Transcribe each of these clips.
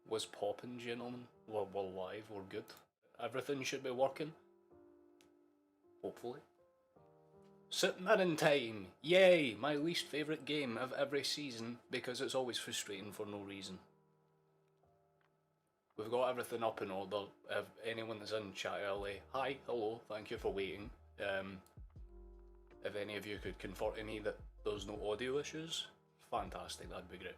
Was popping, gentlemen. We're live, we're good. Everything should be working. Hopefully. St Mirren time! Yay! My least favourite game of every season because it's always frustrating for no reason. We've got everything up in order. If anyone that's in chat early, hi, hello, thank you for waiting. If any of you could confirm to me that there's no audio issues, fantastic, that'd be great.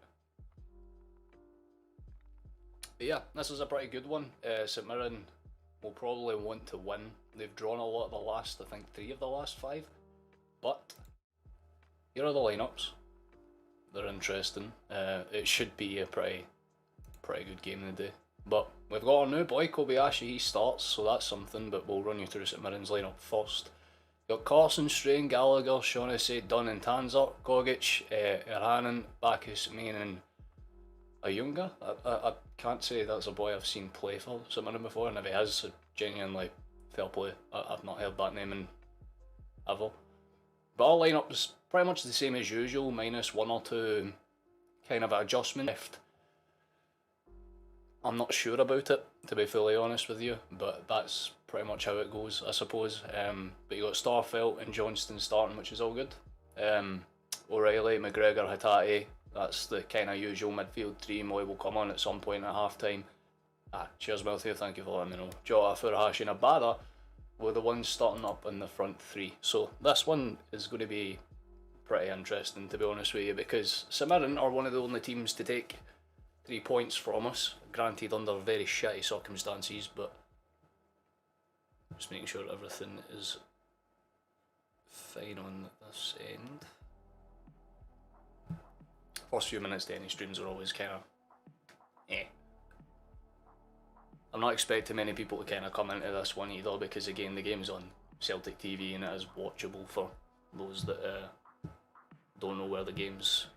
But yeah, this is a pretty good one. St Mirren will probably want to win. They've drawn a lot of the last, I think 3 of the last 5. But here are the lineups. They're interesting. It should be a pretty good game of the day. But we've got our new boy Kobayashi, he starts, so that's something, but we'll run you through St Mirren's lineup first. Got Carson, Strain, Gallagher, Shaughnessy, Dunn and Tanzer, Gogic, Erhanen, Bacchus, Main and Ayunga. I can't say that's a boy I've seen play for St Mirren before, and if he has, genuinely fair play. I've not heard that name in ever. But our lineup's pretty much the same as usual, minus 1 or 2 kind of adjustment left. I'm not sure about it, to be fully honest with you, but that's pretty much how it goes, I suppose. But you got Starfelt and Johnston starting, which is all good. O'Reilly, McGregor, Hatate, that's the kind of usual midfield three. Moy will come on at some point at half time. Cheers Matthew, thank you for letting me know. Jota, Furuhashi and Abada were the ones starting up in the front 3. So this one is going to be pretty interesting, to be honest with you, because St Mirren are one of the only teams to take 3 points from us, granted under very shitty circumstances, but just making sure everything is fine on this end. First few minutes to any streams are always kind of I'm not expecting many people to kind of come into this one either, because again the game's on Celtic TV and it is watchable for those that don't know where the game's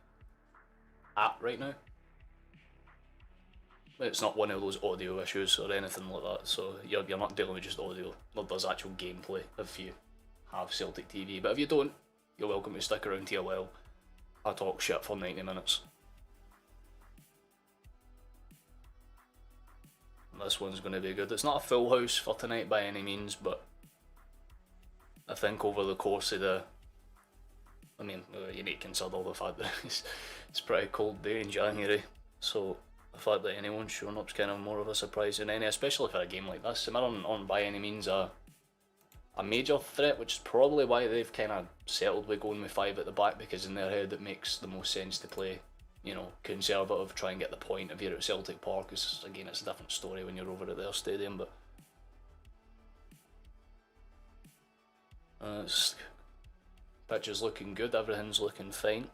at right now. It's not one of those audio issues or anything like that, so you're not dealing with just audio. There's actual gameplay if you have Celtic TV, but if you don't, you're welcome to stick around here while I talk shit for 90 minutes. This one's going to be good. It's not a full house for tonight by any means, but I think over the course of the... I mean, you need to consider the fact that it's a pretty cold day in January, so the fact that anyone's showing up is kind of more of a surprise than any, especially for a game like this. St Mirren aren't by any means a major threat, which is probably why they've kind of settled with going with 5 at the back, because in their head it makes the most sense to play, you know, conservative, try and get the point. If you're at Celtic Park, again, it's a different story when you're over at their stadium, but pitch is looking good, everything's looking fine.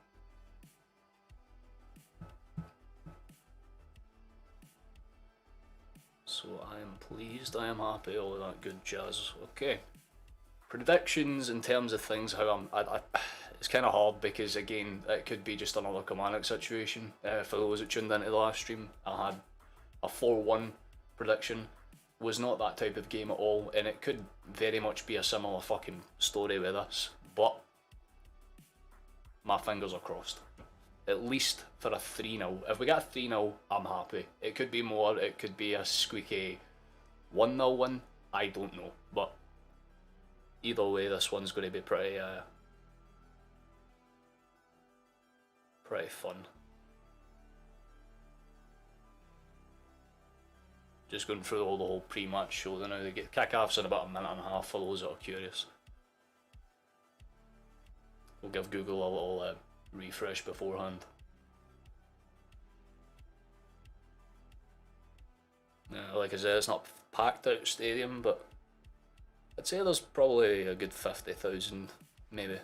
So I am pleased, I am happy, all of that good jazz. Okay. Predictions in terms of things, how it's kind of hard because, again, it could be just another Kilmarnock situation. For those that tuned into the last stream, I had a 4-1 prediction. Was not that type of game at all, and it could very much be a similar fucking story with us, but my fingers are crossed. At least for a 3-0. If we get a 3-0, I'm happy. It could be more, it could be a squeaky 1-0 win, I don't know, but either way, this one's going to be pretty fun. Just going through the whole pre-match show. Now they get kick-offs in about a minute and a half for those that are curious. We'll give Google a little refresh beforehand. Yeah, like I said, it's not packed out stadium, but I'd say there's probably a good 50,000, maybe.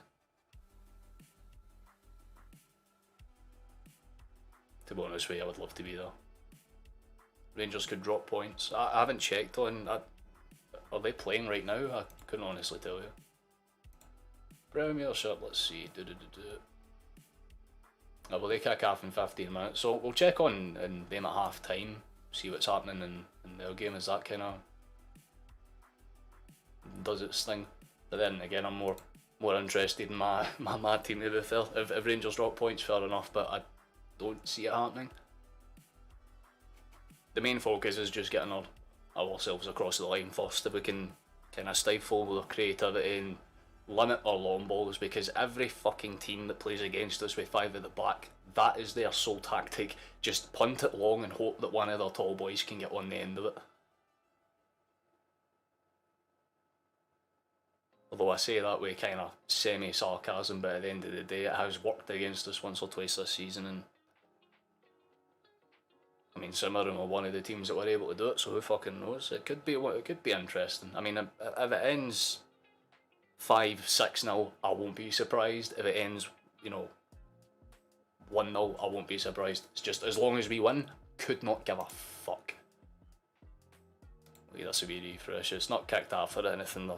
To be honest with you, I would love to be there. Rangers could drop points. I haven't checked on... are they playing right now? I couldn't honestly tell you. Premiership, let's see. Oh, well, they kick off in 15 minutes, so we'll check on them at half time, see what's happening in their game as that kind of does its thing. But then again, I'm more interested in my team to be fair. If Rangers drop points, fair enough, but I don't see it happening. The main focus is just getting ourselves across the line first. If we can kind of stifle their creativity and limit our long balls, because every fucking team that plays against us with 5 at the back, that is their sole tactic. Just punt it long and hope that one of their tall boys can get on the end of it. Although I say that with kind of semi-sarcasm, but at the end of the day it has worked against us once or twice this season, and I mean, St Mirren were one of the teams that were able to do it, so who fucking knows? It could be interesting. I mean, if it ends 5-6-0, I won't be surprised. If it ends, 1-0, I won't be surprised. It's just, as long as we win, could not give a fuck. Look, this will be refresh. It's not kicked off or anything, they're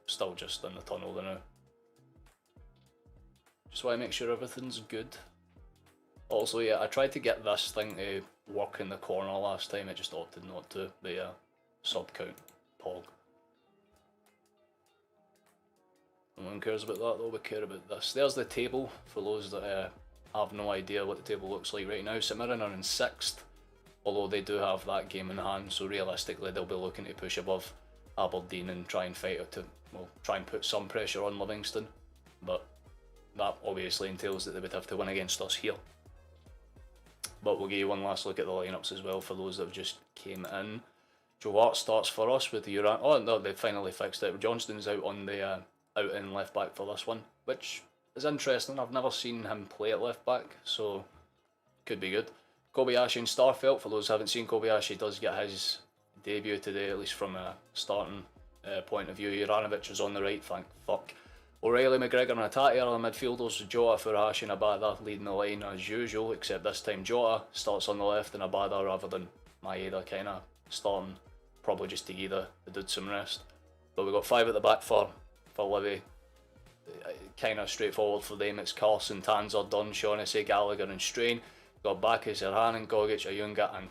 still just in the tunnel there now. Just want to make sure everything's good. Also, yeah, I tried to get this thing to work in the corner last time, it just opted not to. But yeah, sub count, pog. No one cares about that though, we care about this. There's the table, for those that have no idea what the table looks like right now. St Mirren are in 6th, although they do have that game in hand, so realistically they'll be looking to push above Aberdeen and try and fight it to, well, try and put some pressure on Livingston. But that obviously entails that they would have to win against us here. But we'll give you one last look at the lineups as well for those that have just came in. Joe Hart starts for us with the Uran. Oh no, they finally fixed it. Johnston's out on the out in left back for this one, which is interesting. I've never seen him play at left back, so could be good. Kobayashi and Starfelt, for those who haven't seen, Kobayashi does get his debut today, at least from a starting point of view. Juranovic is on the right, thank fuck. O'Reilly, McGregor and Atati are the midfielders. Jota, Furuhashi and Abada leading the line as usual, except this time Jota starts on the left and Abada, rather than Maeda kind of starting, probably just to give the dude some rest. But we've got 5 at the back for Livy. Kind of straightforward for them. It's Carson, Tanzer, Dunn, Shaughnessy, Gallagher and Strain. We've got Bacchus, Erhan and Gogic, Ayunga and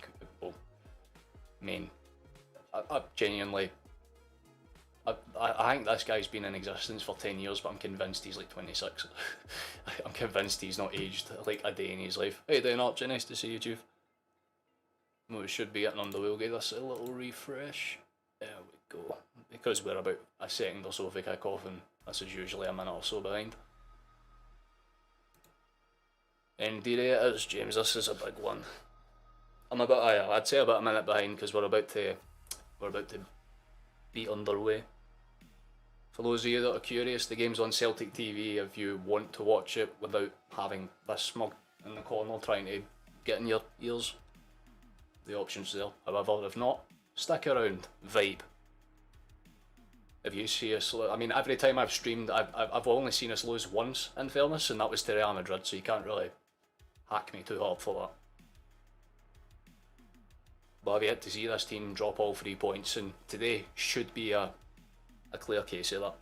mean, I genuinely, I think this guy's been in existence for 10 years, but I'm convinced he's like 26. I'm convinced he's not aged like a day in his life. Hey, doing Archie, nice to see you, Chief. Well, we should be getting on the wheel, give us a little refresh. There we go. Because we're about a second or so for kick off, and this is usually a minute or so behind. Indeed it is, James, this is a big one. I'm about, I'd say about a minute behind because we're about to be underway. For those of you that are curious, the game's on Celtic TV if you want to watch it without having this smug in the corner trying to get in your ears. The option's there. However, if not, stick around, vibe. If you see us, I mean, every time I've streamed, I've only seen us lose once, in fairness, and that was to Real Madrid, so you can't really hack me too hard for that. But I've yet to see this team drop all 3 points, and today should be a clear case of that.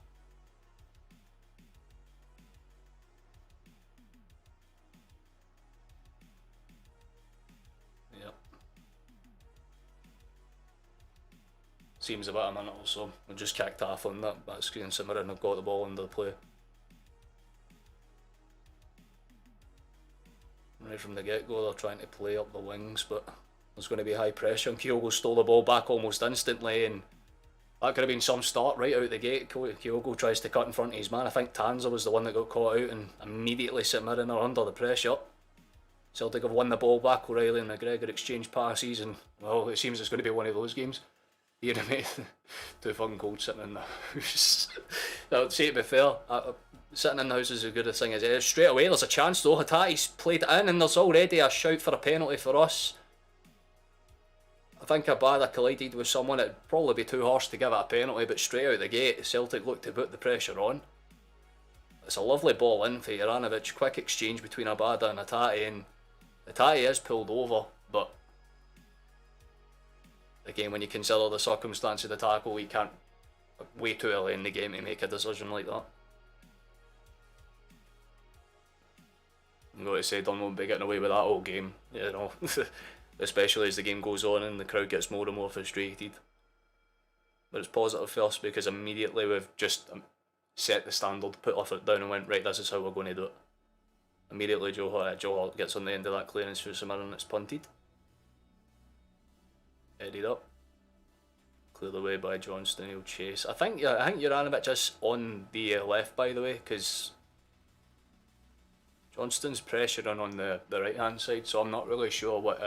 Yep. Seems about a minute or so. We've just kicked off on that screen. St Mirren have got the ball under the play. Right from the get-go, they're trying to play up the wings, but there's going to be high pressure, and Kyogo stole the ball back almost instantly, and that could have been some start right out the gate. Kyogo tries to cut in front of his man. I think Tanzer was the one that got caught out, and immediately St Mirren are under the pressure. Celtic have won the ball back. O'Reilly and McGregor exchange passes, and well, it seems it's going to be one of those games. You know, mate, too fucking cold sitting in the house. Now, say to be fair, sitting in the house is as good a thing as it is. Straight away, there's a chance though. Hatate's played it in, and there's already a shout for a penalty for us. I think Abada collided with someone. It'd probably be too harsh to give it a penalty, but straight out the gate, Celtic looked to put the pressure on. It's a lovely ball in for Juranovic. Quick exchange between Abada and Hatate, and Hatate is pulled over, but again, when you consider the circumstance of the tackle, you can't way too early in the game to make a decision like that. I'm going to say Dunn won't be getting away with that all game, you know. Especially as the game goes on and the crowd gets more and more frustrated. But it's positive first because immediately we've just set the standard, put our foot down and went, right, this is how we're going to do it. Immediately Joe Hart gets on the end of that clearance for St Mirren and it's punted. Headed up. Cleared away by Johnston, he'll chase. I think Juranovic is on the left, by the way, because Johnston's pressuring on the right hand side, so I'm not really sure what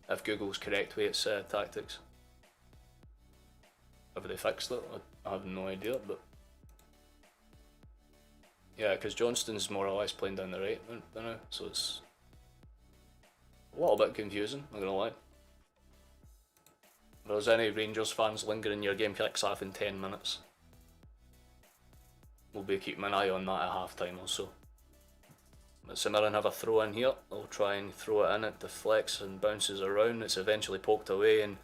if Google's correct with its tactics. Have they fixed it? I have no idea, but yeah, because Johnston's more or less playing down the right now, so it's a little bit confusing, I'm not gonna lie. If there's any Rangers fans lingering, your game kicks off in 10 minutes. We'll be keeping an eye on that at half time or so. But St Mirren have a throw in here. They'll try and throw it in, it deflects and bounces around. It's eventually poked away, and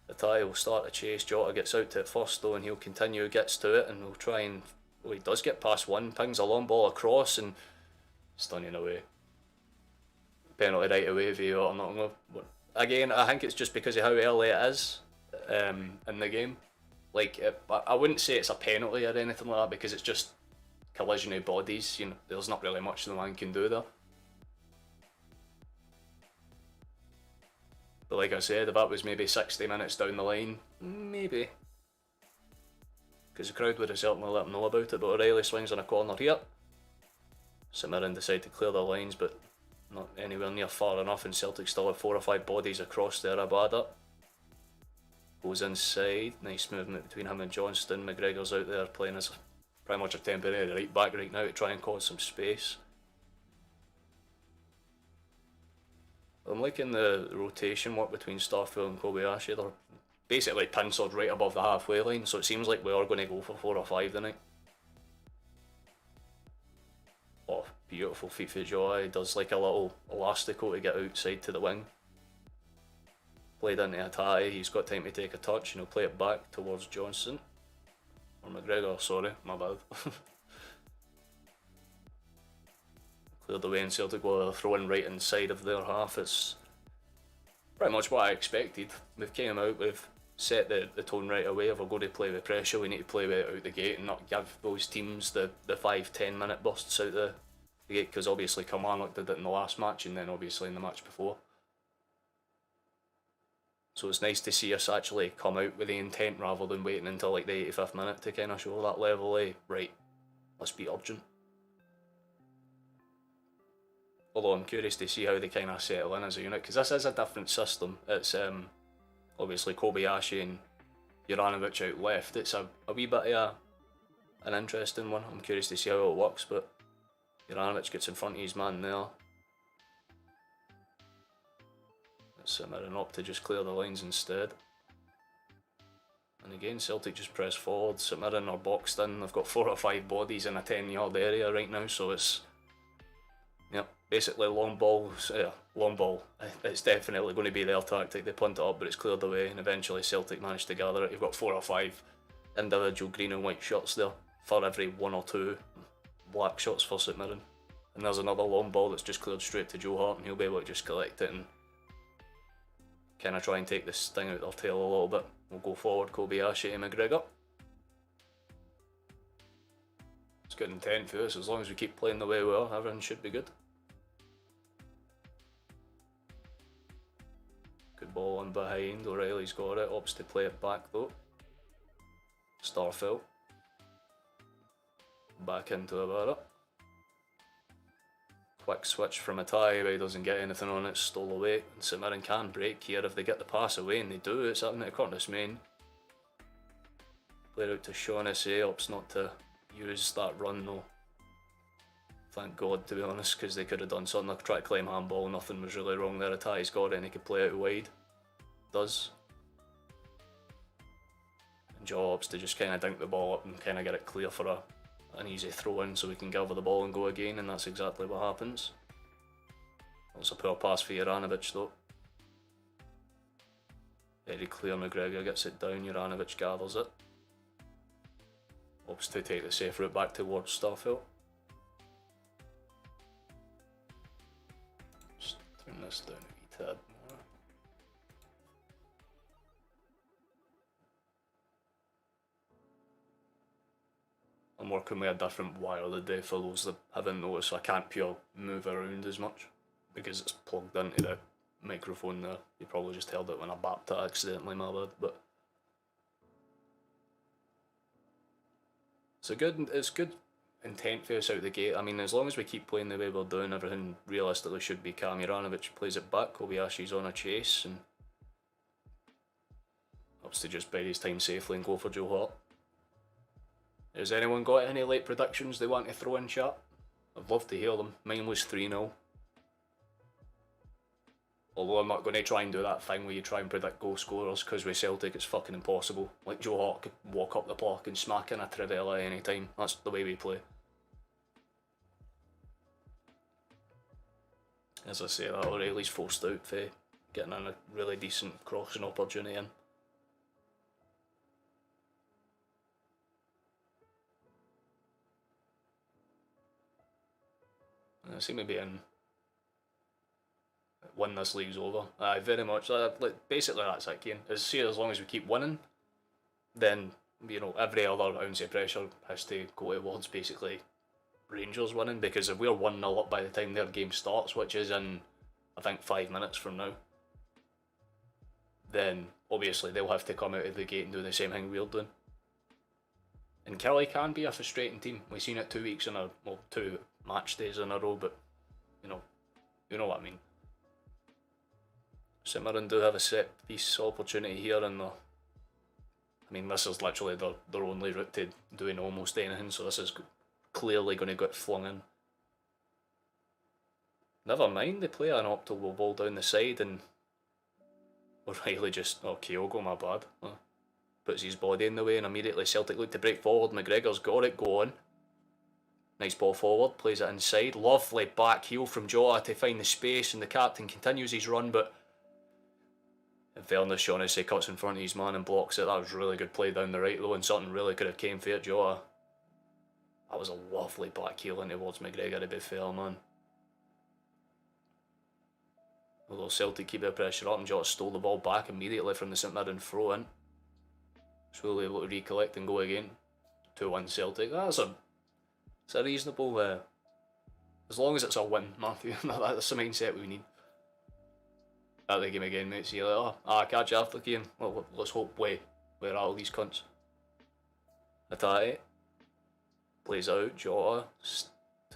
the tie will start to chase. Jota gets out to it first though, and he'll continue, gets to it, and we'll try and, well, he does get past one, pings a long ball across and stunning away. Penalty right away, VOD. I'm not going to, again, I think it's just because of how early it is in the game. Like, I wouldn't say it's a penalty or anything like that because it's just collision of bodies, you know, there's not really much the man can do there. But like I said, if that was maybe 60 minutes down the line, maybe. Because the crowd would have certainly let him know about it, but O'Reilly swings on a corner here. St Mirren decide to clear their lines, but not anywhere near far enough, and Celtic still have 4 or 5 bodies across there. Abada goes inside, nice movement between him and Johnston. McGregor's out there playing as pretty much a temporary right back right now to try and cause some space. I'm liking the rotation work between Starfield and Kobayashi. They're basically pincered right above the halfway line, so it seems like we are going to go for 4 or 5 tonight. Oh, beautiful feet for Joy. He does like a little elastico to get outside to the wing. Played into a tie, he's got time to take a touch and he'll play it back towards Johnson. Or McGregor, sorry, my bad. Cleared away and Celtic will throw in right inside of their half. It's pretty much what I expected. We've came out, we've set the tone right away. If we're going to play with pressure, we need to play with it out the gate and not give those teams the 5-10 minute bursts out the gate, because obviously Kilmarnock did it in the last match and then obviously in the match before. So it's nice to see us actually come out with the intent rather than waiting until like the 85th minute to kind of show that level, right, let's be urgent. Although I'm curious to see how they kind of settle in as a unit, because this is a different system. It's obviously Kobayashi and Juranovic out left. It's a wee bit of an interesting one. I'm curious to see how it works, but Juranovic gets in front of his man there. St Mirren up to just clear the lines instead. And again, Celtic just press forward. St Mirren are boxed in. They've got 4 or 5 bodies in a 10-yard area right now, so it's basically long balls. Long ball. It's definitely going to be their tactic. They punt it up, but it's cleared away, and eventually Celtic managed to gather it. You've got 4 or 5 individual green and white shots there for every 1 or 2 black shots for St Mirren. And there's another long ball that's just cleared straight to Joe Hart, and he'll be able to just collect it and kind of try and take this thing out their tail a little bit. We'll go forward, Kobayashi and McGregor. It's good intent for us. As long as we keep playing the way we are, everything should be good. Good ball on behind. O'Reilly's got it. Opts to play it back though. Starfelt. Back into Ibarra. Quick switch from Atai, but he doesn't get anything on it, stole away. And St Mirren can break here if they get the pass away, and they do. It's up into Curtis Main. Play out to Shaughnessy, opts not to use that run though. Thank God, to be honest, because they could have done something. Like try to claim handball, nothing was really wrong there. Atai's got it and he could play out wide. Does. And Joe opts to just kind of dink the ball up and kind of get it clear for an easy throw in so we can gather the ball and go again, and that's exactly what happens. That's a poor pass for Juranovic though. Very clear, McGregor gets it down, Juranovic gathers it. Opts to take the safe route back towards Starfelt. Just turn this down a wee tad more. I'm working with a different wire today for those that haven't noticed, so I can't pure move around as much because it's plugged into the microphone there. You probably just held it when I bapped it accidentally, my bad, but it's good intent for us out the gate. I mean, as long as we keep playing the way we're doing, everything realistically should be calm. Juranovic plays it back, Kobayashi's on a chase and helps to just bide his time safely and go for Joe Hart. Has anyone got any late predictions they want to throw in chat? I'd love to hear them. Mine was 3-0. Although I'm not going to try and do that thing where you try and predict goal scorers, because with Celtic it's fucking impossible. Like Joe Hart could walk up the block and smack in a Trivella any time. That's the way we play. As I say, that O'Reilly's forced out for getting in a really decent crossing opportunity in. I seem to be in when this league's over. Very much. Basically, that's it, Kane. As long as we keep winning, then every other ounce of pressure has to go towards basically Rangers winning. Because if we're 1-0 up by the time their game starts, which is in I think 5 minutes from now, then obviously they'll have to come out of the gate and do the same thing we're doing. And Kelly can be a frustrating team. We've seen it 2 weeks in a 2 match days in a row, but you know what I mean. St Mirren do have a set piece opportunity here, and this is literally their only route to doing almost anything, so this is clearly going to get flung in. Never mind, they play an optimal ball down the side, and O'Reilly just, Kyogo, my bad. Puts his body in the way, and immediately Celtic look to break forward. McGregor's got it, go on. Nice ball forward, plays it inside. Lovely back heel from Jota to find the space, and the captain continues his run, but in fairness, Shaughnessy cuts in front of his man and blocks it. That was really good play down the right though, and something really could have came for it, Jota. That was a lovely back heel in towards McGregor, to be fair, man. Although Celtic keep their pressure up and Jota stole the ball back immediately from the St Mirren throw in. So able to recollect and go again. 2-1 Celtic. It's a reasonable, as long as it's a win, Matthew. That's the mindset we need. At the game again, mate. See you later. Catch you after game. Well, let's hope we rattle these cunts. Hatate. Plays out. Jota.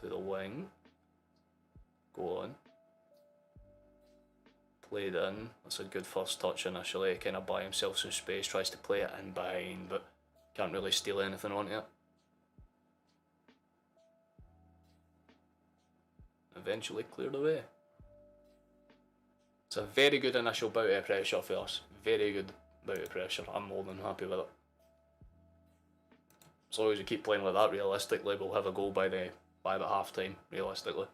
To the wing. Go on. Played in. That's a good first touch initially. Kind of buy himself some space. Tries to play it in behind, but can't really steal anything on it. Eventually cleared away. It's a very good initial bout of pressure for us. Very good bout of pressure. I'm more than happy with it. As long as we keep playing like that realistically, we'll have a goal by about half time, realistically.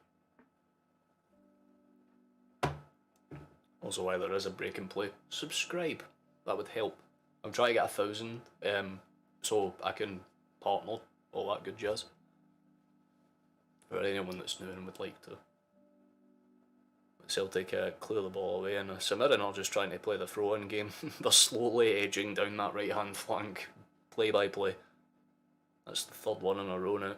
Also, while there is a break in play, subscribe. That would help. I'm trying to get 1,000, so I can partner, all that good jazz. For anyone that's new and would like to. Celtic clear the ball away, and St Mirren are just trying to play the throw-in game. They're slowly edging down that right-hand flank, play by play. That's the third one in a row now.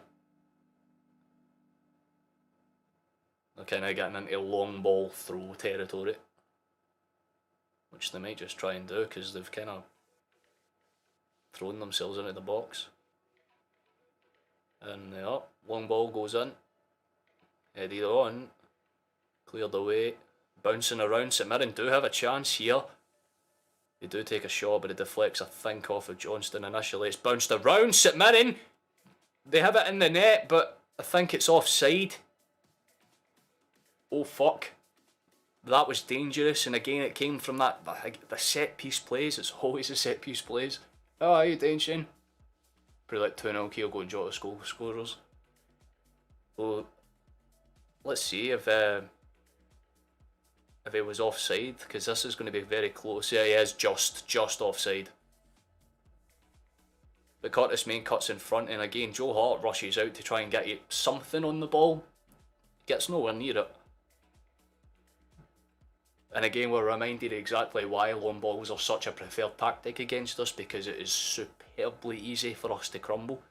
They're kind of getting into long ball throw territory, which they might just try and do because they've kind of thrown themselves into the box. And long ball goes in, headed on, cleared away, bouncing around. St Mirren do have a chance here. They do take a shot, but it deflects, I think, off of Johnston initially. It's bounced around St Mirren. They have it in the net, but I think it's offside. Oh fuck. That was dangerous, and again it came from the set piece plays. It's always the set piece plays. Oh, how you doing, Shane? Pretty like 2-0 Keel going Jota scorers. So let's see if it was offside, because this is going to be very close. Yeah, he is just offside. But Curtis Main cuts in front, and again Joe Hart rushes out to try and get something on the ball. Gets nowhere near it. And again, we're reminded exactly why long balls are such a preferred tactic against us, because it is superbly easy for us to crumble.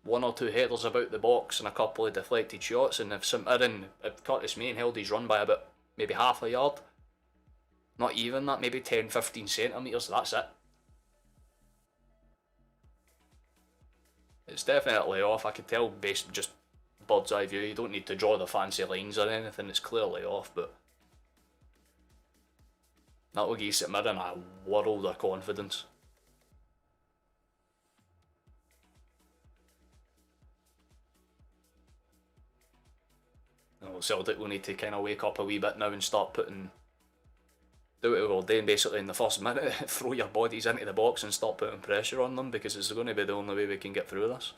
1 or 2 headers about the box and a couple of deflected shots, and if Curtis Main held his run by about maybe half a yard, not even that, maybe 10-15 centimetres, that's it. It's definitely off. I could tell based just bird's eye view. You don't need to draw the fancy lines or anything, it's clearly off, but that will give St Mirren a world of confidence. Celtic will need to kind of wake up a wee bit now and start do what we were doing basically in the first minute. Throw your bodies into the box and start putting pressure on them, because it's going to be the only way we can get through this.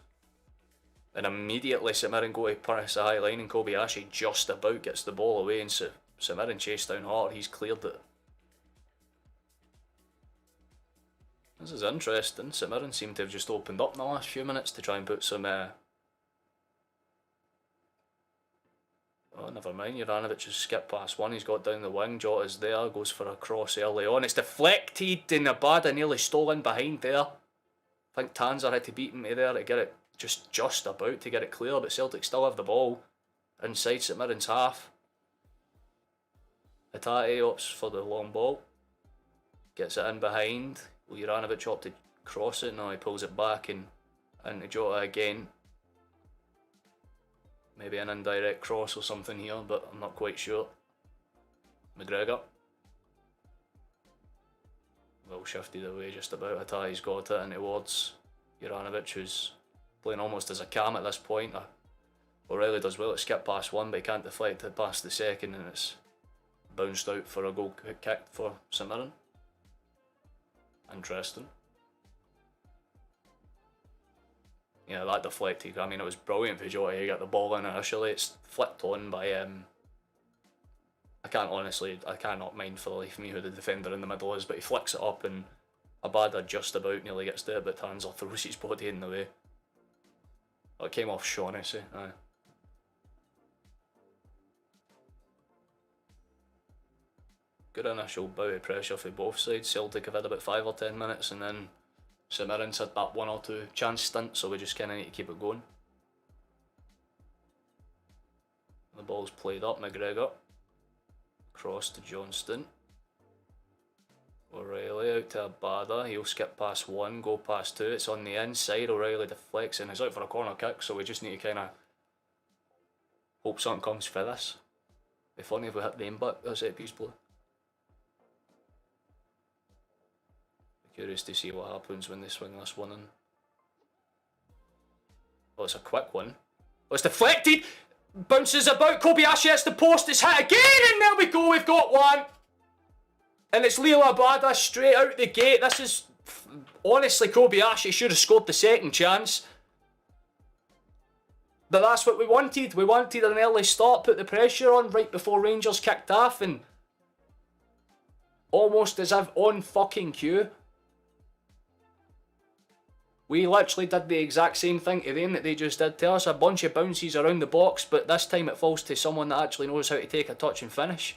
And immediately St Mirren go to press the high line, and Kobayashi just about gets the ball away, and St Mirren chase down Hart. He's cleared it. This is interesting. St Mirren seem to have just opened up in the last few minutes to try and put some oh, never mind. Juranovic has skipped past one. He's got down the wing. Jota's there. Goes for a cross early on. It's deflected, and Abada nearly stolen behind there. I think Tanzer had to beat him there to get it just about to get it clear, but Celtic still have the ball inside St Mirren's half. Hatate opts for the long ball. Gets it in behind. Will Juranovic opt to cross it? No, he pulls it back and into Jota again. Maybe an indirect cross or something here, but I'm not quite sure. McGregor. Well shifted away just about. Hatate's got it in towards Juranovic, who's playing almost as a cam at this point. O'Reilly does well to skip past one, but he can't deflect it past the second, and it's bounced out for a goal kicked for St Mirren. Interesting. Yeah, that deflected. I mean, it was brilliant for Jota to get the ball in initially. It's flicked on by I cannot mind for the life of me who the defender in the middle is, but he flicks it up, and Abada just about nearly gets to it, but Tanzer throws his body in the way. Oh, it came off Shaughnessy, aye. good initial bout of pressure for both sides. Celtic have had about 5 or 10 minutes, and then St Mirren's had that 1 or 2 chance stint, so we just kind of need to keep it going. The ball's played up, McGregor. Cross to Johnston. O'Reilly out to Abada. He'll skip past 1, go past 2. It's on the inside. O'Reilly deflects and it's out for a corner kick, so we just need to kind of hope something comes for this. It'd be funny if we hit the aim back. That's it, piece blue. Curious to see what happens when they swing this one in. Oh, it's a quick one. Oh, it's deflected! Bounces about, Kobayashi hits the post, it's hit again, and there we go, we've got one! And it's Leo Abada straight out the gate. This is, honestly, Kobayashi should have scored the second chance. But that's what we wanted. We wanted an early start, put the pressure on right before Rangers kicked off, and almost as if on fucking cue. We literally did the exact same thing to them that they just did to us. A bunch of bounces around the box, but this time it falls to someone that actually knows how to take a touch and finish.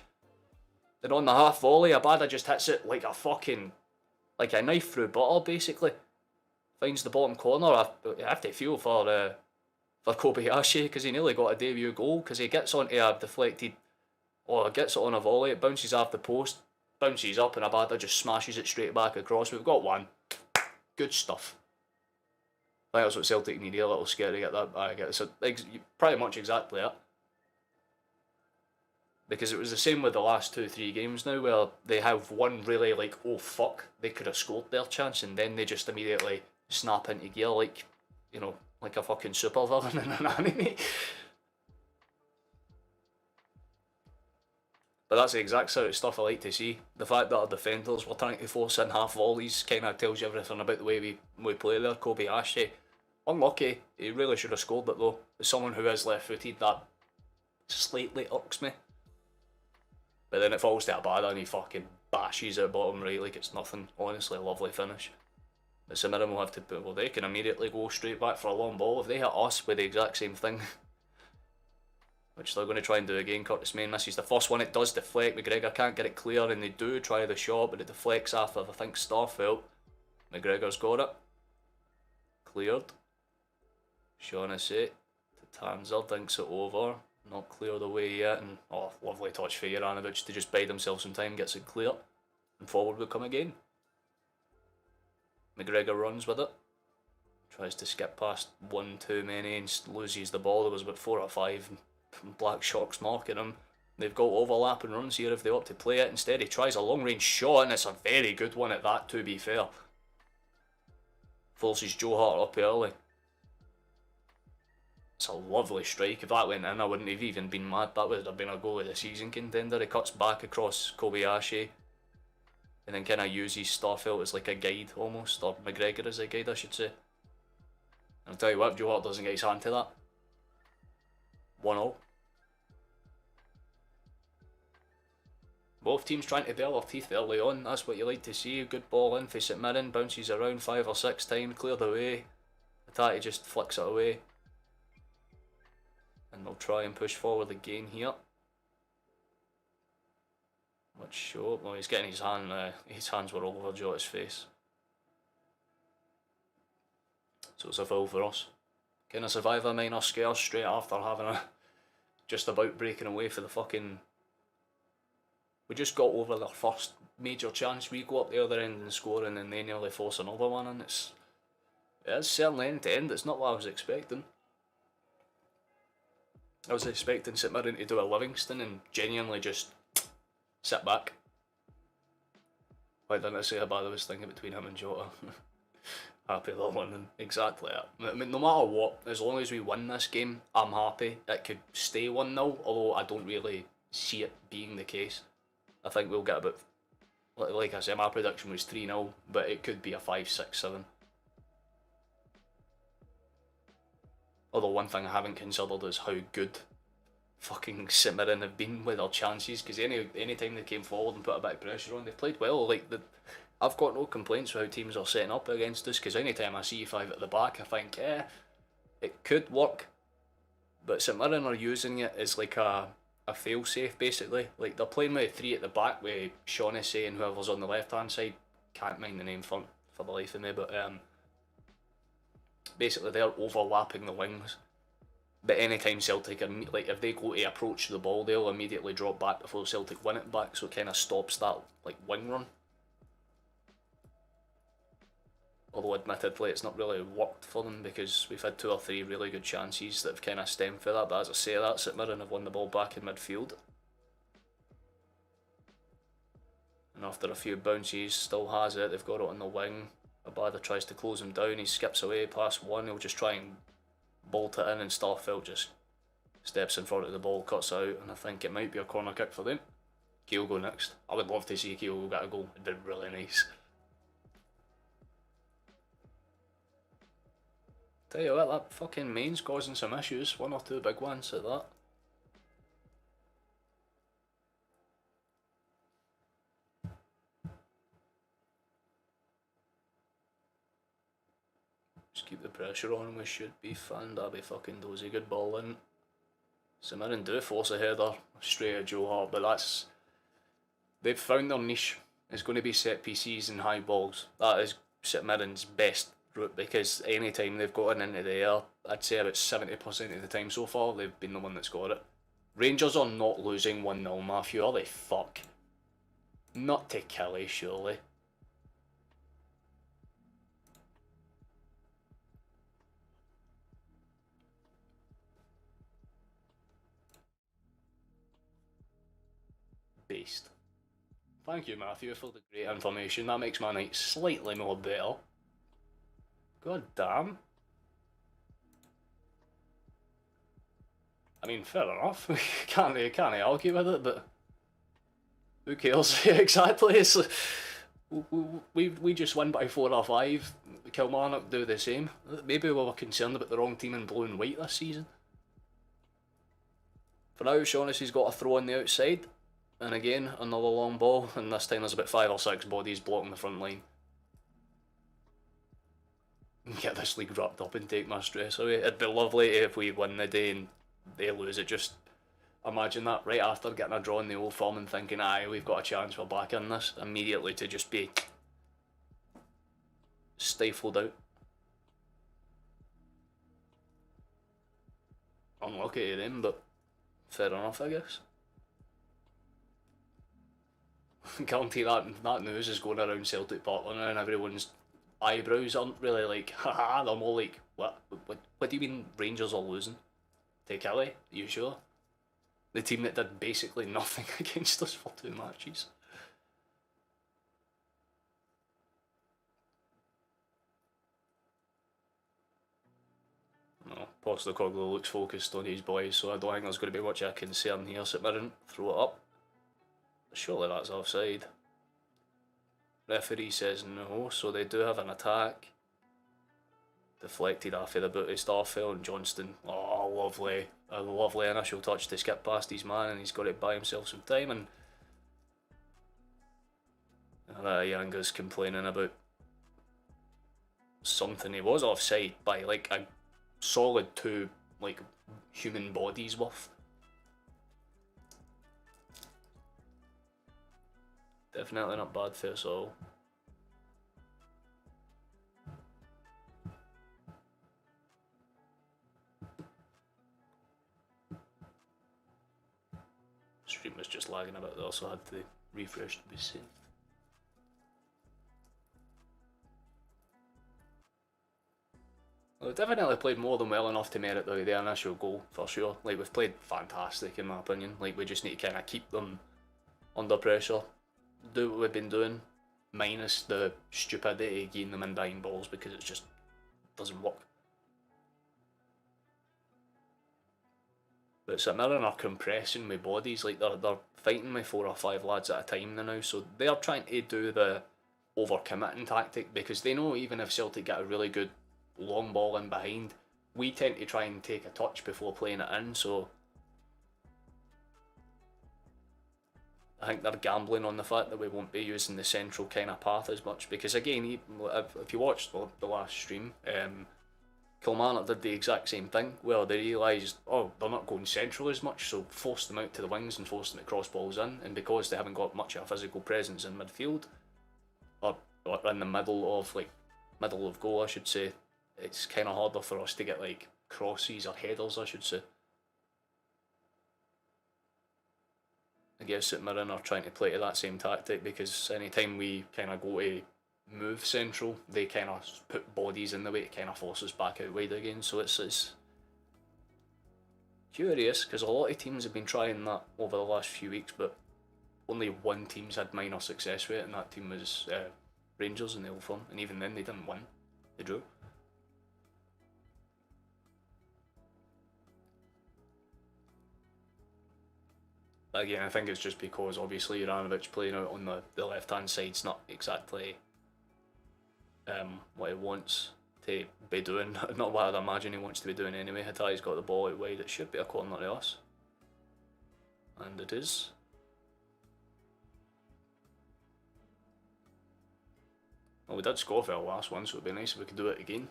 And on the half volley, Abada just hits it like a fucking, like a knife through butter, basically. Finds the bottom corner. I have to feel for Kobayashi, because he nearly got a debut goal, because he gets onto a deflected, or gets it on a volley, it bounces off the post, bounces up, and Abada just smashes it straight back across. We've got one. Good stuff. I think that's what Celtic needed, a little scare to get that back. It's pretty much exactly it. Because it was the same with the last 2-3 games now, where they have one really like, oh fuck, they could have scored their chance, and then they just immediately snap into gear like, you know, like a fucking super villain in an anime. But that's the exact sort of stuff I like to see. The fact that our defenders were trying to force in half volleys kind of tells you everything about the way we play there. Kobayashi, unlucky, he really should have scored it though. As someone who is left-footed, that slightly irks me. But then it falls to Abada and he fucking bashes it bottom right like it's nothing. Honestly, lovely finish. But St Mirren will have to put, well, they can immediately go straight back for a long ball. If they hit us with the exact same thing, which they're going to try and do again, Curtis Main misses the first one, it does deflect, McGregor can't get it clear, and they do try the shot, but it deflects after, I think, Starfelt. McGregor's got it. Cleared. Shaughnessy to Tanzer, dinks it over. Not cleared away yet, and oh, lovely touch for Juranovic to just bide himself some time, gets it clear, and forward will come again. McGregor runs with it, tries to skip past one too many and loses the ball. There was about 4 or 5 Black Sharks marking him. They've got overlapping runs here if they opt to play it. Instead he tries a long range shot, and it's a very good one at that, to be fair. Forces Joe Hart up early. It's a lovely strike. If that went in, I wouldn't have even been mad. That would have been a goal of the season contender. He cuts back across Kobayashi and then kind of uses Starfelt as like a guide almost, or McGregor as a guide, I should say. And I'll tell you what, if Joe Hart doesn't get his hand to that, 1-0. Both teams trying to bare their teeth early on. That's what you like to see. Good ball in for St Mirren, bounces around 5 or 6 times, cleared away. Atati just flicks it away. And they'll try and push forward again here. Let's show. Well, he's getting his hand. His hands were all over Jota's face. So it's a foul for us. Can I survive a minor scare straight after having a just about breaking away for the fucking. We just got over their first major chance. We go up the other end and score, and then they nearly force another one, and it's certainly end to end. It's not what I was expecting. I was expecting St Mirren to do a Livingston and genuinely just sit back. Why didn't I say how bad I was thinking between him and Jota? Happy they're winning. Exactly that. I mean, no matter what, as long as we win this game, I'm happy. It could stay 1-0, although I don't really see it being the case. I think we'll get about, like I said, my prediction was 3-0, but it could be a 5-6-7. Although one thing I haven't considered is how good fucking St Mirren have been with their chances, because any time they came forward and put a bit of pressure on, they've played well. Like I've got no complaints with how teams are setting up against us, because any time I see 5 at the back, I think, it could work. But St Mirren are using it as like a a fail safe basically. Like they're playing with three at the back with Shaughnessy and whoever's on the left hand side. Can't mind the name for the life of me, but basically they're overlapping the wings. But anytime Celtic are, like if they go to approach the ball, they'll immediately drop back before Celtic win it back, so it kind of stops that like wing run. Although admittedly it's not really worked for them because we've had 2 or 3 really good chances that have kind of stemmed for that, but as I say that, St Mirren have won the ball back in midfield. And after a few bounces, still has it, they've got it on the wing. Abada tries to close him down, he skips away past one, he'll just try and bolt it in and Starfelt just steps in front of the ball, cuts out, and I think it might be a corner kick for them. Keogh go next. I would love to see Keogh get a goal, it'd be really nice. Tell you what, that fucking main's causing some issues, 1 or 2 big ones at that. Just keep the pressure on, we should be fine. That'd be fucking dozy, good ball in. St Mirren do force a header straight at Joe Hart, but that's... They've found their niche. It's going to be set pieces and high balls. That is St Mirren's best route because anytime they've got it into the air, I'd say about 70% of the time so far, they've been the one that's got it. Rangers are not losing 1-0, Matthew, are they? Fuck. Not to Kelly, surely. Beast. Thank you, Matthew, for the great information. That makes my night slightly more better. God damn. I mean, fair enough. can't argue with it, but who cares? Exactly. It's we just win by 4 or 5. Kilmarnock do the same. Maybe we were concerned about the wrong team in blue and white this season. For now, Shaughnessy's got a throw on the outside. And again, another long ball, and this time there's about 5 or 6 bodies blocking the front line. Get this league wrapped up and take my stress away. It'd be lovely if we win the day and they lose it. Just imagine that right after getting a draw in the Old Firm and thinking, aye, we've got a chance, we're back in this. Immediately to just be stifled out. Unlucky to them, but fair enough, I guess. Guarantee that news is going around Celtic Park now and everyone's eyebrows aren't really like, haha, they're more like, what do you mean Rangers are losing? To Kelly, are you sure? The team that did basically nothing against us for 2 matches. No, Postecoglou looks focused on his boys, so I don't think there's going to be much of a concern here. St Mirren, throw it up. Surely that's offside. Referee says no, so they do have an attack. Deflected off of the boot of Starfelt and Johnston. Oh, lovely. A lovely initial touch to skip past his man, and he's got to buy himself some time. And Yanga's complaining about something. He was offside by like a solid 2 like human bodies worth. Definitely not bad for us all. Stream was just lagging a bit there, so I had to refresh to be safe. Well, we've definitely played more than well enough to merit the initial goal, for sure. Like, we've played fantastic in my opinion. Like, we just need to kind of keep them under pressure. Do what we've been doing, minus the stupidity of getting them in behind balls because it just doesn't work. But St Mirren are compressing with bodies, like they're fighting with 4 or 5 lads at a time now, so they're trying to do the over-committing tactic because they know even if Celtic get a really good long ball in behind, we tend to try and take a touch before playing it in, so I think they're gambling on the fact that we won't be using the central kind of path as much because again, if you watched the last stream, Kilmarnock did the exact same thing, where they realised, oh, they're not going central as much, so forced them out to the wings and forced them to cross balls in, and because they haven't got much of a physical presence in midfield, or in the middle of goal I should say, it's kind of harder for us to get like crosses or headers I should say. I guess St Mirren are trying to play to that same tactic, because anytime we kind of go to move central, they kind of put bodies in the way to kind of force us back out wide again. So it's curious, because a lot of teams have been trying that over the last few weeks, but only one team's had minor success with it, and that team was Rangers in the Old Firm, and even then they didn't win, they drew. Again, I think it's just because obviously Juranovic playing out on the left hand side's not exactly what he wants to be doing. Not what I'd imagine he wants to be doing anyway. Hatai's got the ball out wide, it should be a corner to us. And it is. Well, we did score for our last one, so it'd be nice if we could do it again.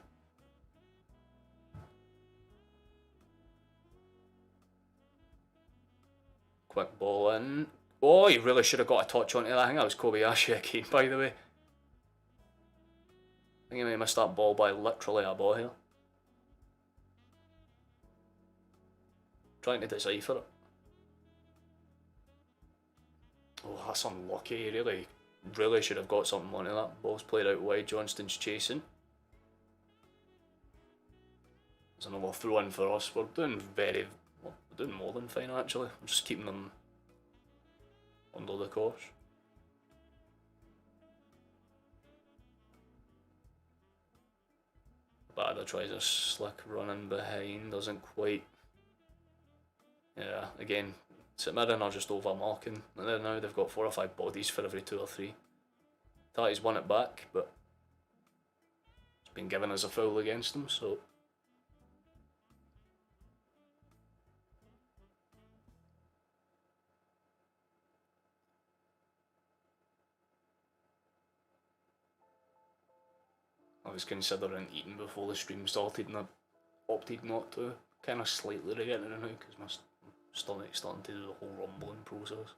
Quick ball in. Oh, he really should have got a touch onto that. I think that was Kobayashi again, by the way. I think he may have missed that ball by literally a ball here. Trying to decipher it. Oh, that's unlucky. He really should have got something onto that. Ball's played out wide. Johnston's chasing. There's another throw in for us. We're doing we're doing more than fine actually. I'm just keeping them under the cosh. Bada tries a slick run in behind, doesn't quite. Yeah, again, St Mirren are just over marking. And now they've got 4 or 5 bodies for every 2 or 3. Tati's won it back, but it's been given as a foul against them, so. I was considering eating before the stream started and I opted not to. Kind of slightly regretting it now because my stomach's starting to do the whole rumbling process.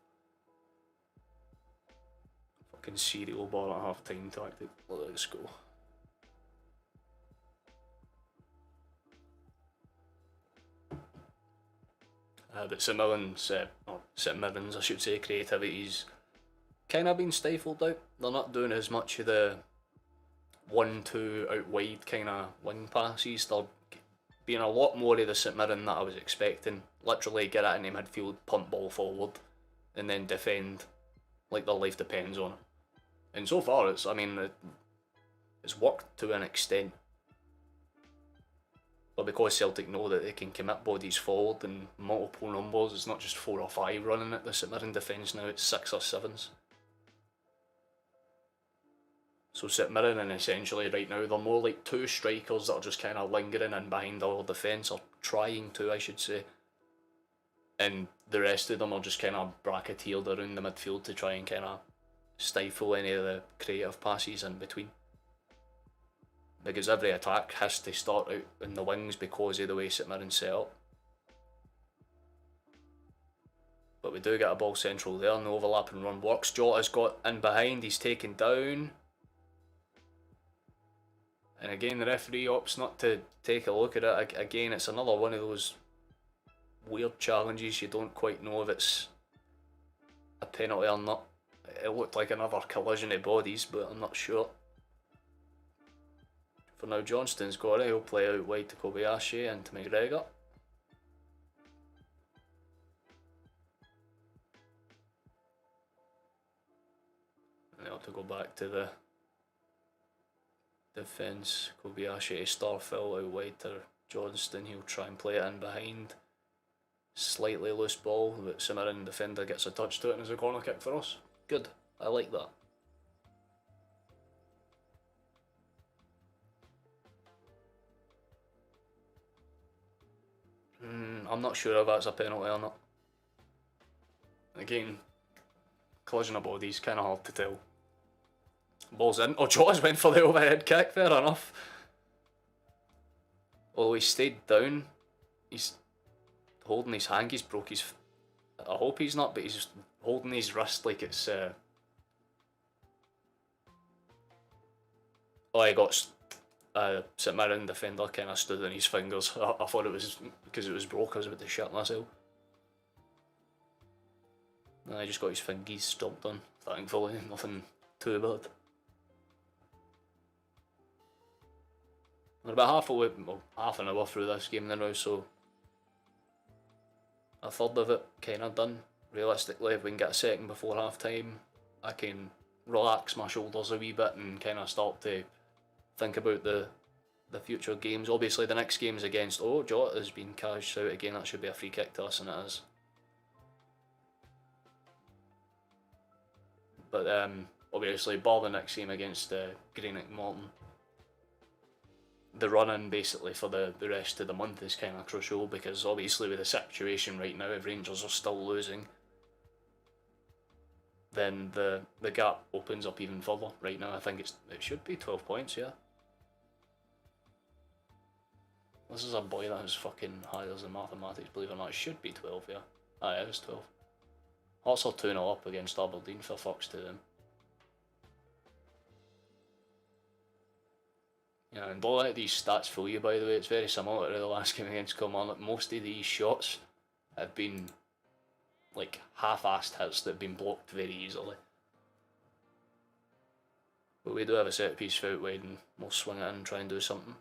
Fucking cereal bar at half time tactic. Let's go. But St Mirren's, I should say, creativity's kind of been stifled out. They're not doing as much of the 1-2 out wide kind of wing passes. They're being a lot more of the St Mirren that I was expecting. Literally get it into midfield, punt ball forward, and then defend like their life depends on it. And so far, it's worked to an extent. But because Celtic know that they can commit bodies forward in multiple numbers, it's not just 4 or 5 running at the St Mirren defence now, it's 6 or 7s. So St Mirren, and essentially right now, they're more like 2 strikers that are just kind of lingering in behind our defence, or trying to, I should say. And the rest of them are just kind of bracketeered around the midfield to try and kind of stifle any of the creative passes in between. Because every attack has to start out in the wings because of the way St Mirren set up. But we do get a ball central there, and the overlapping run works. Jota's got in behind, he's taken down. And again, the referee opts not to take a look at it. Again, it's another one of those weird challenges. You don't quite know if it's a penalty or not. It looked like another collision of bodies, but I'm not sure. For now, Johnston's got it. He'll play out wide to Kobayashi and to McGregor. And they'll have to go back to the defence. Kobayashi to Starfill out wide to Johnston. He'll try and play it in behind. Slightly loose ball, but St Mirren defender gets a touch to it and it's a corner kick for us. Good, I like that. I'm not sure if that's a penalty or not. Again, collision of bodies, kind of hard to tell. Ball's in. Oh, Jota's went for the overhead kick, fair enough. Although he stayed down, he's holding his hand. He's broke his. I hope he's not, but he's holding his wrist like it's. Oh, he got St Mirren defender kind of stood on his fingers. I thought it was because it was broke. I was about to shit myself. And I just got his fingies stomped on. Thankfully, nothing too bad. We're about half an hour through this game now, so a third of it kind of done. Realistically, if we can get a second before half time, I can relax my shoulders a wee bit and kind of start to think about the future games. Obviously, the next game is against. Oh, Jota has been cashed out again. That should be a free kick to us, and it is. But obviously, bar the next game against Greenock Morton, the run-in basically for the rest of the month is kind of crucial, because obviously with the situation right now, if Rangers are still losing, then the gap opens up even further. Right now, I think it should be 12 points, yeah. This is a boy that has fucking higher than mathematics, believe it or not. It should be 12, yeah. Ah, it is 12. Hearts are 2-0 up against Aberdeen, for fucks to them. Yeah, and don't let these stats fool you, by the way. It's very similar to the last game against Kilmarnock. Most of these shots have been like half-assed hits that have been blocked very easily. But we do have a set piece out wide and we'll swing it in and try and do something.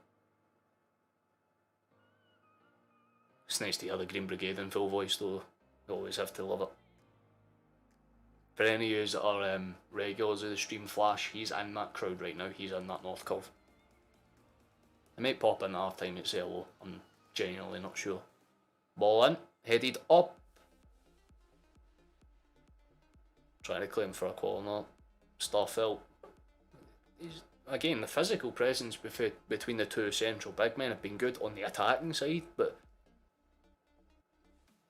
It's nice to hear the Green Brigade in full voice though. You always have to love it. For any of you that are regulars of the stream, Flash, he's in that crowd right now. He's in that north curve. I might pop in half time and say hello. I'm genuinely not sure. Ball in, headed up. Trying to claim for a corner. Starfelt. Again, the physical presence between the two central big men have been good on the attacking side, but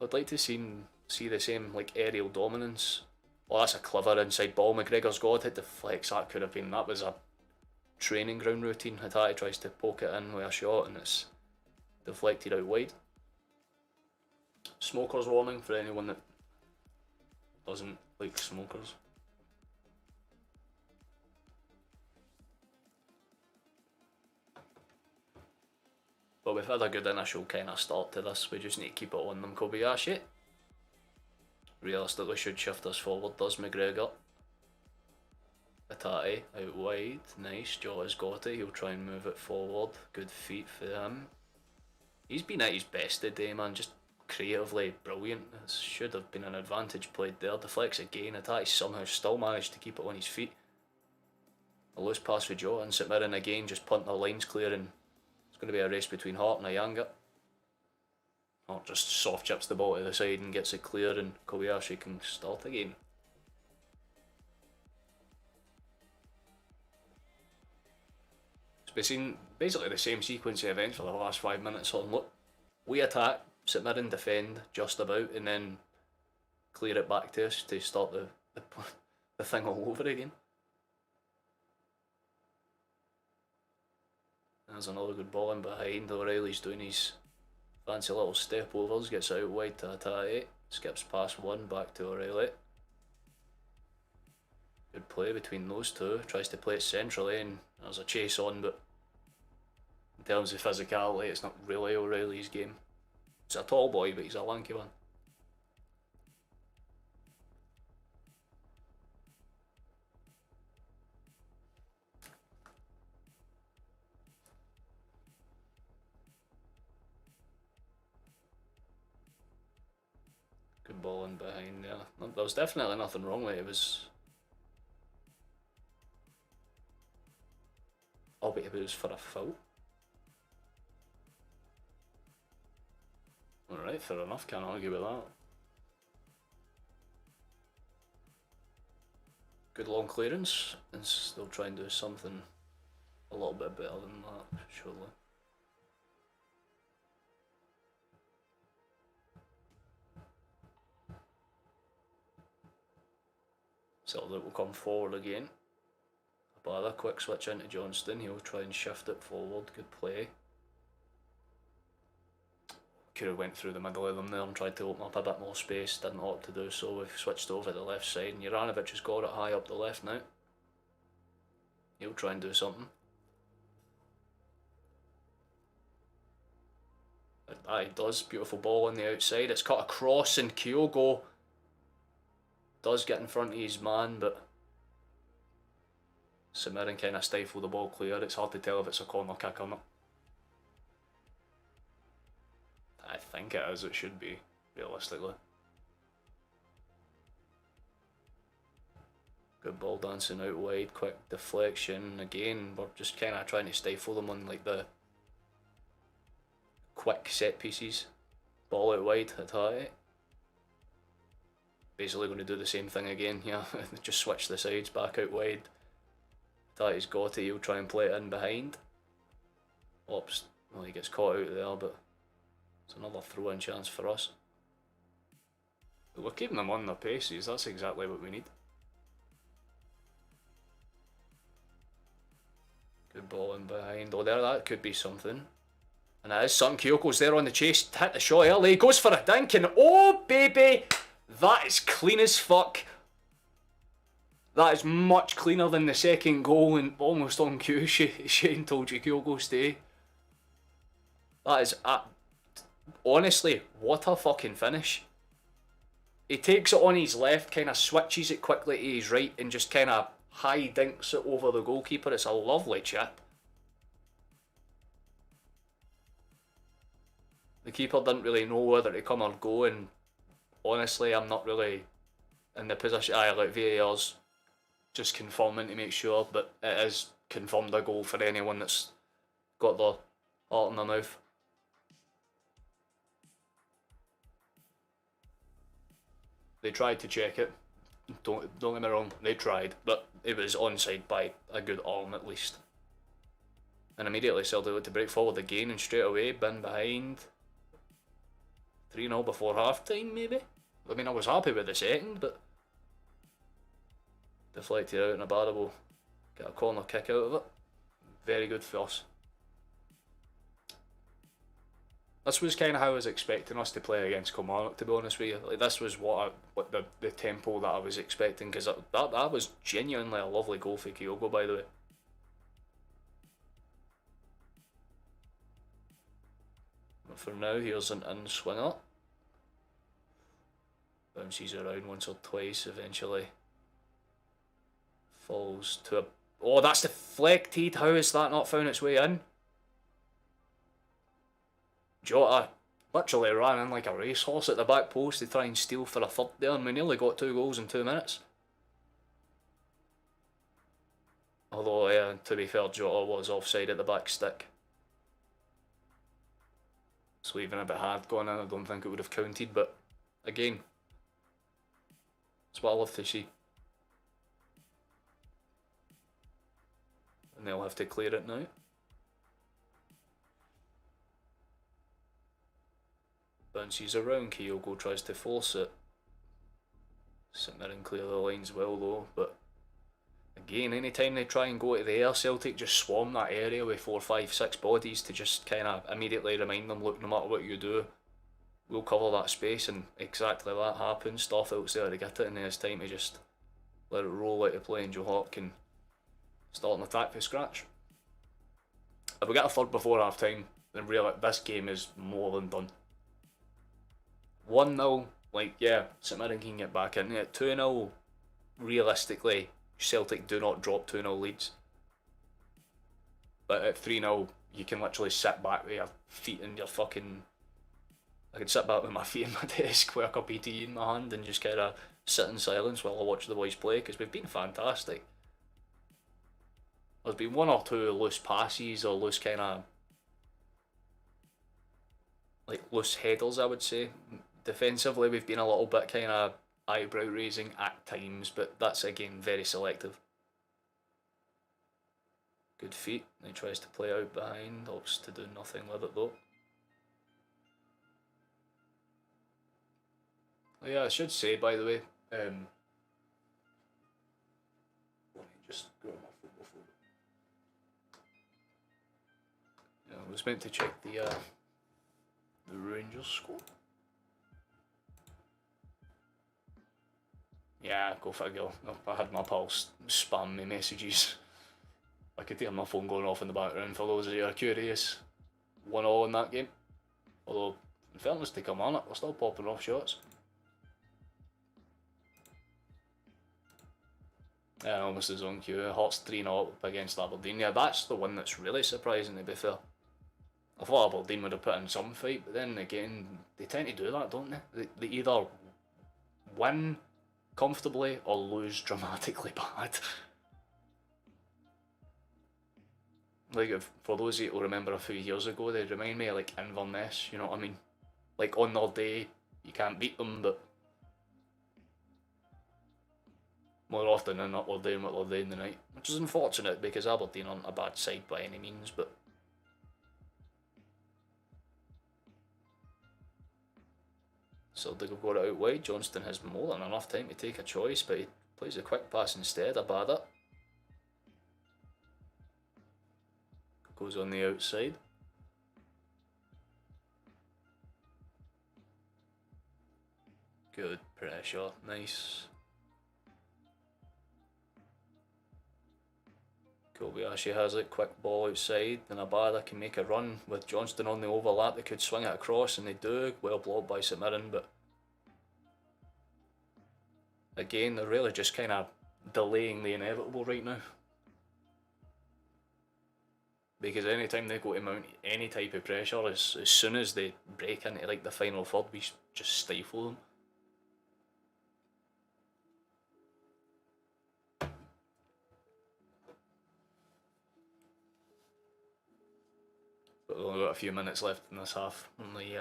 I'd like to see the same like aerial dominance. Oh, that's a clever inside ball. McGregor's God hit the flex. That was a training ground routine. Hatate tries to poke it in with a shot and it's deflected out wide. Smoker's warning for anyone that doesn't like smokers. But we've had a good initial kind of start to this. We just need to keep it on them, Kobayashi. Realistically should shift us forward, does McGregor. Hatate out wide, nice. Jota's got it, he'll try and move it forward. Good feet for him. He's been at his best today, man, just creatively brilliant. This should have been an advantage played there. Deflects again, Hatate somehow still managed to keep it on his feet. A loose pass for Jota and St Mirren again, just punt their lines clear, and it's going to be a race between Hart and Ayanga. Hart just soft chips the ball to the side and gets it clear, and Kobayashi can start again. It's been basically the same sequence of events for the last 5 minutes on. Look, we attack, St Mirren defend just about, and then clear it back to us to start the thing all over again. There's another good ball in behind. O'Reilly's doing his fancy little step overs, gets out wide to Hatate, skips past one, back to O'Reilly. Good play between those two, tries to play it centrally and there's a chase on, but in terms of physicality it's not really O'Reilly's game. He's a tall boy but he's a lanky one. Good ball in behind there. There was definitely nothing wrong with it. It was... Oh, but it was for a foul. Alright, fair enough, can't argue with that. Good long clearance, and still try and do something a little bit better than that, surely. Celtic will come forward again. But a quick switch into Johnston, he'll try and shift it forward, good play. could have went through the middle of them there and tried to open up a bit more space. Didn't opt to do so. We've switched over to the left side, and Juranovic has got it high up the left now. He'll try and do something. He does. Beautiful ball on the outside. It's cut across, and Kyogo does get in front of his man, but St Mirren kind of stifle the ball clear. It's hard to tell if it's a corner kick or not. I think it is. It should be, realistically. Good ball dancing out wide. Quick deflection. Again, we're just kind of trying to stifle them on like the quick set pieces. Ball out wide at high. Basically going to do the same thing again here. Just switch the sides back out wide. Tati's got it. He'll try and play it in behind. Oops. Well, he gets caught out there, but it's another throw-in chance for us. But we're keeping them on their paces. That's exactly what we need. Good ball in behind. Oh, there, that could be something. And it is something. Kyoko's there on the chase. Hit the shot early. Goes for a dink, and oh, baby! That is clean as fuck. That is much cleaner than the second goal, and almost on cue. Shane told you Kyogo stay. That is... honestly, what a fucking finish. He takes it on his left, kind of switches it quickly to his right, and just kind of high dinks it over the goalkeeper. It's a lovely chip. The keeper didn't really know whether to come or go, and honestly, I'm not really in the position. Like VAR's just confirming to make sure, but it is confirmed a goal for anyone that's got their heart in their mouth. They tried to check it. Don't get me wrong, they tried, but it was onside by a good arm at least. And immediately Celtic looked to break forward again, and straight away, bin behind. 3-0 before half time, maybe? I mean, I was happy with the second, but deflected out, and Abada will get a corner kick out of it. Very good for us. This was kind of how I was expecting us to play against Kilmarnock, to be honest with you. Like, this was what the tempo that I was expecting, because that was genuinely a lovely goal for Kyogo, by the way. But for now, here's an in-swinger. Bounces around once or twice, eventually falls to a... Oh, that's deflected. How has that not found its way in? Jota literally ran in like a racehorse at the back post to try and steal for a third there, and we nearly got 2 goals in 2 minutes. Although, to be fair, Jota was offside at the back stick. So even if it had gone in, I don't think it would have counted, but again, that's what I love to see. And they'll have to clear it now. Bounces around, Kyogo tries to force it. St Mirren clear the lines well though, but again, anytime they try and go to the air, Celtic just swarm that area with 4, 5, 6 bodies to just kind of immediately remind them, look, no matter what you do, we'll cover that space, and exactly that happens. Starfelt's there to get it, and then it's time to just let it roll out of play, and Joe Hart can start an attack from scratch. If we get a third before half time, then really this game is more than done. 1-0, like, yeah, St Mirren can get back into it. 2-0, realistically, Celtic do not drop 2-0 leads. But at 3-0, you can literally sit back with your feet in your fucking... I could sit back with my feet in my desk with a cup of tea in my hand and just kind of sit in silence while I watch the boys play, because we've been fantastic. There's been 1 or 2 loose passes or loose kind of... like loose headers, I would say. Defensively, we've been a little bit kind of eyebrow raising at times, but that's again very selective. Good feet. He tries to play out behind, opts to do nothing with it though. Oh yeah, I should say, by the way, let me just go on my phone before. Yeah, I was meant to check the The Rangers score. Yeah, go for a goal. I had my pals spam me messages. I could hear my phone going off in the background for those of you who are curious. 1-0 in that game. Although, in fairness to come on it, we're still popping off shots. Yeah, almost his own cue. Hearts 3-0 up against Aberdeen. Yeah, that's the one that's really surprising, to be fair. I thought Aberdeen would have put in some fight, but then again, they tend to do that, don't they? They either win comfortably or lose dramatically bad. Like, for those of you who remember a few years ago, they remind me of like Inverness, you know what I mean? Like, on their day, you can't beat them, but more often than not, we're doing what they're doing tonight. Which is unfortunate, because Aberdeen aren't a bad side by any means, but Celtic have got it out wide. Johnston has more than enough time to take a choice, but he plays a quick pass instead. A bad it. Goes on the outside. Good pressure, nice. Kobayashi has it, quick ball outside, and Abada can make a run with Johnston on the overlap. They could swing it across, and they do. Well blocked by St Mirren, but again, they're really just kind of delaying the inevitable right now. Because anytime they go to mount any type of pressure, as soon as they break into like the final third, we just stifle them. But we've only got a few minutes left in this half. Only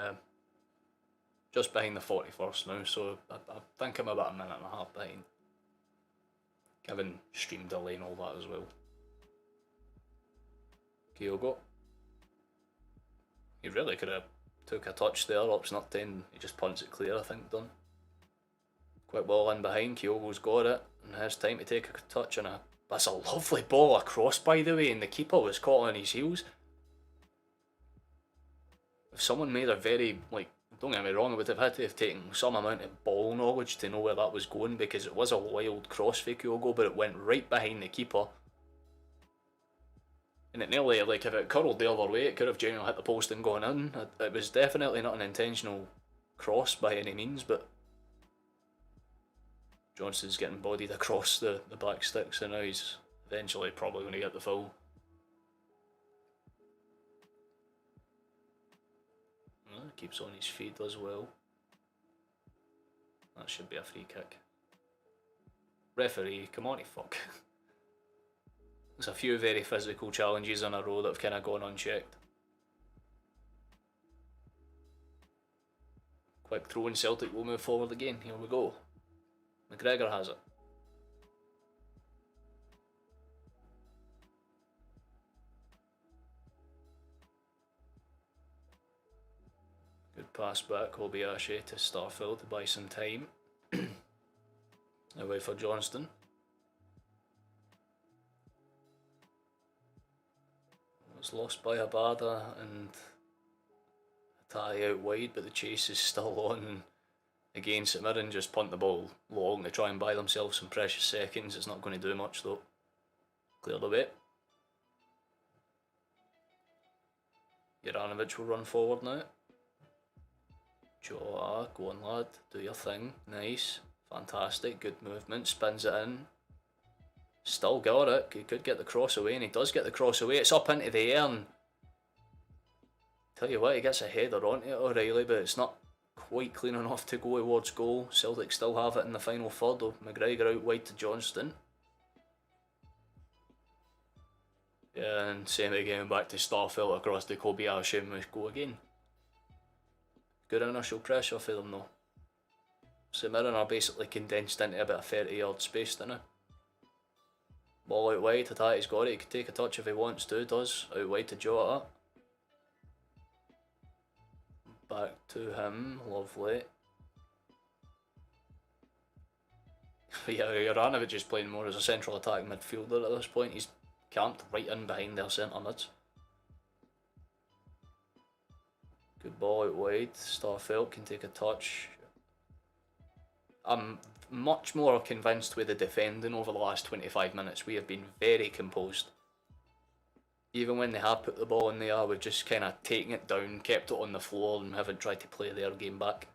just behind the 41st now, so I think I'm about a minute and a half behind. Given stream delay and all that as well. Kyogo. He really could have took a touch there, option up 10, he just punts it clear, I think, done. Quick ball in behind, Kyogo's got it, and has time to take a touch, and that's a lovely ball across, by the way, and the keeper was caught on his heels. If someone made a very, like, don't get me wrong, I would have had to have taken some amount of ball knowledge to know where that was going, because it was a wild cross for Kyogo, but it went right behind the keeper. And it nearly, like, if it curled the other way, it could have genuinely hit the post and gone in. It was definitely not an intentional cross by any means, but Johnston's getting bodied across the back stick, so now he's eventually probably going to get the foul. Keeps on his feet as well. That should be a free kick. Referee, come on, you fuck. There's a few very physical challenges in a row that have kind of gone unchecked. Quick throw and Celtic will move forward again. Here we go. McGregor has it. Good pass back, Kobayashi to Starfield to buy some time. Away for Johnston. It's lost by Abada and a tie out wide, but the chase is still on. Again, St Mirren just punt the ball long to try and buy themselves some precious seconds. It's not going to do much though. Clear the way. Juranovic will run forward now. Joa, go on lad, do your thing, nice, fantastic, good movement, spins it in, still got it, he could get the cross away, and he does get the cross away, it's up into the air, and tell you what, he gets a header onto it, O'Reilly, but it's not quite clean enough to go towards goal. Celtic still have it in the final third, though. McGregor out wide to Johnston. Yeah, and same again, back to Starfield across to Kobayashi, and we go again. Good initial pressure for them though. St Mirren are basically condensed into about a 30-yard space now. Ball out wide, Hatati's got it, he can take a touch if he wants to, does. Out wide to Jota. Back to him, lovely. Yeah, Juranovic is playing more as a central attacking midfielder at this point. He's camped right in behind their centre mids. Good ball out wide. Starfelt can take a touch. I'm much more convinced with the defending over the last 25 minutes. We have been very composed. Even when they have put the ball in the air, we've just kind of taken it down, kept it on the floor, and haven't tried to play their game back.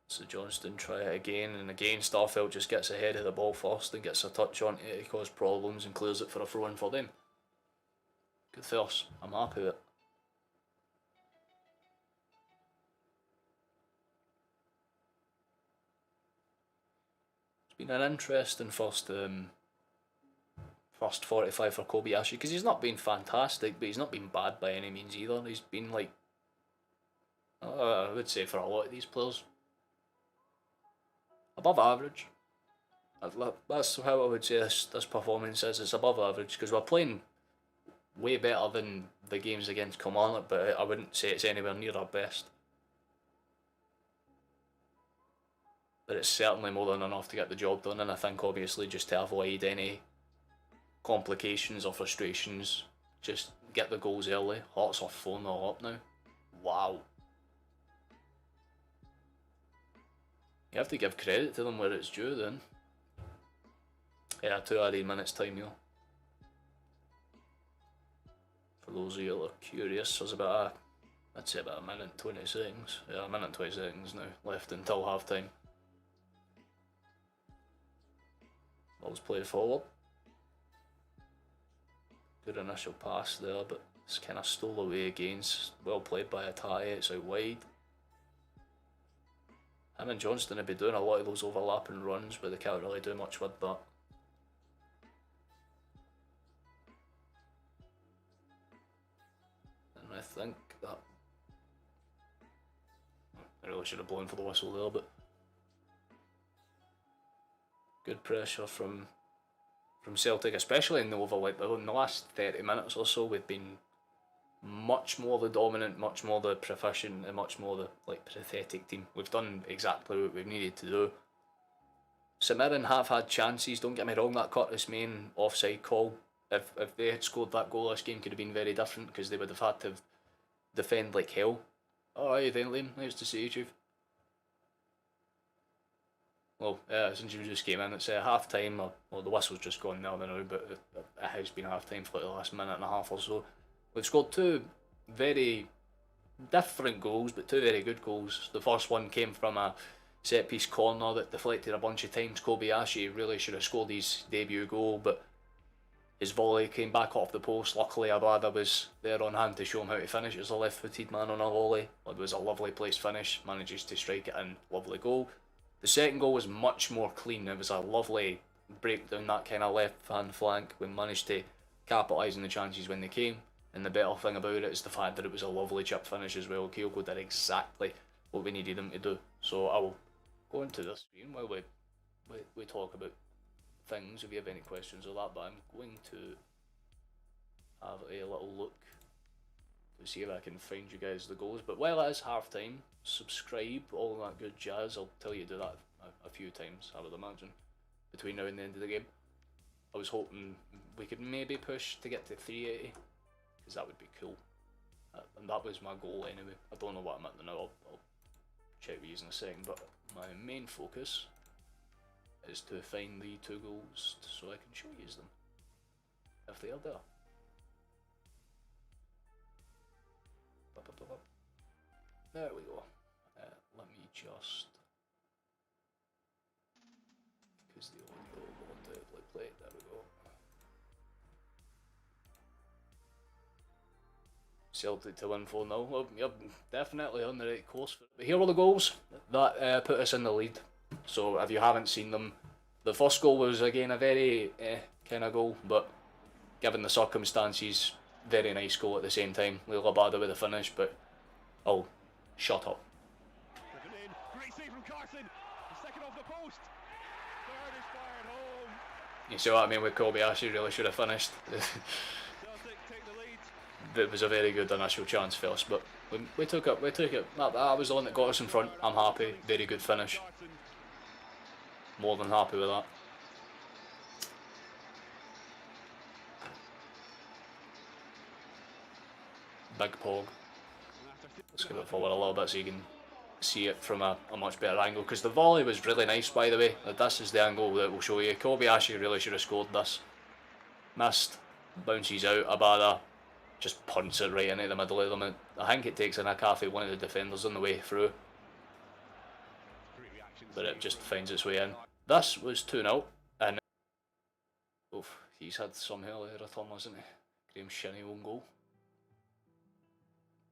So Johnston try it again, and again Starfelt just gets ahead of the ball first and gets a touch on it to cause problems and clears it for a throw-in for them. Good first. I'm happy with it. It's been an interesting first 45 for Kobayashi, because he's not been fantastic, but he's not been bad by any means either. He's been like, I would say for a lot of these players, above average. That's how I would say this performance is. It's above average, because we're playing way better than the games against Kilmarnock, but I wouldn't say it's anywhere near our best. But it's certainly more than enough to get the job done, and I think obviously just to avoid any complications or frustrations, just get the goals early. Hearts are 4-0 up now. Wow. You have to give credit to them where it's due then. Yeah, 2 added minutes time here. For those of you that are curious, there's about I'd say about a minute and 20 seconds. Yeah, a minute and 20 seconds now left until half time. Ball's played forward. Good initial pass there, but it's kind of stole away again. Well played by Atai, it's out wide. Him and Johnston have been doing a lot of those overlapping runs, but they can't really do much with that. And I think that I really should have blown for the whistle there, but good pressure from Celtic, especially in the in the last 30 minutes or so. We've been much more the dominant, much more the proficient, and much more the pathetic team. We've done exactly what we've needed to do. St Mirren have had chances, don't get me wrong. That Curtis Main offside call, if they had scored that goal, this game could have been very different, because they would have had to defend like hell. Alright then, Liam, nice to see you, Chief. Well, since you just came in, it's half time, or the whistle's just gone now, but it has been half time for the last minute and a half or so. We've scored 2 very different goals, but 2 very good goals. The first one came from a set piece corner that deflected a bunch of times. Kobayashi really should have scored his debut goal, but his volley came back off the post. Luckily, Abada was there on hand to show him how to finish. It was a left-footed man on a volley. It was a lovely place finish, manages to strike it in. Lovely goal. The second goal was much more clean. It was a lovely break down that kind of left-hand flank. We managed to capitalise on the chances when they came. And the better thing about it is the fact that it was a lovely chip finish as well. Kyogo did exactly what we needed him to do. So I will go into this screen while we talk about things, if you have any questions or that, but I'm going to have a little look to see if I can find you guys the goals. But while it is half time, subscribe, all that good jazz. I'll tell you to do that a few times, I would imagine, between now and the end of the game. I was hoping we could maybe push to get to 380, because that would be cool. And that was my goal anyway. I don't know what I'm at now, I'll check with you in a second, but my main focus is to find the 2 goals so I can show you them, if they are there. There we go. Let me just, because the audio won't play it. There we go. Celtic to win 4-0. Well, you're definitely on the right course. But here were the goals that put us in the lead. So if you haven't seen them, the first goal was again a very kind of goal, but given the circumstances, very nice goal at the same time. Leila Bada with the finish, but oh, shut up. Great save from Carson. The second off the post. Third is fired home. You see what I mean with Kobayashi? Really should have finished. Celtic take the lead. It was a very good initial chance first, but we took it. That was the one that got us in front. I'm happy. Very good finish. More than happy with that. big pog. Let's give it forward a little bit so you can see it from a much better angle, because the volley was really nice, by the way. This is the angle that will show you. Kobayashi really should have scored this. Missed, bounces out, Abada just punts it right into the middle of them. I think it takes in a cafe one of the defenders on the way through, but it just finds its way in. This was 2-0, and he's had some hell of a return, hasn't he? Graham Shinnie won't goal.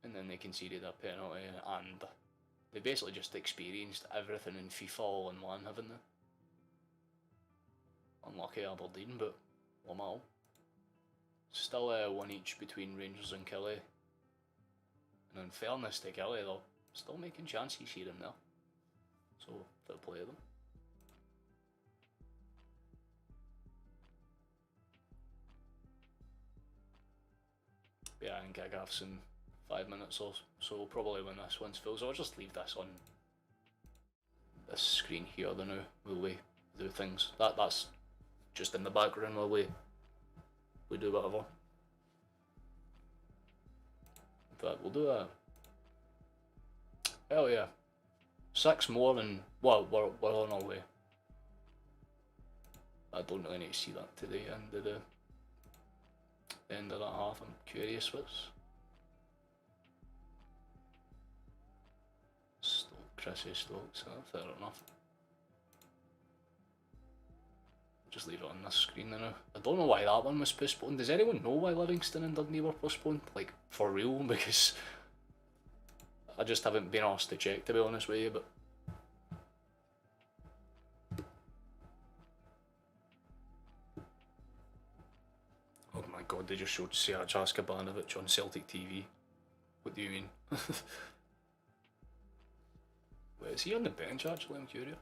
And then they conceded a penalty, and they basically just experienced everything in FIFA all in one, haven't they? Unlucky Aberdeen, but Lamal. Still 1 each between Rangers and Kelly. And in fairness to Kelly, they're still making chances here and there. So, fair play to them. Yeah, I think Gagaf's in 5 minutes or so, probably when this one's full. So I'll just leave this on this screen here the now, while we do things. That's just in the background while we do whatever. But we'll do a... Hell yeah. 6 more and... Well, we're on our way. I don't really need to see that to the end of that half. I'm curious what's... Chrissy Stokes, fair enough. Just leave it on this screen now. I don't know why that one was postponed. Does anyone know why Livingston and Dundee were postponed? Like, for real? Because I just haven't been asked to check, to be honest with you, but... Oh my god, they just showed Serge Askabanovic on Celtic TV. What do you mean? Wait, is he on the bench actually? I'm curious.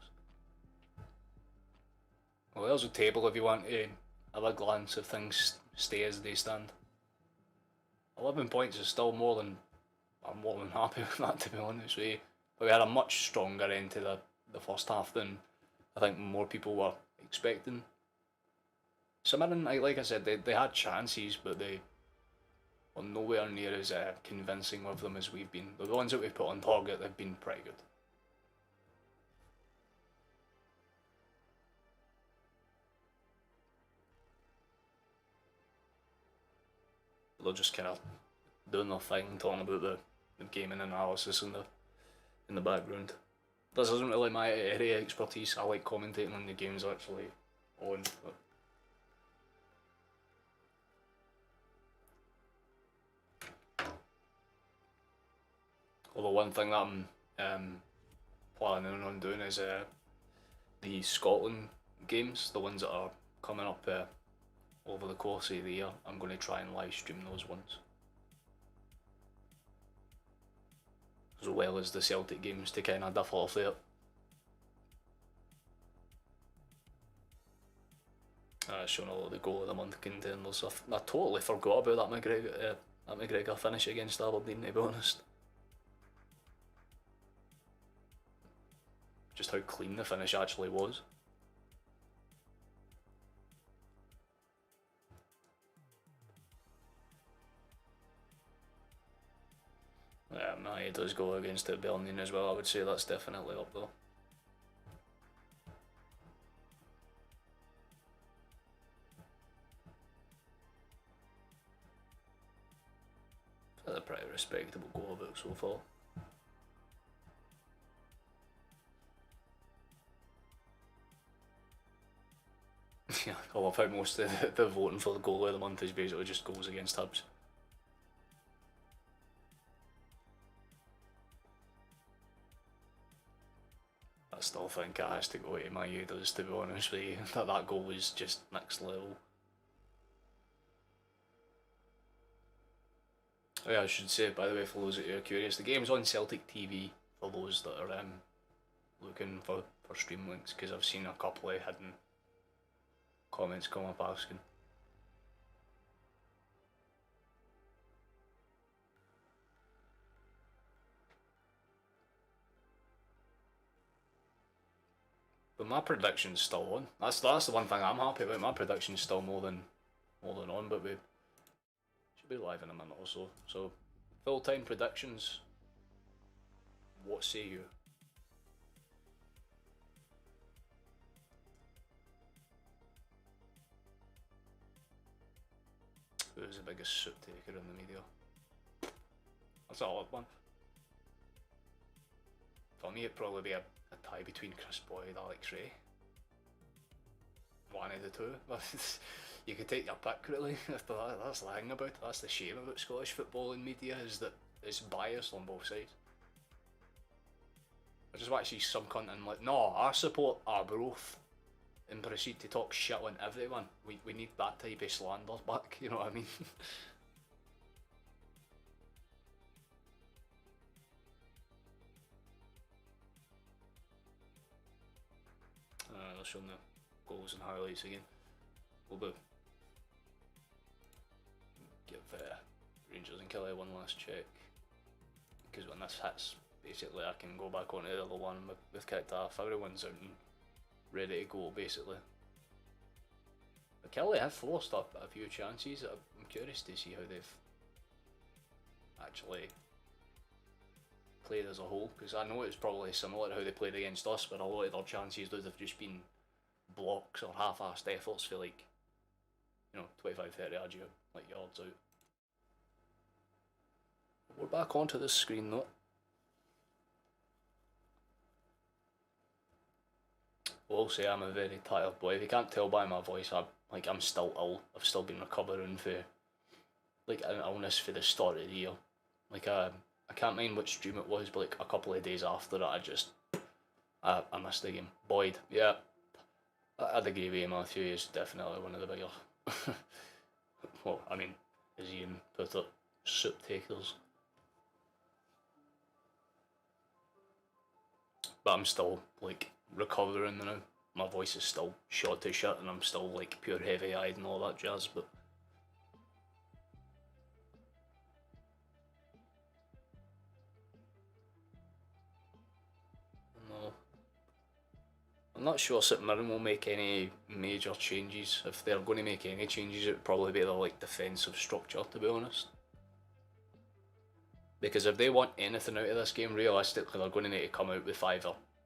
Well, there's a table if you want to have a glance if things stay as they stand. 11 points is still more than... I'm more than happy with that, to be honest with you. But we had a much stronger end to the first half than I think more people were expecting. St Mirren, like I said, they had chances, but they were nowhere near as convincing with them as we've been. The ones that we've put on target, they've been pretty good. They're just kind of doing their thing, talking about the gaming analysis in the background. This isn't really my area of expertise. I like commentating on the games actually on. But although one thing that I'm planning on doing is the Scotland games, the ones that are coming up over the course of the year. I'm going to try and live stream those ones, as well as the Celtic games, to kind of differ off it. Showing all of the goal of the month contenders. I totally forgot about that McGregor finish against Aberdeen, to be honest. Just how clean the finish actually was. Yeah, he does go against it Berlin as well. I would say that's definitely up there. That's a pretty respectable goal about so far. Yeah, I love how most of the voting for the goal of the month is basically just goals against Hibs. I still think it has to go to my Udas, to be honest with you. That goal was just next level. Oh yeah, I should say, by the way, for those that are curious, the game's on Celtic TV for those that are looking for stream links, because I've seen a couple of hidden comments come up asking. But my prediction's still on. That's the one thing I'm happy about. My prediction's still more than on, but we should be live in a minute or so. So Full-time predictions. What say you? Who's the biggest suit taker in the media? That's a hard one. For me, it'd probably be a tie between Chris Boyd and Alex Ray. One of the two. You could take your pick, really. That's the thing about it. That's the shame about Scottish football and media, is that it's biased on both sides. I just want to see some cunt and like, no, I support Arbroath, and proceed to talk shit on everyone. We need that type of slander back, you know what I mean? They're showing the goals and highlights again. We'll give Rangers and Killie one last check, because when this hits, basically I can go back onto the other one with kicked off. Everyone's out and ready to go, basically. But Killie have forced up a few chances. I'm curious to see how they've actually played as a whole, because I know it's probably similar to how they played against us, but a lot of their chances would have just been blocks or half-assed efforts for like, you know, 25-30 yards out. We're back onto this screen though. Will say I'm a very tired boy. If you can't tell by my voice, I'm still ill. I've still been recovering for like an illness for the start of the year. Like I can't mind which stream it was, but like a couple of days after that, I missed the game. Boyd, yeah, I had a gravy. Matthew is definitely one of the bigger. Well, I mean, as Ian put it, soup takers. But I'm still like recovering now. My voice is still shot to shit, and I'm still like pure heavy-eyed and all that jazz. But no, I'm not sure St Mirren will make any major changes. If they're going to make any changes, it would probably be their like defensive structure, to be honest. Because if they want anything out of this game, realistically, they're going to need to come out with five,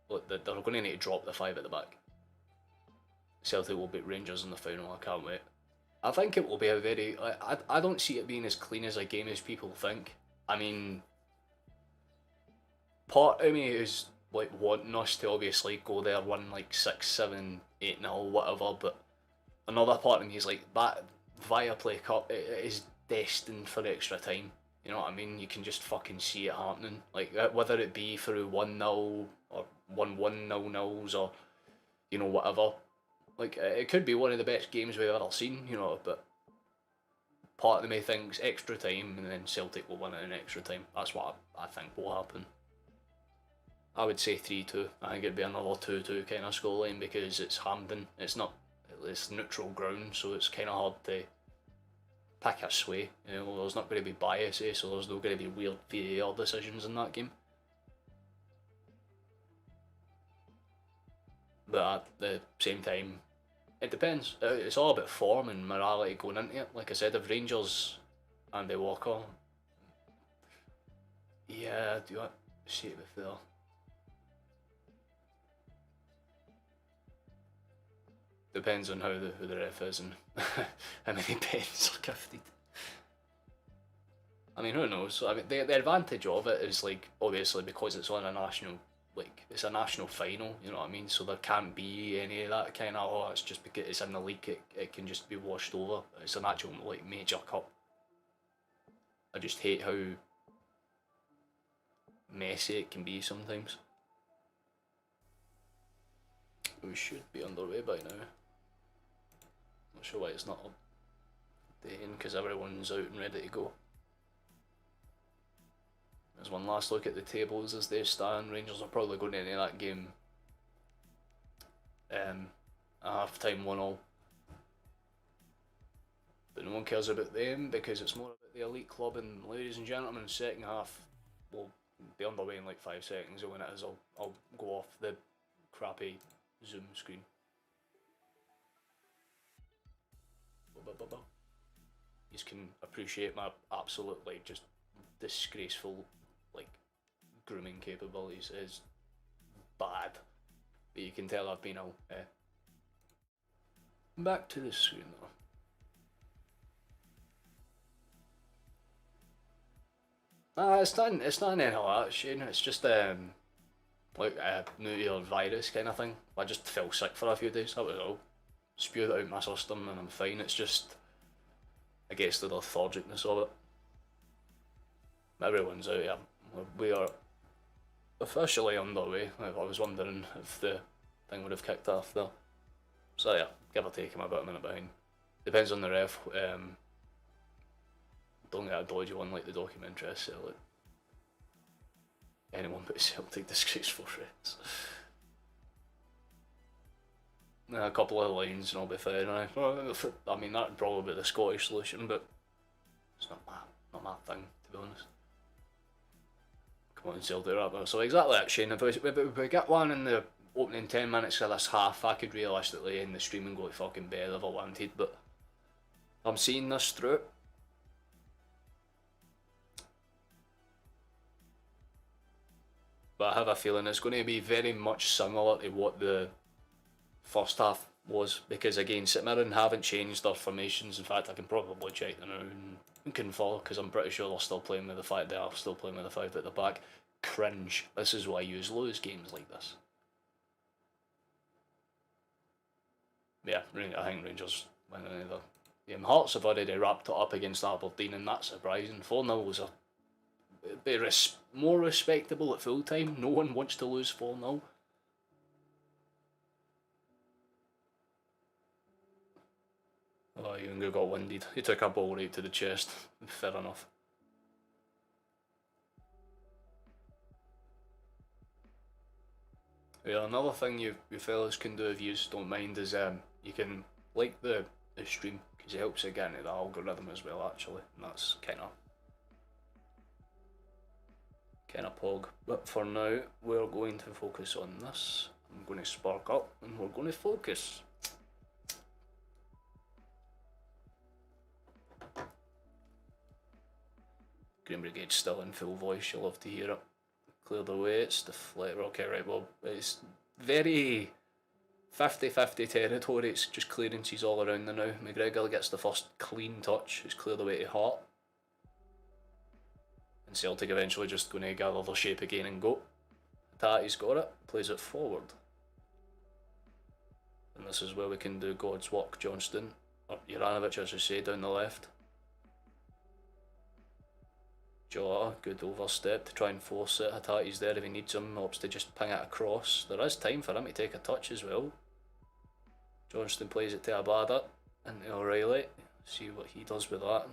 or they're going to need to drop the five at the back. Celtic will beat Rangers in the final. I can't wait. I think it will be a very. I don't see it being as clean as a game as people think. I mean, part of me is like wanting us to obviously go there, win like 6-7, 8-0, whatever. But another part of me is like that Viaplay Cup. It is destined for extra time. You know what I mean? You can just fucking see it happening. Like whether it be through 1-0 or 1-1 0-0s or you know whatever. Like it could be one of the best games we've ever seen. You know, but part of me thinks extra time, and then Celtic will win it in extra time. That's what I think will happen. I would say 3-2. I think it'd be another 2-2 kind of scoreline, because it's Hampden. It's neutral ground, so it's kind of hard to pick a sway. You know, there's not going to be bias, so there's not going to be weird VAR decisions in that game. But at the same time, it depends. It's all about form and morality going into it. Like I said, if Rangers and they Walker, yeah, do you want to see it before? Depends on who the ref is and how many pens are gifted. I mean, who knows? I mean, the advantage of it is like obviously because it's on a national, like it's a national final. You know what I mean? So there can't be any of that kind of it's just because it's in the league. It can just be washed over. It's an actual like major cup. I just hate how messy it can be sometimes. We should be underway by now. Not sure why it's not updating, because everyone's out and ready to go. There's one last look at the tables as they stand. Rangers are probably going into that game at half time 1-0. But no one cares about them, because it's more about the elite club. And ladies and gentlemen, second half will be underway in like 5 seconds. So when it is, I'll go off the crappy Zoom screen. You can appreciate my absolutely just disgraceful, like, grooming capabilities is bad. But you can tell I've been ill. Back to the screen though. It's not anything like that, Shane. It's just like a New Year virus kind of thing. I just felt sick for a few days. That was all. Spewed it out my system and I'm fine. It's just, I guess, the lethargicness of it. Everyone's out here. We are officially underway. I was wondering if the thing would have kicked off though. So yeah, give or take, I'm about a minute behind. Depends on the ref. Don't get a dodgy one like the documentary I sell it. Anyone but Celtic disgraceful friends. A couple of lines and I'll be fine. I mean, that'd probably be the Scottish solution, but it's not my thing, to be honest. Come on, Celtic right. So exactly that, Shane. If we get one in the opening 10 minutes of this half, I could realistically end the stream and go to fucking bed if I wanted, but I'm seeing this through. But I have a feeling it's going to be very much similar to what the first half was, because again, St Mirren haven't changed their formations. In fact, I can probably check them out and confirm, because I'm pretty sure they're still playing with the fact they are still playing with the 5 at the back. Cringe. This is why you lose games like this. Yeah, I think Rangers win another game. Hearts have already wrapped it up against Aberdeen, and that's surprising. 4-0 was more respectable at full time. No one wants to lose 4-0. Oh, Younger got winded. He took a ball right to the chest. Fair enough. Yeah, another thing you fellas can do if you don't mind is you can like the stream, because it helps it get into the algorithm as well actually, and that's kind of pog. But for now, we're going to focus on this. I'm going to spark up and we're going to focus. Green Brigade's still in full voice, you'll love to hear it. Cleared away, it's the flat. Okay, right, well, it's very 50-50 territory, it's just clearances all around the now. McGregor gets the first clean touch, it's cleared away to Hart. And Celtic eventually just going to gather their shape again and go. Tati's got it, plays it forward. And this is where we can do God's work. Johnston, or Juranovic as you say, down the left. Jota, good overstep to try and force it. Hatati's there if he needs him, opts to just ping it across. There is time for him to take a touch as well. Johnston plays it to Abada and to O'Reilly. See what he does with that.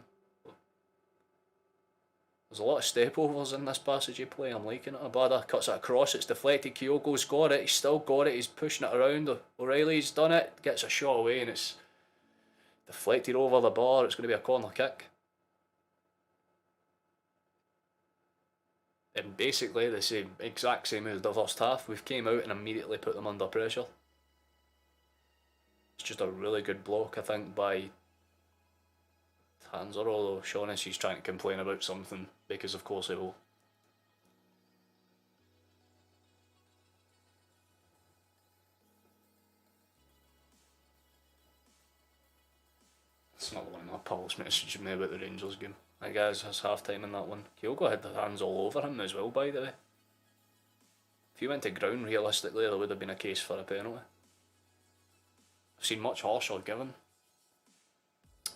There's a lot of step overs in this passage of play, I'm liking it. Abada cuts it across, it's deflected, Kyogo's got it, he's still got it, he's pushing it around. O'Reilly's done it, gets a shot away and it's deflected over the bar, it's going to be a corner kick. And basically the exact same as the first half, we've came out and immediately put them under pressure. It's just a really good block, I think, by Tanzer, although Shaughnessy's trying to complain about something, because of course he will. It's not one of my pals messaging me about the Rangers game. I guess it's half time in that one. Kyogo had the hands all over him as well, by the way. If he went to ground, realistically, there would have been a case for a penalty. I've seen much harsher given.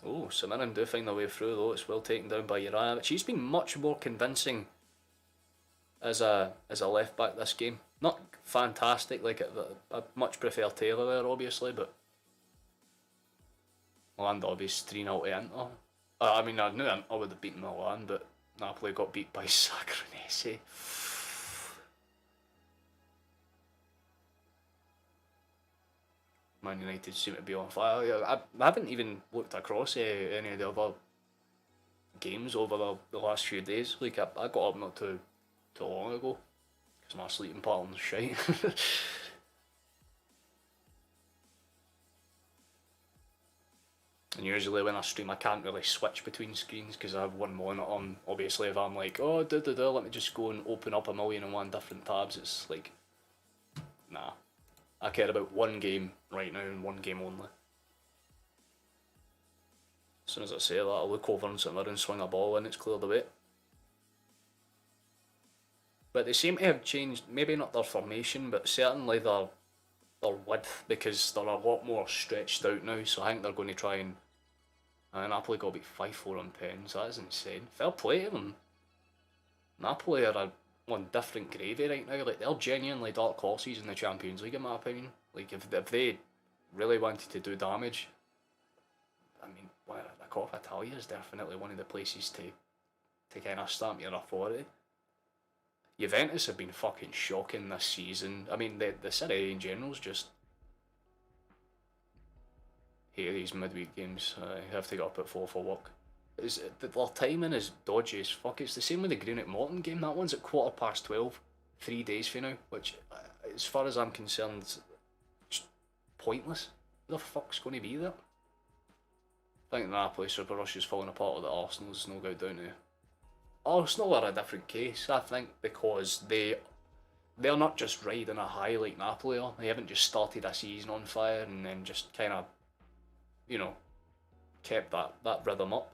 Oh, St Mirren do find their way through though. It's well taken down by Juranovic. He's been much more convincing as a left back this game. Not fantastic, like I much prefer Taylor there, obviously, but Milan Derby's 3-0 to Inter. I mean, I knew Inter would have beaten Milan, but Napoli got beat by Sacronese. Man United seem to be on fire. I haven't even looked across any of the other games over the last few days. Like I got up not too long ago because my sleeping pattern's shite. And usually when I stream, I can't really switch between screens because I have one monitor on. Obviously, if I'm like, oh, let me just go and open up 1,000,001 different tabs, it's like, nah. I care about one game right now and one game only. As soon as I say that, I'll look over and St Mirren swing a ball and it's cleared away. But they seem to have changed, maybe not their formation, but certainly their width, because they're a lot more stretched out now, so I think they're going to try and Napoli got beat 5-4 on pens. That is insane. Fair play to them. Napoli are on different gravy right now. Like, they're genuinely dark horses in the Champions League, in my opinion. Like, if they really wanted to do damage, I mean, the Coppa Italia is definitely one of the places to kind of stamp your authority. Juventus have been fucking shocking this season. I mean, the Serie A in general is just... hate these midweek games. I have to get up at 4 for work. Their timing is dodgy as fuck. It's the same with the Greenock Morton game. That one's at 12:15, 3 days from now, which, as far as I'm concerned, is just pointless. Who the fuck's going to be there? I think the Napoli Super Rush is falling apart with the Arsenal's no go down there. Arsenal are a different case, I think, because they're not just riding a high like Napoli are. They haven't just started a season on fire and then just kind of, you know, kept that rhythm up.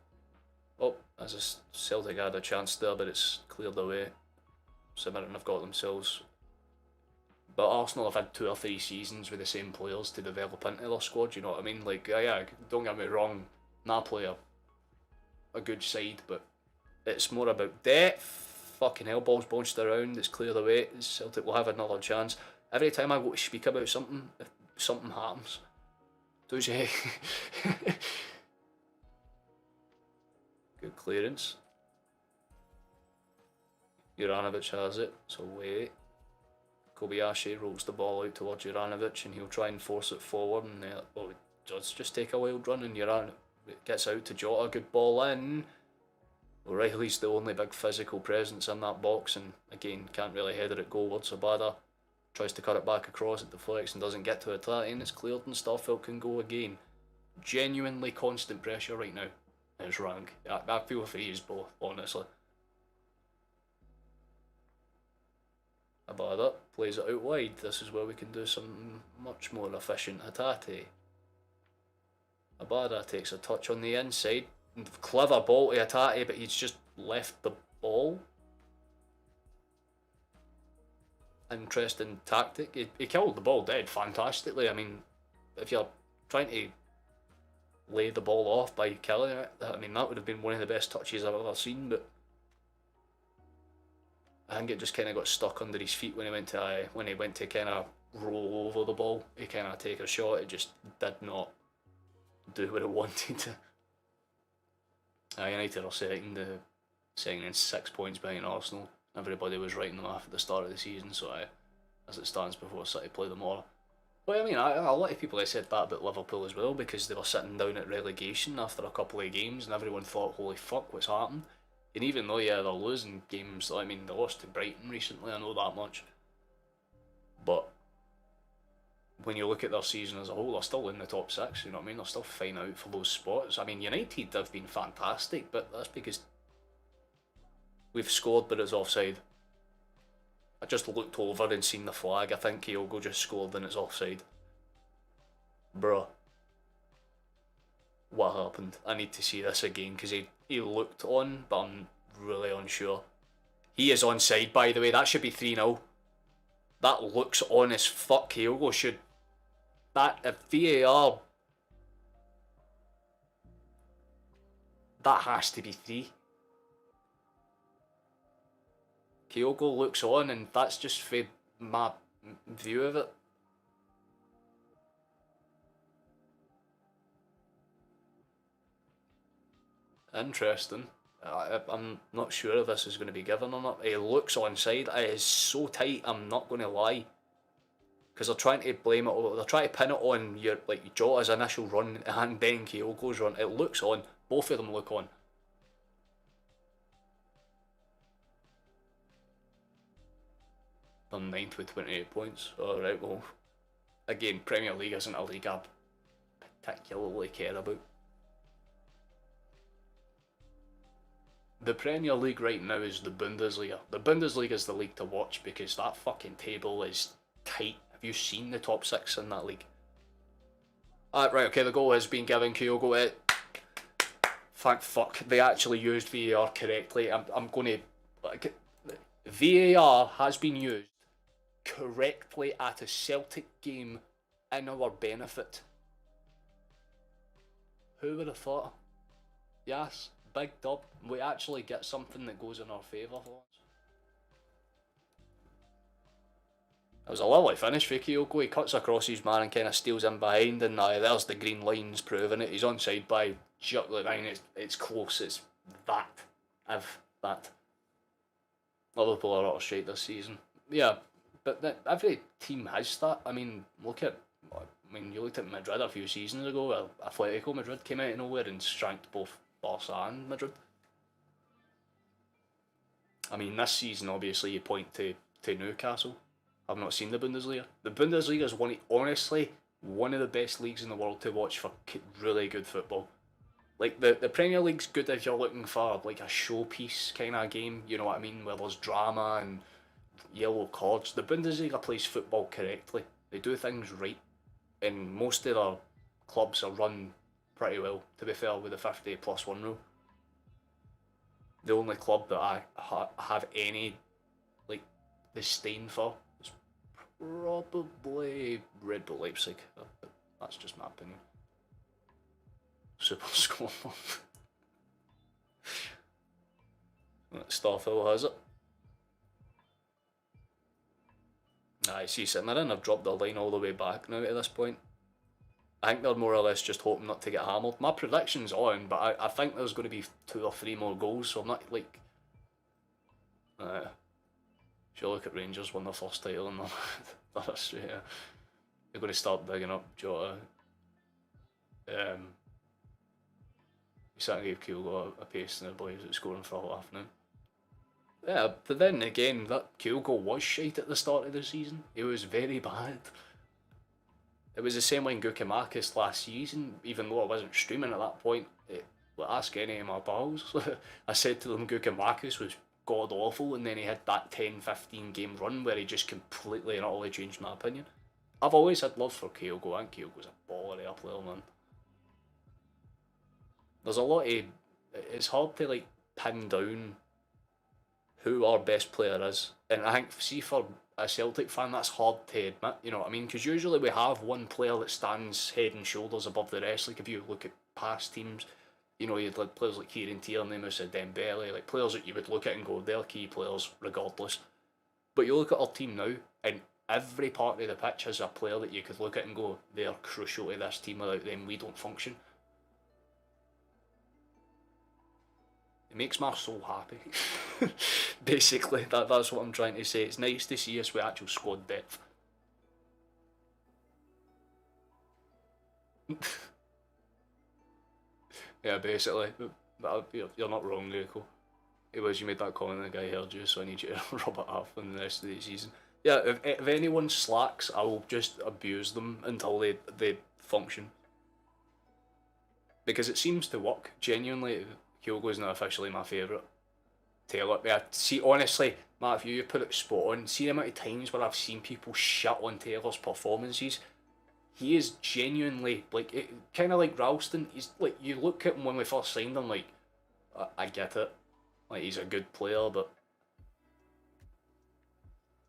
Oh, as a Celtic had a chance there, but it's cleared away. St Mirren have got themselves. But Arsenal have had 2 or 3 seasons with the same players to develop into their squad, you know what I mean? Like, yeah, don't get me wrong, Napoli are a good side, but it's more about depth. Fucking hell, balls bounced around, it's cleared away, Celtic will have another chance. Every time I go to speak about something, if something happens, does you? Good clearance. Juranovic has it, so wait. Kobayashi rolls the ball out towards Juranovic and he'll try and force it forward and it does just take a wild run and Juranovic gets out to Jota, good ball in. O'Reilly's the only big physical presence in that box and again can't really header it goalwards. Abada tries to cut it back across, it deflects and doesn't get to it and it's cleared and Starfelt can go again. Genuinely constant pressure right now. It's rank. I feel for you both, honestly. Abada plays it out wide. This is where we can do some much more efficient Hatate. Abada takes a touch on the inside. Clever ball to Hatate, but he's just left the ball. Interesting tactic. He killed the ball dead fantastically. I mean, if you're trying to lay the ball off by killing it, I mean, that would have been one of the best touches I've ever seen, but I think it just kind of got stuck under his feet when he went to kind of roll over the ball. He kind of take a shot. It just did not do what it wanted to. United are second in 6 points behind Arsenal. Everybody was writing them off at the start of the season, so as it stands before City play them all. But I mean, a lot of people have said that about Liverpool as well, because they were sitting down at relegation after a couple of games and everyone thought, holy fuck, what's happened? And even though, yeah, they're losing games, I mean, they lost to Brighton recently, I know that much. But when you look at their season as a whole, they're still in the top 6, you know what I mean? They're still fine out for those spots. I mean, United have been fantastic, but that's because we've scored, but it's offside. I just looked over and seen the flag. I think Kyogo just scored and it's offside. Bruh. What happened? I need to see this again because he looked on, but I'm really unsure. He is onside, by the way. That should be 3-0. That looks on as fuck. Kyogo should... That, if VAR... That has to be 3. Kyogo looks on and that's just for my view of it. Interesting. I'm not sure if this is going to be given or not. He looks onside. It is so tight, I'm not going to lie. Because they're trying to blame it, they're trying to pin it on your Jota's initial run and then Kyogo's run. It looks on. Both of them look on. They're 9th with 28 points. Alright, well, again, Premier League isn't a league I particularly care about. the Premier League right now is the Bundesliga. The Bundesliga is the league to watch because that fucking table is tight. Have you seen the top 6 in that league? Right, okay, the goal has been given. Kyogo. Thank fuck. They actually used VAR correctly. I'm going to... Like, VAR has been used correctly at a Celtic game in our benefit. Who would have thought? Yes, big dub. We actually get something that goes in our favour for once. It was a lovely finish for Kyogo. He cuts across his man and kind of steals in behind, and there's the green lines proving it. He's onside by I mean, it's close. It's that. That. Liverpool are out of straight this season. Yeah, but every team has that. I mean, you looked at Madrid a few seasons ago, where Atletico Madrid came out of nowhere and stranked both Barca and Madrid. I mean, this season, obviously, you point to Newcastle. I've not seen the Bundesliga. The Bundesliga is honestly one of the best leagues in the world to watch for really good football. Like, the Premier League's good if you're looking for, like, a showpiece kind of game, you know what I mean, where there's drama and yellow cards. The Bundesliga plays football correctly. They do things right. And most of their clubs are run pretty well, to be fair, with the 50+1 rule. The only club that I have any, like, disdain for is probably Red Bull Leipzig. That's just my opinion. Super Scotland. Starfill has it. I see St Mirren have dropped their line all the way back now at this point. I think they're more or less just hoping not to get hammered. My prediction's on, but I think there's going to be 2 or 3 more goals, so I'm not like... if you look at Rangers won their first title in their history, yeah. They're going to start digging up Jota. He certainly gave Kyogo a pace in the boys at scoring for a laugh now. Yeah, but then again, that Kyogo was shite at the start of the season. He was very bad. It was the same way in Gukamakis last season, even though I wasn't streaming at that point. Ask any of my pals. I said to them Gukamakis was god awful, and then he had that 10-15 game run where he just completely and utterly changed my opinion. I've always had love for Kyogo, and Kyogo's a baller of a player, man. There's a lot of... It's hard to, like, pin down who our best player is. And I think, see, for a Celtic fan, that's hard to admit, you know what I mean? Because usually we have one player that stands head and shoulders above the rest. Like, if you look at past teams, you know, you'd like players like Kieran Tierney, Moussa Dembele, like players that you would look at and go, they're key players regardless. But you look at our team now, and every part of the pitch has a player that you could look at and go, they're crucial to this team. Without them, we don't function. It makes my soul happy. Basically, that's what I'm trying to say. It's nice to see us with actual squad depth. Yeah, basically. But you're not wrong, Rico. It was you made that comment and the guy heard you, so I need you to rub it off in the rest of the season. Yeah, if anyone slacks, I will just abuse them until they function. Because it seems to work, genuinely. Kyogo's not officially my favourite. Taylor, yeah, see, honestly, Matt, if you put it spot on, see the amount of times where I've seen people shit on Taylor's performances. He is genuinely, like, kind of like Ralston. He's like, you look at him when we first signed him, like, I get it. Like, he's a good player, but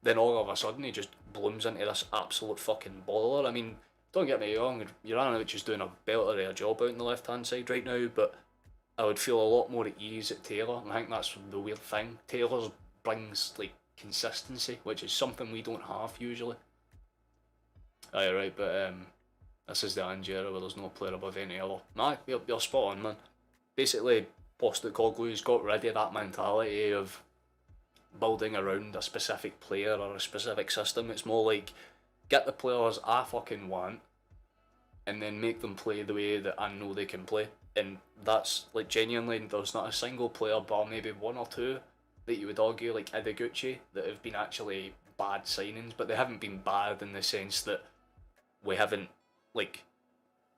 then all of a sudden he just blooms into this absolute fucking baller. I mean, don't get me wrong, Juranovic is doing a belter of a job out on the left-hand side right now, but I would feel a lot more at ease at Taylor, and I think that's the weird thing. Taylor brings, like, consistency, which is something we don't have usually. Aye, right, but this is the Angera where there's no player above any other. Nah, you're spot on, man. Basically, Postecoglou's got rid of that mentality of building around a specific player or a specific system. It's more like, get the players I fucking want, and then make them play the way that I know they can play. And that's, like, genuinely, there's not a single player, bar maybe 1 or 2, that you would argue, like Ideguchi, that have been actually bad signings, but they haven't been bad in the sense that we haven't, like,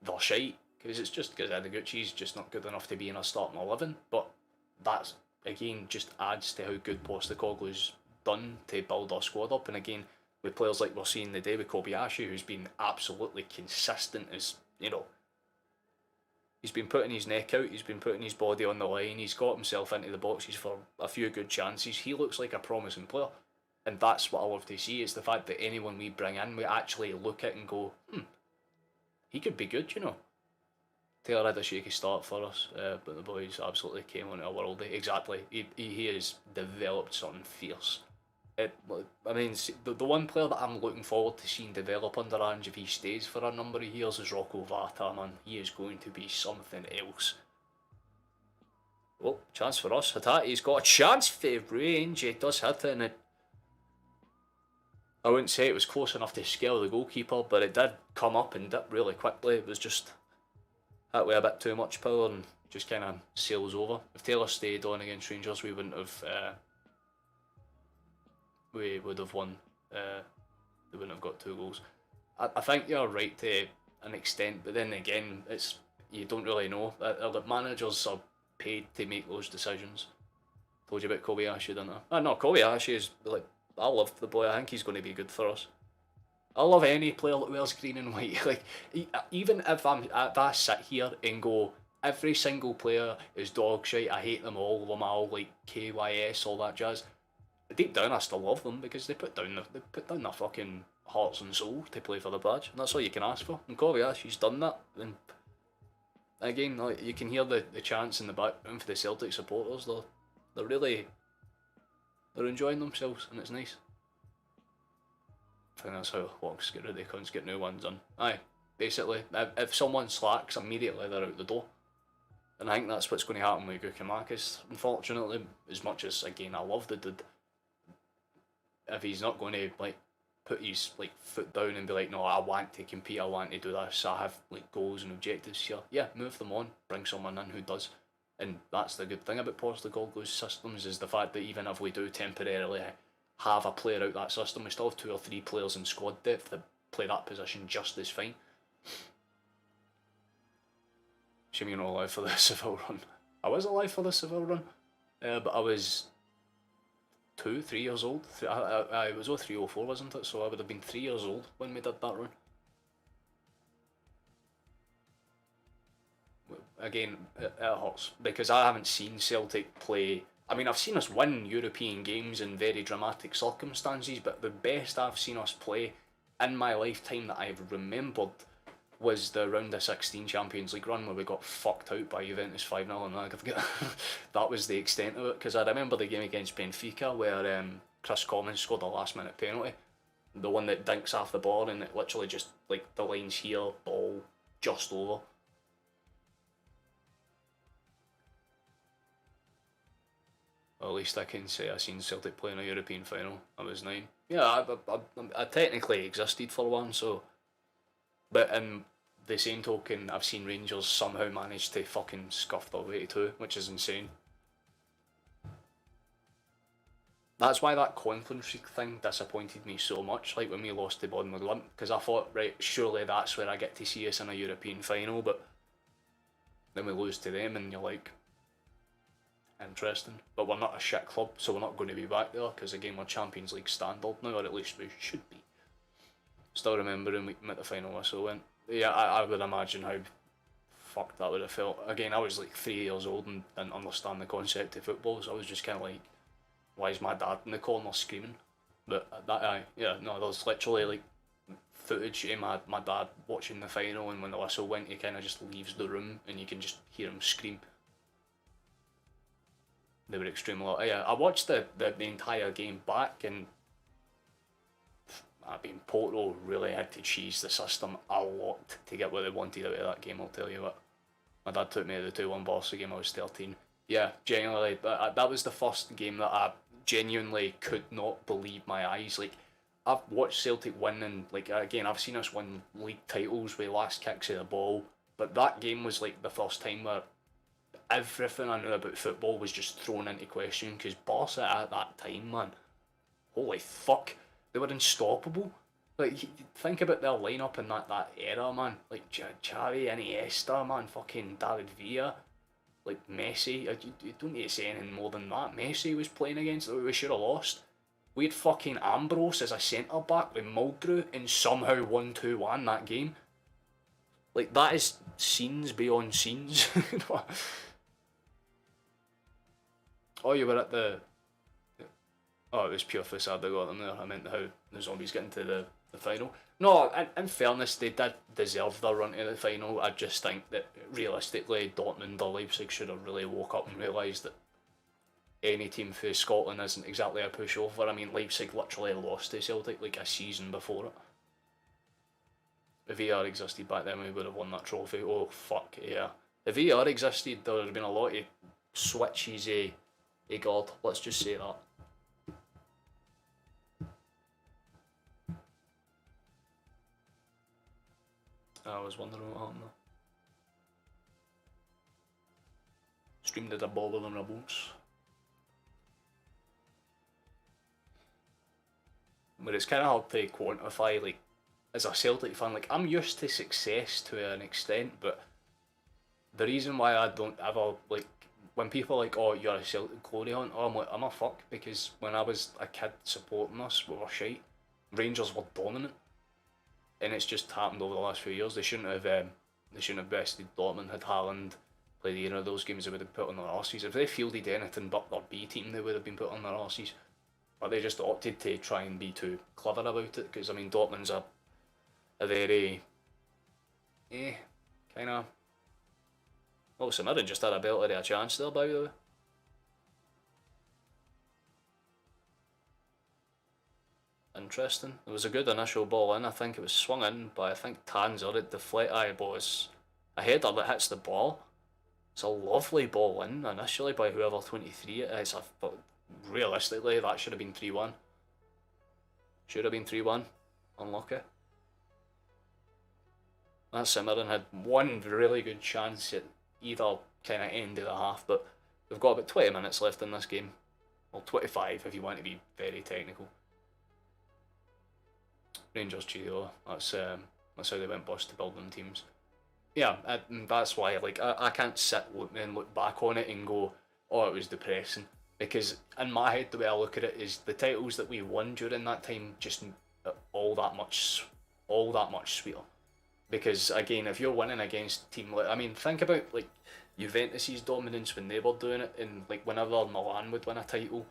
they're shite, because it's just because Ideguchi's just not good enough to be in a starting 11, but that's again, just adds to how good Postecoglou's done to build our squad up. And again, with players like we're seeing today with Kobayashi, who's been absolutely consistent as, he's been putting his neck out, he's been putting his body on the line, he's got himself into the boxes for a few good chances. He looks like a promising player. And that's what I love to see, is the fact that anyone we bring in, we actually look at and go, he could be good, Taylor had a shaky start for us, but the boys absolutely came on to a worldie. Exactly, he has developed something fierce. The one player that I'm looking forward to seeing develop under Ange if he stays for a number of years is Rocco Vata, man. He is going to be something else. Well, chance for us. Hatati's got a chance for range. He does hit it, and I wouldn't say it was close enough to scale the goalkeeper, but it did come up and dip really quickly. It was just that way a bit too much power and just kind of sails over. If Taylor stayed on against Rangers, we wouldn't have. We would have won. They wouldn't have got 2 goals. I think you're right to an extent, but then again, you don't really know. The managers are paid to make those decisions. Told you about Kobayashi, didn't I? No, Kobayashi is like, I love the boy. I think he's going to be good for us. I love any player that wears green and white. Like, even if I sit here and go, every single player is dog shit, I hate them all, Lamal, like KYS, all that jazz. Deep down, I still love them because they put down their fucking hearts and soul to play for the badge, and that's all you can ask for. And Kobayashi's done that. And again, like, you can hear the chants in the background for the Celtic supporters. They're enjoying themselves, and it's nice. I think that's how Locks get rid of cunts, get new ones in. Aye, basically, if someone slacks, immediately they're out the door. And I think that's what's going to happen with Gukamakis, unfortunately. As much as, again, I love the dude, if he's not going to put his foot down and be like, no, I want to compete, I want to do this, I have goals and objectives here. Yeah, move them on, bring someone in who does. And that's the good thing about Postecoglou's systems, is the fact that even if we do temporarily have a player out that system, we still have 2 or 3 players in squad depth that play that position just as fine. Shame you're not alive for the Seville run. I was alive for the Seville run, but I was 2, 3 years old. I was 03, 04, wasn't it? So I would have been 3 years old when we did that run. Again, it hurts because I haven't seen Celtic play. I mean, I've seen us win European games in very dramatic circumstances, but the best I've seen us play in my lifetime that I've remembered was the round of 16 Champions League run where we got fucked out by Juventus 5-0 and that was the extent of it, because I remember the game against Benfica where Chris Commons scored a last minute penalty, the one that dinks off the ball and it literally just, the line's here, ball just over. Well, at least I can say I seen Celtic play in a European final. I was 9. Yeah, I technically existed for one, so. But in the same token, I've seen Rangers somehow manage to fucking scuff their way to 2, which is insane. That's why that conference league thing disappointed me so much, like when we lost to Bournemouth, because I thought, right, surely that's where I get to see us in a European final, but then we lose to them and you're like, interesting. But we're not a shit club, so we're not going to be back there, because again, we're Champions League standard now, or at least we should be. Still remembering we met the final whistle went. Yeah, I would imagine how fucked that would have felt. Again, I was 3 years old and didn't understand the concept of football, so I was just kind of like, why is my dad in the corner screaming? But there's literally footage of my dad watching the final, and when the whistle went, he kind of just leaves the room and you can just hear him scream. They were extremely loud. Yeah, I watched the entire game back, and Porto really had to cheese the system a lot to get what they wanted out of that game, I'll tell you what. My dad took me to the 2-1 Barca game, I was 13. Yeah, genuinely, but that was the first game that I genuinely could not believe my eyes. I've watched Celtic win, and again, I've seen us win league titles with last kicks of the ball, but that game was the first time where everything I knew about football was just thrown into question, because Barca at that time, man, holy fuck, they were unstoppable. Think about their lineup in that era, man. Xavi, Iniesta, man, fucking David Villa. like Messi. You don't need to say anything more than that. Messi was playing against that we should have lost. We had fucking Ambrose as a centre back with Mulgrew and somehow won 2-1 that game. Like, that is scenes beyond scenes. Oh, you were at the... Oh, it was pure facade that got them there. I meant how the Zombies get into the final. No, in fairness, they did deserve their run to the final. I just think that, realistically, Dortmund or Leipzig should have really woke up and realised that any team for Scotland isn't exactly a pushover. I mean, Leipzig literally lost to Celtic like a season before it. If VAR existed back then, we would have won that trophy. Oh, fuck, yeah. If VAR existed, there would have been a lot of switches, God, let's just say that. I was wondering what happened there. Stream did a bother than rebels. But it's kind of hard to quantify, like, as a Celtic fan, like, I'm used to success to an extent, but the reason why I don't ever, like, when people are like, oh, you're a Celtic glory hunt, oh, I'm like, I'm a fuck, because when I was a kid supporting us, we were shite. Rangers were dominant, and it's just happened over the last few years. They shouldn't have bested Dortmund. Had Haaland played either of those games, they would have put on their arses. If they fielded anything but their B team, they would have been put on their arses. But they just opted to try and be too clever about it, because, I mean, Dortmund's a very, kind of... Well, St Mirren just had a belter of a chance there, by the way. Interesting. It was a good initial ball in. I think it was swung in by, I think, Tanzer. It deflected. Was a header that hits the ball. It's a lovely ball in initially by whoever 23 it is. But realistically, that should have been 3-1. Should have been 3-1. Unlucky. That St Mirren had one really good chance at either kind of end of the half, but we've got about 20 minutes left in this game. Well, 25 if you want to be very technical. Rangers Chile, that's how they went bust to building teams. Yeah, that's why, like, I can't sit and look back on it and go, oh, it was depressing, because in my head the way I look at it is the titles that we won during that time just all that much sweeter. Because again, if you're winning against team like, I mean, think about like Juventus's dominance when they were doing it, and like whenever Milan would win a title,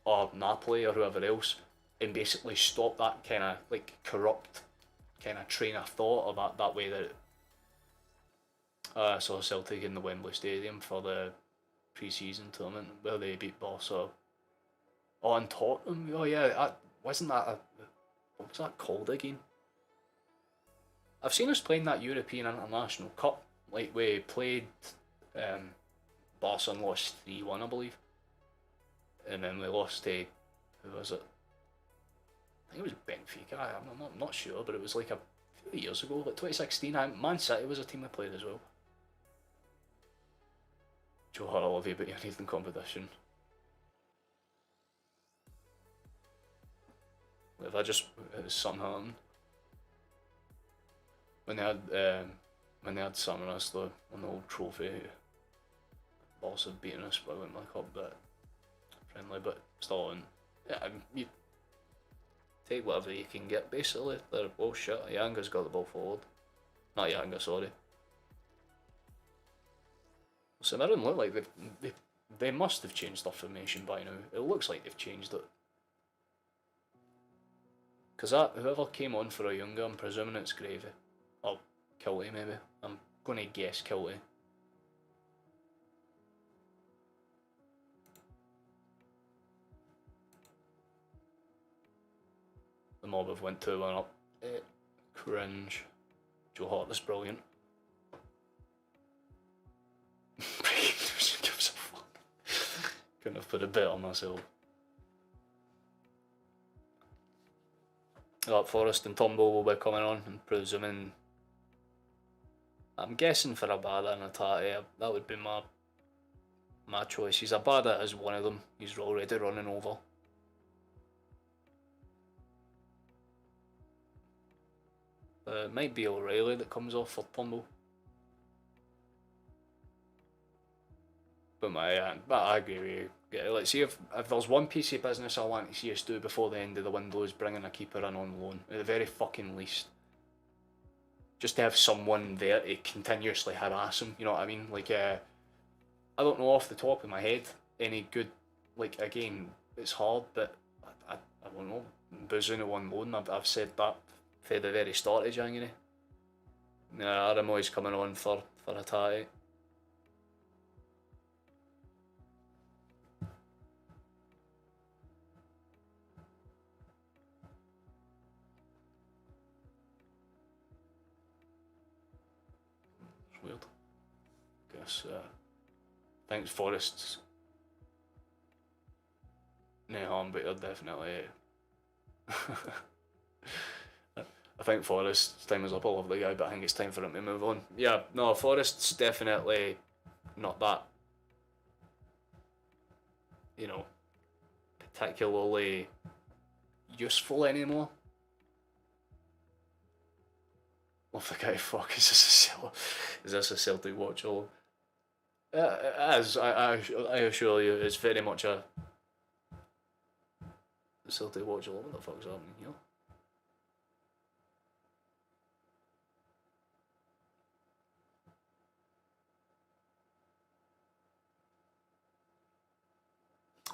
or Napoli or whoever else, and basically stop that kind of like corrupt kind of train of thought, or that way that I saw Celtic in the Wembley Stadium for the pre-season tournament where they beat Barca. Oh, and Tottenham. Oh yeah, wasn't that what was that called again? I've seen us playing that European International Cup. Like, we played Barca and lost 3-1, I believe. And then we lost to, who was it? I think it was Benfica. I'm not sure, but it was like a few years ago, like 2016. Man City was a team I played as well. Joe Hart, I love you, but you need in competition. If I just, it was something happened. When they had Summoners though on the old trophy, Boss had beaten us, but I went like up a bit friendly, but still on. Yeah, you take whatever you can get basically. They're oh shit, Yanga's got the ball forward. Not Yanga, sorry. So it doesn't look like they must have changed their formation by now. It looks like they've changed it. Cause whoever came on for a Younger, I'm presuming it's Gravy. Or Kilty maybe. I'm gonna guess Kilty. The mob have went 2-1 up. Cringe. Joe Hart is brilliant. Gives a fuck. Couldn't have put a bit on myself. Forest and Tumble will be coming on, I'm presuming. I'm guessing for Abada and Atati, that would be my choices. Abada is one of them, he's already running over. It might be O'Reilly that comes off for Tumble. but I agree with you. Yeah, let's see if there's one piece of business I want to see us do before the end of the window is bringing a keeper in on loan, at the very fucking least. Just to have someone there to continuously harass him, you know what I mean? Like, I don't know off the top of my head any good, like, again, it's hard, but I don't know, Bazuna on loan, I've said that for the very start of January. Aramoy's coming on for a tie. It's weird. Guess, thanks Forest's. No, but you're definitely. I think Forrest's time is up. I love the guy, but I think it's time for him to move on. Yeah, no, Forrest's definitely not that, you know, particularly useful anymore. Love the guy. Fuck, is this a Celtic Watchalong? As I assure you, it's very much a Celtic Watchalong. What the fuck's happening here?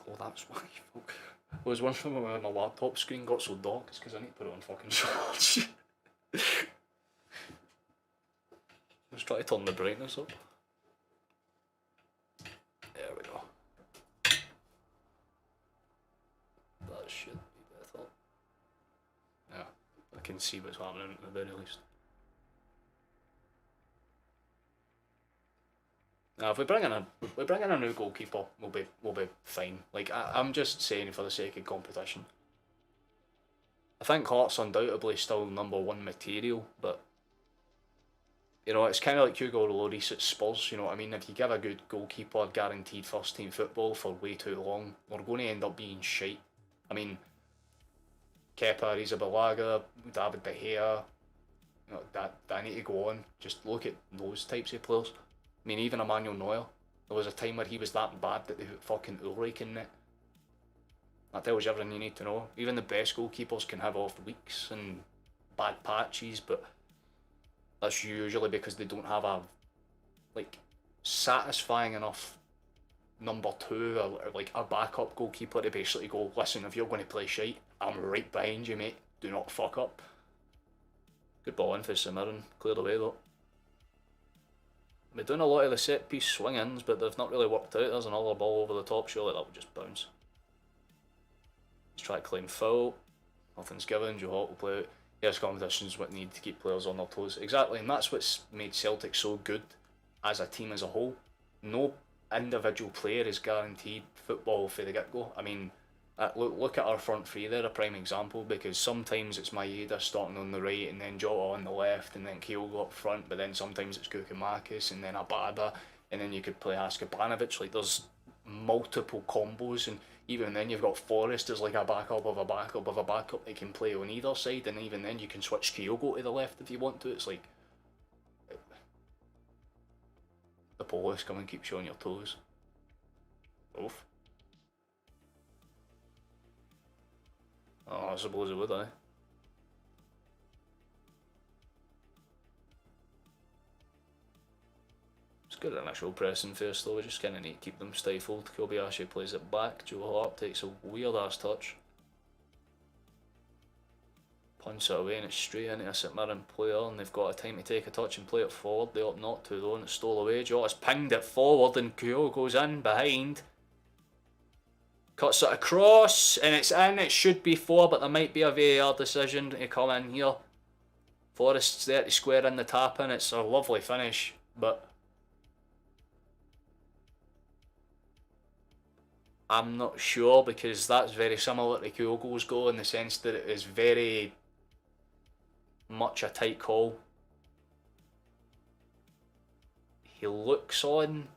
Oh, that's why. Fuck. Well, there's one thing when my laptop screen got so dark, it's because I need to put it on fucking charge. Let's try to turn the brightness up. There we go. That should be better. Yeah, I can see what's happening at the very least. Now, if we bring in a new goalkeeper, we'll be fine. Like I'm just saying for the sake of competition. I think Hart's undoubtedly still #1 material, but you know it's kind of like Hugo Lloris at Spurs. You know what I mean? If you give a good goalkeeper guaranteed first team football for way too long, we're going to end up being shite. I mean, Kepa, Arrizabalaga, David De Gea. You know, that I need to go on. Just look at those types of players. I mean, even Emmanuel Neuer, there was a time where he was that bad that they put fucking Ulrich in it. That tells you everything you need to know. Even the best goalkeepers can have off weeks and bad patches, but that's usually because they don't have a like satisfying enough #2 or like a backup goalkeeper to basically go, listen, if you're going to play shite, I'm right behind you, mate. Do not fuck up. Good ball in for St Mirren. Cleared away though. We're doing a lot of the set piece swing-ins, but they've not really worked out. There's another ball over the top, surely that would just bounce. Let's try to claim foul. Nothing's given, Joe Hart will play out. Yes, competitions what need to keep players on their toes. Exactly, and that's what's made Celtic so good as a team as a whole. No individual player is guaranteed football for the get-go. I mean, look at our front three there, a prime example, because sometimes it's Maeda starting on the right and then Jota on the left and then Kyogo up front, but then sometimes it's Kukumakis and then Abada and then you could play Haskabanovic. Like there's multiple combos, and even then you've got Forrest as like a backup of a backup of a backup that can play on either side, and even then you can switch Kyogo to the left if you want to. It's like the police come and keep you on your toes. Oof. Oh, I suppose it would, eh? It's good initial pressing first though, we just kind of need to keep them stifled. Kobayashi plays it back, Joe Hart takes a weird ass touch. Punts it away and it's straight into a St Mirren player, and they've got a time to take a touch and play it forward. They ought not to though, and it's stole away. Jota's pinged it forward and Kyo goes in behind. Cuts it across, and it's in. It should be 4, but there might be a VAR decision to come in here. Forrest's there to square in the tap in. It's a lovely finish, but I'm not sure, because that's very similar to Kyogo's goal in the sense that it is very much a tight call. He looks on,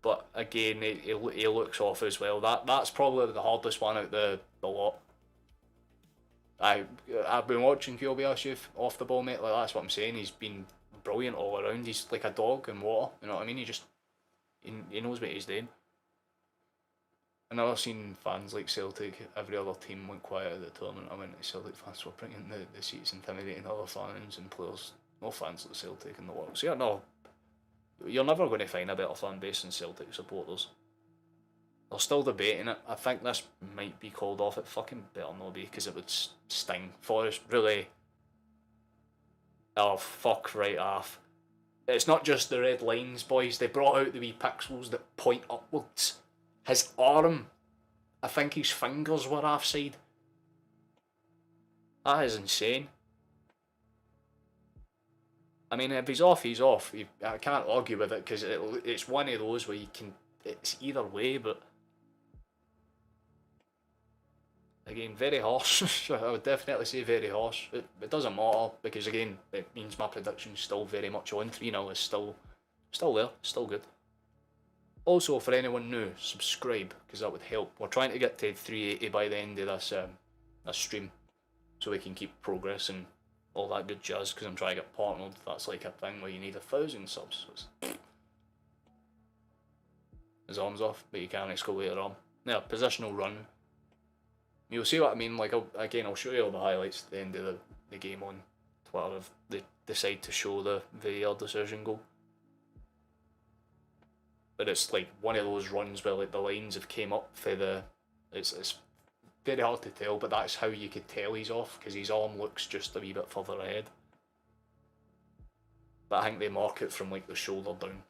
but again, he looks off as well. That's probably the hardest one out the lot. I've been watching Kobayashi off the ball, mate. Like that's what I'm saying. He's been brilliant all around. He's like a dog in water. You know what I mean? He just he knows what he's doing. I've never seen fans like Celtic. Every other team went quiet at the tournament. I went to Celtic fans were bringing the seats, intimidating other fans and players. No fans like Celtic in the world. So yeah, no, you're never going to find a better fan base than Celtic supporters. They're still debating it. I think this might be called off. It fucking better not be, because it would sting. Forest really. Oh fuck right off. It's not just the red lines, boys. They brought out the wee pixels that point upwards. His arm, I think his fingers were offside. That is insane. I mean, if he's off, he's off. I can't argue with it, because it's one of those where you can. It's either way, but again, very harsh. I would definitely say very harsh. It doesn't matter, because again, it means my prediction's still very much on. 3-0 is still there, still good. Also, for anyone new, subscribe, because that would help. We're trying to get to 380 by the end of this stream, so we can keep progress and all that good jazz, because I'm trying to get partnered. That's like a thing where you need 1,000 subs. So his arm's off, but you can go later on. Now, positional run. You'll see what I mean. Like, I'll show you all the highlights at the end of the game on Twitter if they decide to show the VAR decision goal. But it's like one of those runs where like the lines have came up for the. It's very hard to tell, but that's how you could tell he's off, because his arm looks just a wee bit further ahead. But I think they mark it from like the shoulder down.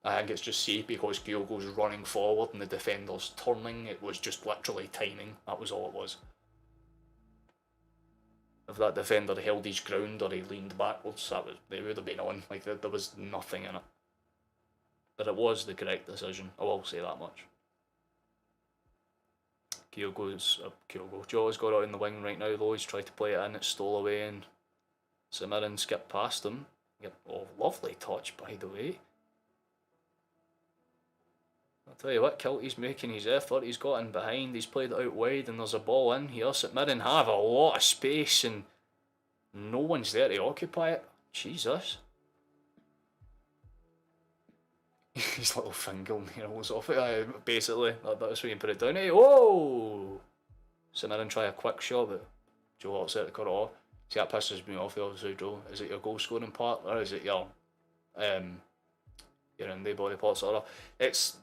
I think it's just see, because Kyogo's running forward and the defender's turning. It was just literally timing. That was all it was. If that defender held his ground or he leaned backwards, they would have been on. Like there was nothing in it. But it was the correct decision. I will say that much. Joe's got it in the wing right now though. He's tried to play it in. It's stole away and St Mirren skipped past him. Yep. Oh, lovely touch by the way. I'll tell you what, Kilty's making his effort. He's got in behind. He's played it out wide and there's a ball in here. St Mirren have a lot of space and no one's there to occupy it. Jesus. His little finger nails off it. Basically, that's where you can put it down. Hey, whoa! St Mirren try a quick shot, but Joe Hart's set to cut it off. See, that pisses me off, obviously, Joe. Is it your goal scoring part or is it your indie body parts? Or it's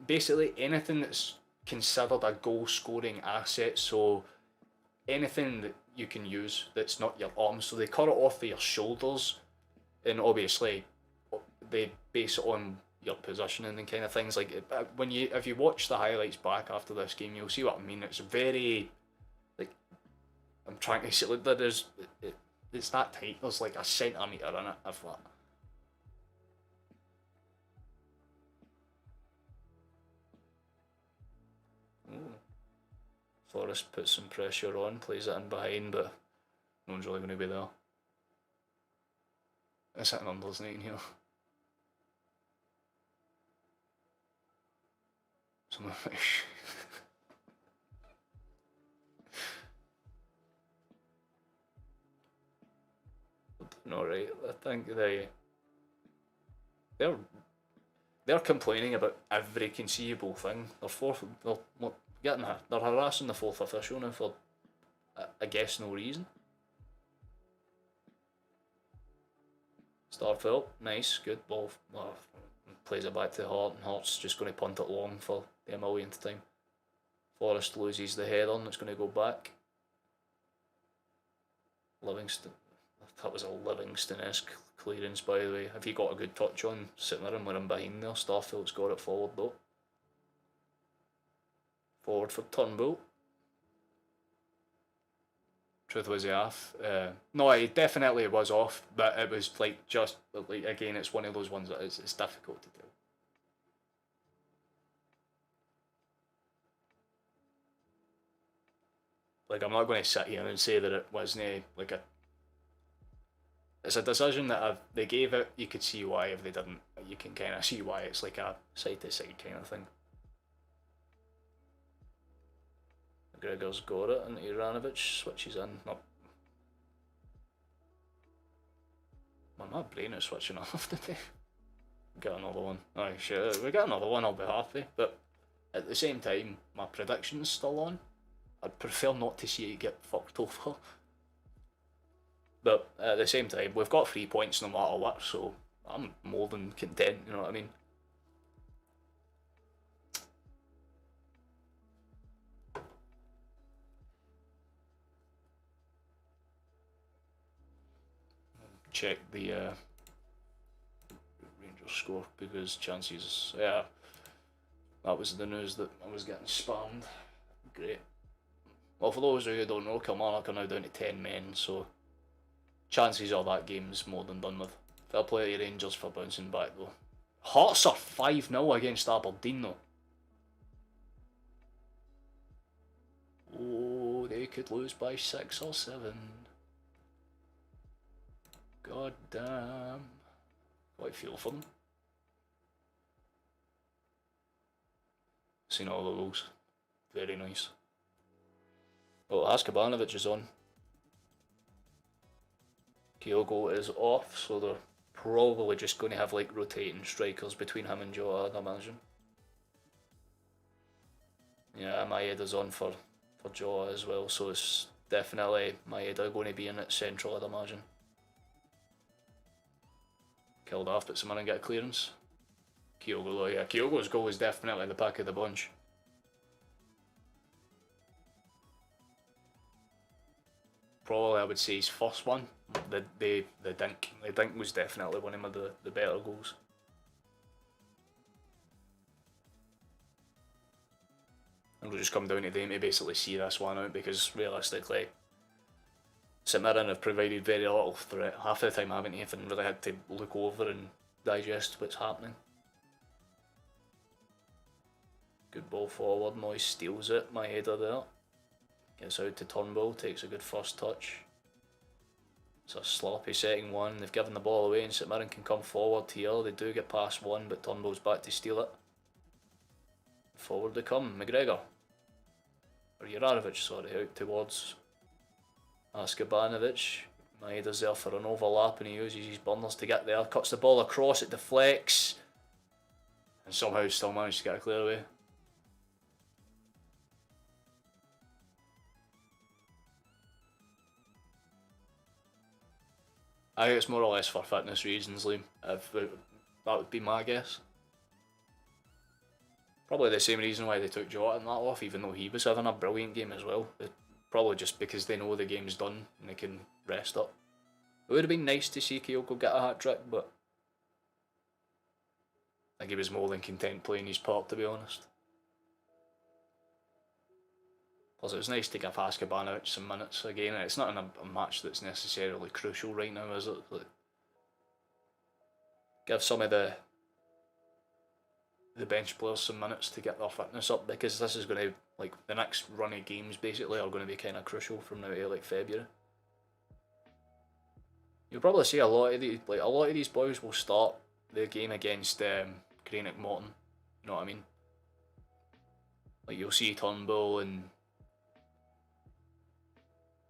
basically anything that's considered a goal scoring asset. So anything that you can use that's not your arms. So they cut it off of your shoulders, and obviously they base it on your positioning and kind of things. Like if you watch the highlights back after this game, you'll see what I mean. It's very like I'm trying to say, like it's that tight. There's like a centimetre in it, if that. Forrest puts some pressure on, plays it in behind, but no one's really going to be there. It's hitting unders in here. Some of no, right. I think they're complaining about every conceivable thing. They're harassing the fourth official now for I guess no reason. Starfelt, nice, good ball. Plays it back to Hart, and Hart's just going to punt it long for the millionth time. Forrest loses the header and it's going to go back. Livingston, that was a Livingston-esque clearance by the way. Have you got a good touch on St Mirren with him behind there? Starfelt's got it forward though. Forward for Turnbull. Truth was he off? No, he definitely was off, but it was like just like again, it's one of those ones that it's difficult to tell. Like I'm not going to sit here and say that it wasn't like a. It's a decision that they gave it. You could see why. If they didn't, you can kind of see why. It's like a side to side kind of thing. Gregor's got it, and Ivanovic switches in. No. Man, my brain is switching off today. Get another one. Aye, sure. If we get another one, I'll be happy. But at the same time, my prediction's still on. I'd prefer not to see it get fucked over. But at the same time, we've got 3 points no matter what, so I'm more than content, you know what I mean? Check the Rangers score because chances, yeah, that was the news that I was getting spammed. Great. Well, for those who don't know, Kilmarnock are now down to 10 men, so chances are that game's more than done with. Fair play to Rangers for bouncing back though. Hearts are 5-0 against Aberdeen though. Oh, they could lose by 6 or 7. God damn. Quite feel for them. Seen all of those. Very nice. Oh, Haskabanovic is on. Kyogo is off, so they're probably just going to have like rotating strikers between him and Joe, I'd imagine. Yeah, Maeda's on for Joe as well, so it's definitely Maeda going to be in at central, I'd imagine. Killed off, but someone and get a clearance. Kyogo though, yeah, Kyogo's goal is definitely the pack of the bunch. Probably I would say his first one. The dink. The dink was definitely one of the better goals. And we'll just come down to them to basically see this one out because realistically St Mirren have provided very little threat. Half the time I haven't even really had to look over and digest what's happening. Good ball forward, Moyes steals it, my header there. Gets out to Turnbull, takes a good first touch. It's a sloppy setting one, they've given the ball away and St Mirren can come forward here. They do get past one, but Turnbull's back to steal it. Forward they come, McGregor. Or Juranovic, sorry, out towards Askabanovic. Maeda's there for an overlap and he uses his burners to get there. Cuts the ball across, it deflects. And somehow still managed to get a clear away. I think it's more or less for fitness reasons, Liam. That would be my guess. Probably the same reason why they took Jota and that off, even though he was having a brilliant game as well. Probably just because they know the game's done and they can rest up. It would have been nice to see Kyogo get a hat-trick, but I think he was more than content playing his part, to be honest. Plus it was nice to give Haskabanovic some minutes again. It's not in a match that's necessarily crucial right now, is it? But give some of the bench players some minutes to get their fitness up because this is going to, like, the next run of games basically are going to be kind of crucial from now to like February. You'll probably see a lot of these boys will start the game against Greenock Morton. You know what I mean? Like you'll see Turnbull and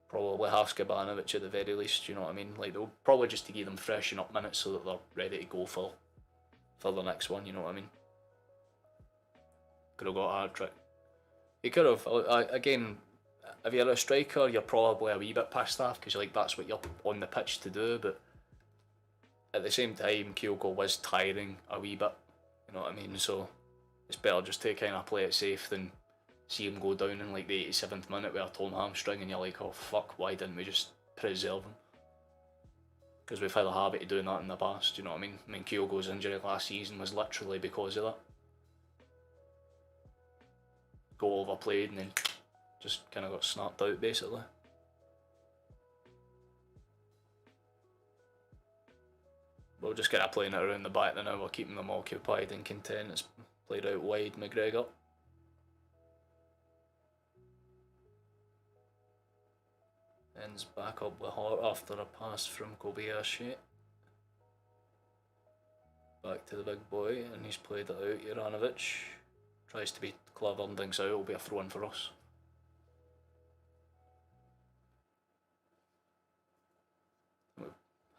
probably Haskabanovic at the very least. You know what I mean? Like they'll probably just to give them freshen up minutes so that they're ready to go for the next one. You know what I mean? Could have got a hat-trick. He could have. Again, if you're a striker, you're probably a wee bit pissed off because like that's what you're on the pitch to do. But at the same time, Kyogo was tiring a wee bit. You know what I mean? So it's better just to kind of play it safe than see him go down in like the 87th minute with a torn hamstring and you're like, oh fuck, why didn't we just preserve him? Because we've had a habit of doing that in the past. You know what I mean? I mean, Kyogo's injury last season was literally because of that. Goal overplayed and then just kind of got snapped out basically. We're just kind of playing it around the back now, we're keeping them occupied and content. It's played out wide, McGregor. Ends back up the heart after a pass from Kobayashi. Back to the big boy and he's played it out, Juranovic. Tries to be clever and thinks out, it'll be a throw-in for us.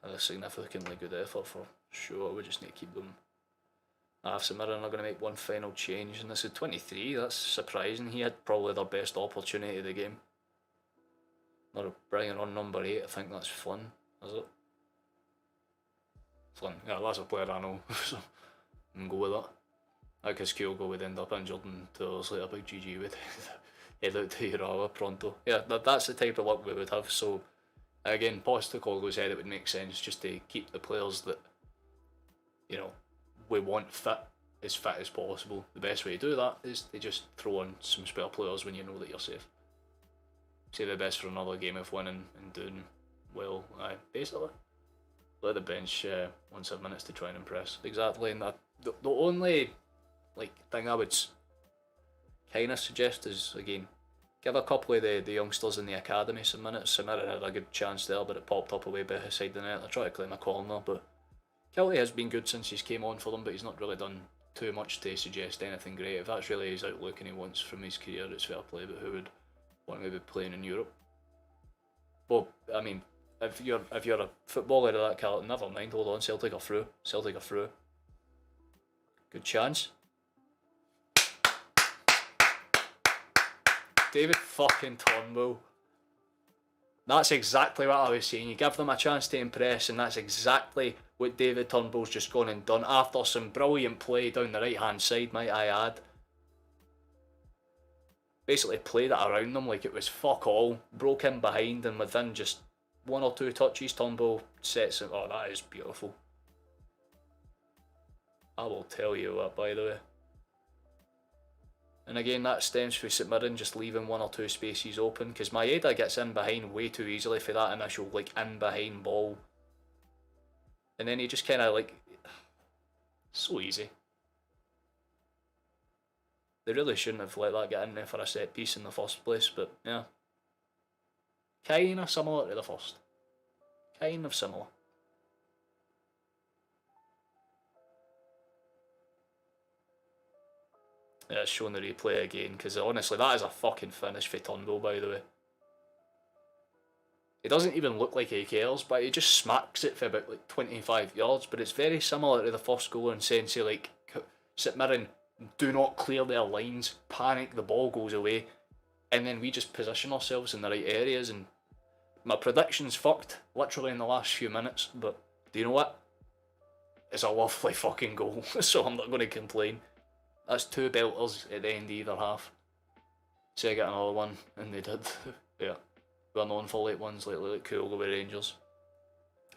Had a significantly good effort for sure, we just need to keep them St Mirren are going to make one final change, and this is 23. That's surprising. He had probably their best opportunity of the game. They're bringing on number 8. I think that's Flynn, is it? Flynn. Yeah, that's a player I know, so I'm go with that. I guess Kyogo would end up injured, and 2 hours later, Big GG would head out to Urawa pronto. Yeah, that's the type of luck we would have. So again, Postecoglou said it would make sense just to keep the players that, you know, we want fit as possible. The best way to do that is to just throw on some spare players when you know that you're safe. Save the best for another game of winning and doing well. Basically, let the bench 1 minutes to try and impress. Exactly, and the only thing I would kind of suggest is, again, give a couple of the youngsters in the academy some minutes. St Mirren had a good chance there, but it popped up away beside the net. I tried to claim a corner, but Kelly has been good since he's came on for them, but he's not really done too much to suggest anything great. If that's really his outlook and he wants from his career, it's fair play, but who would want to be playing in Europe? Well, I mean, if you're a footballer of that calibre, never mind, hold on, Celtic are through. Good chance. David fucking Turnbull. That's exactly what I was saying. You give them a chance to impress, and that's exactly what David Turnbull's just gone and done after some brilliant play down the right hand side, might I add. Basically played it around them like it was fuck all, broke in behind, and within just 1 or 2 touches, Turnbull sets it. Oh, that is beautiful. I will tell you what, by the way. And again, that stems from St Mirren just leaving 1 or 2 spaces open, because Maeda gets in behind way too easily for that initial in behind ball. And then he just kind of so easy. They really shouldn't have let that get in there for a set piece in the first place, but yeah. Kind of similar to the first. Kind of similar. Yeah, it's showing the replay again, because honestly, that is a fucking finish for Turnbull, by the way. It doesn't even look like he cares, but he just smacks it for about 25 yards, but it's very similar to the first goal in sense of St Mirren do not clear their lines, panic, the ball goes away, and then we just position ourselves in the right areas, and my prediction's fucked, literally in the last few minutes, but do you know what? It's a lovely fucking goal, so I'm not going to complain. That's 2 belters at the end of either half. Say I get another one, and they did. Yeah. We're known for late ones lately, like Kyogo with Rangers.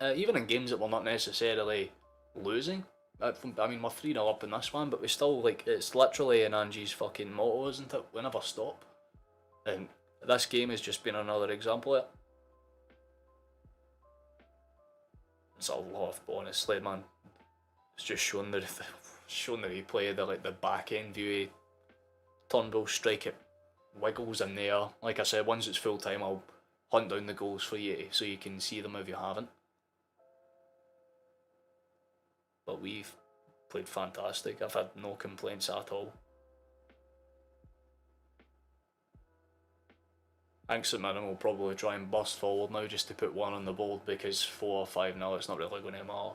Even in games that we're not necessarily losing. I mean, we're 3-0 up in this one, but we still, it's literally in Angie's fucking motto, isn't it? We never stop. And this game has just been another example of it. It's a lot, honestly, man. It's just showing the replay, the back end view of Turnbull's strike, it wiggles in there. Like I said, once it's full time, I'll hunt down the goals for you so you can see them if you haven't. But we've played fantastic. I've had no complaints at all. I think St Mirren will probably try and burst forward now just to put one on the board, because 4 or 5-0, it's not really going to matter.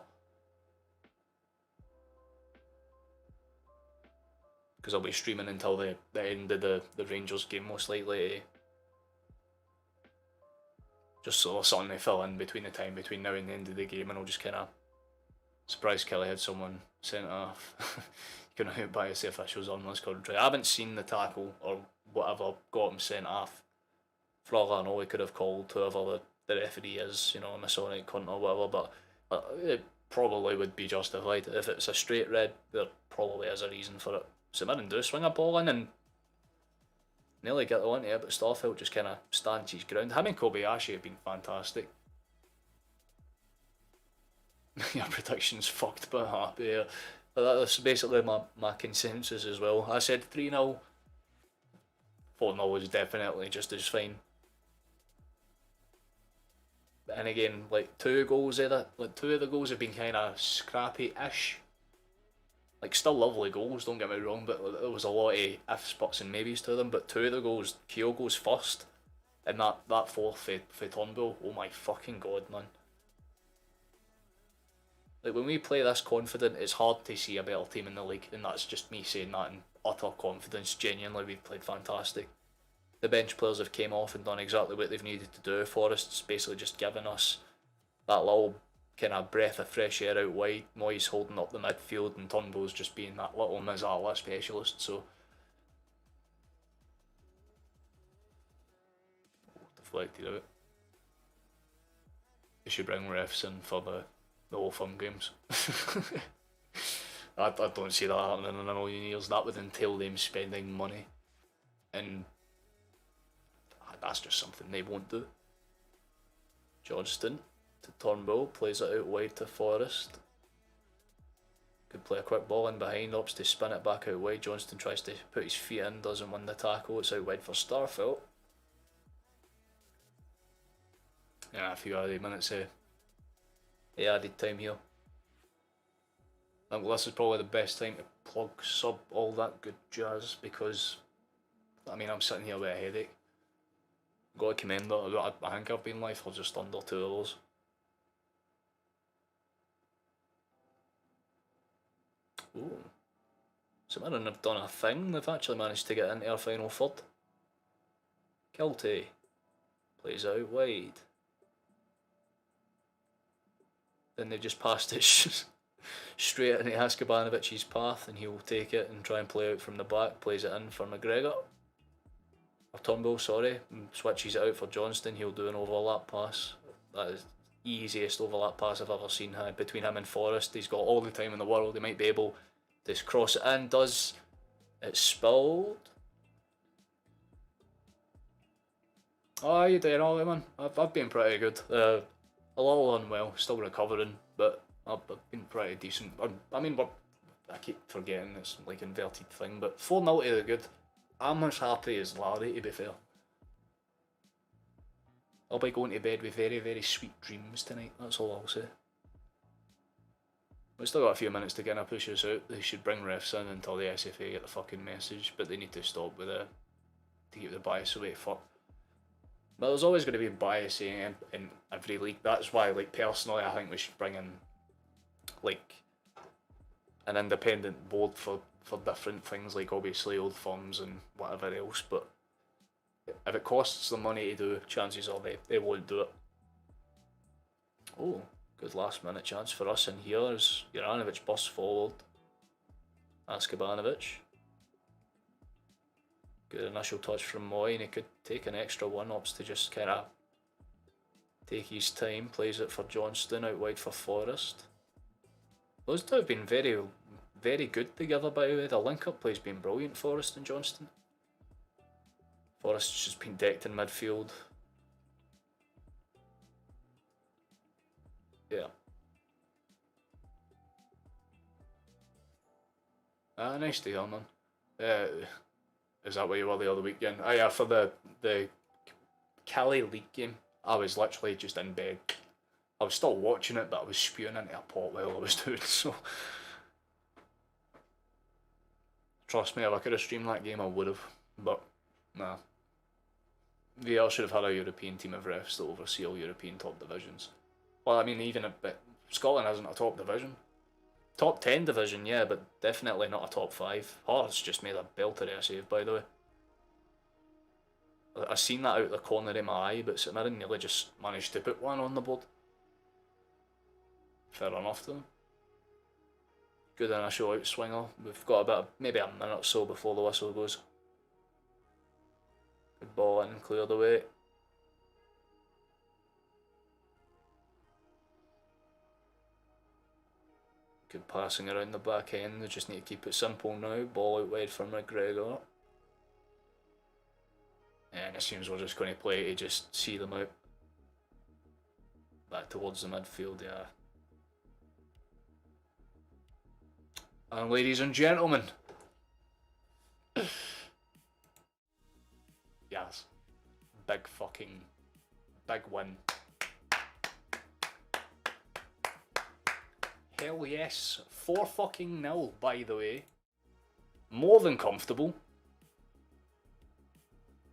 Because I'll be streaming until the end of the Rangers game, most likely. Just so there's something to fill in between now and the end of the game, and I'll just kind of surprised Kelly had someone sent off. You can buy the officials on this country. I haven't seen the tackle or whatever got him sent off. For all I know, he could have called whoever the referee is, you know, a Masonic cunt or whatever, but it probably would be justified. If it's a straight red, there probably is a reason for it. St Mirren do swing a ball in and nearly get the one to it, but Starfield just kind of stands his ground. Him and Kobayashi have been fantastic. Your prediction's fucked, but happy. Yeah. But that's basically my consensus as well. I said 3-0. 4-0 was definitely just as fine. And again, 2 goals of that, 2 of the goals have been kind of scrappy-ish. Still lovely goals, don't get me wrong, but there was a lot of ifs, buts and maybes to them. But 2 of the goals, Kyogo's first, and that fourth for Turnbull, oh my fucking god, man. Like, when we play this confident, it's hard to see a better team in the league, and that's just me saying that in utter confidence. Genuinely, we've played fantastic. The bench players have came off and done exactly what they've needed to do. Forest's basically just given us that little kind of breath of fresh air out wide. Moyes holding up the midfield, and Turnbull's just being that little Mazzala specialist. So, deflected out. They should bring refs in for the Old Firm games. I don't see that happening in a million years. That would entail them spending money, and that's just something they won't do. Johnston to Turnbull, plays it out wide to Forrest. Could play a quick ball in behind, opts to spin it back out wide. Johnston tries to put his feet in, doesn't win the tackle. It's out wide for Starfelt. Yeah, a few added minutes added time here. I think this is probably the best time to plug sub all that good jazz, because I mean, I'm sitting here with a headache. Got to commend that. I think I've been live for just under 2 hours. Ooh. St Mirren have done a thing. They've actually managed to get into our final third. Kilty plays out wide. Then they've just passed it straight into Haskabanovic's path, and he'll take it and try and play out from the back. Plays it in for McGregor. Or Turnbull, sorry. Switches it out for Johnston. He'll do an overlap pass. That is the easiest overlap pass I've ever seen between him and Forrest. He's got all the time in the world. He might be able to just cross it in. Does it spilled? Oh, you doing all right, man? I've been pretty good. A little unwell, still recovering, but I've been pretty decent. I mean, I keep forgetting it's like inverted thing, but 4-0 to the good. I'm as happy as Larry, to be fair. I'll be going to bed with very, very sweet dreams tonight, that's all I'll say. We've still got a few minutes to get and push us out. They should bring refs in until the SFA get the fucking message, but they need to stop with it to keep the bias away. Fuck. But there's always going to be bias in every league. That's why, like, personally, I think we should bring in, like, an independent board for different things, like obviously Old Firms and whatever else. But if it costs them money to do, chances are they won't do it. Oh, good last minute chance for us in here as Juranovic bursts forward. Askabanovic. Good initial touch from Moy, and he could take an extra one, opts to just kind of take his time, plays it for Johnston out wide for Forrest. Those two have been very, very good together, by the way. The link-up play's been brilliant, Forrest and Johnston. Forrest's just been decked in midfield. Yeah. Nice to hear, man. Is that where you were the other weekend? Oh yeah, for the Cali League game, I was literally just in bed. I was still watching it, but I was spewing into a pot while I was doing so. Trust me, if I could have streamed that game, I would have. But, nah. VL should have had a European team of refs that oversee all European top divisions. Well, I mean, even a bit. Scotland isn't a top division. Top 10 division, yeah, but definitely not a top 5. Hearts just made a belter of a save, by the way. I seen that out the corner of my eye, but St Mirren nearly just managed to put one on the board. Fair enough to them. Good initial outswinger. We've got a bit of, maybe a minute or so before the whistle goes. Good ball in, cleared away. Good passing around the back end. They just need to keep it simple now. Ball out wide for McGregor. And it seems we're just going to play to just see them out. Back towards the midfield, yeah. And ladies and gentlemen. Yes. Big win. Hell yes. 4-0, by the way. More than comfortable.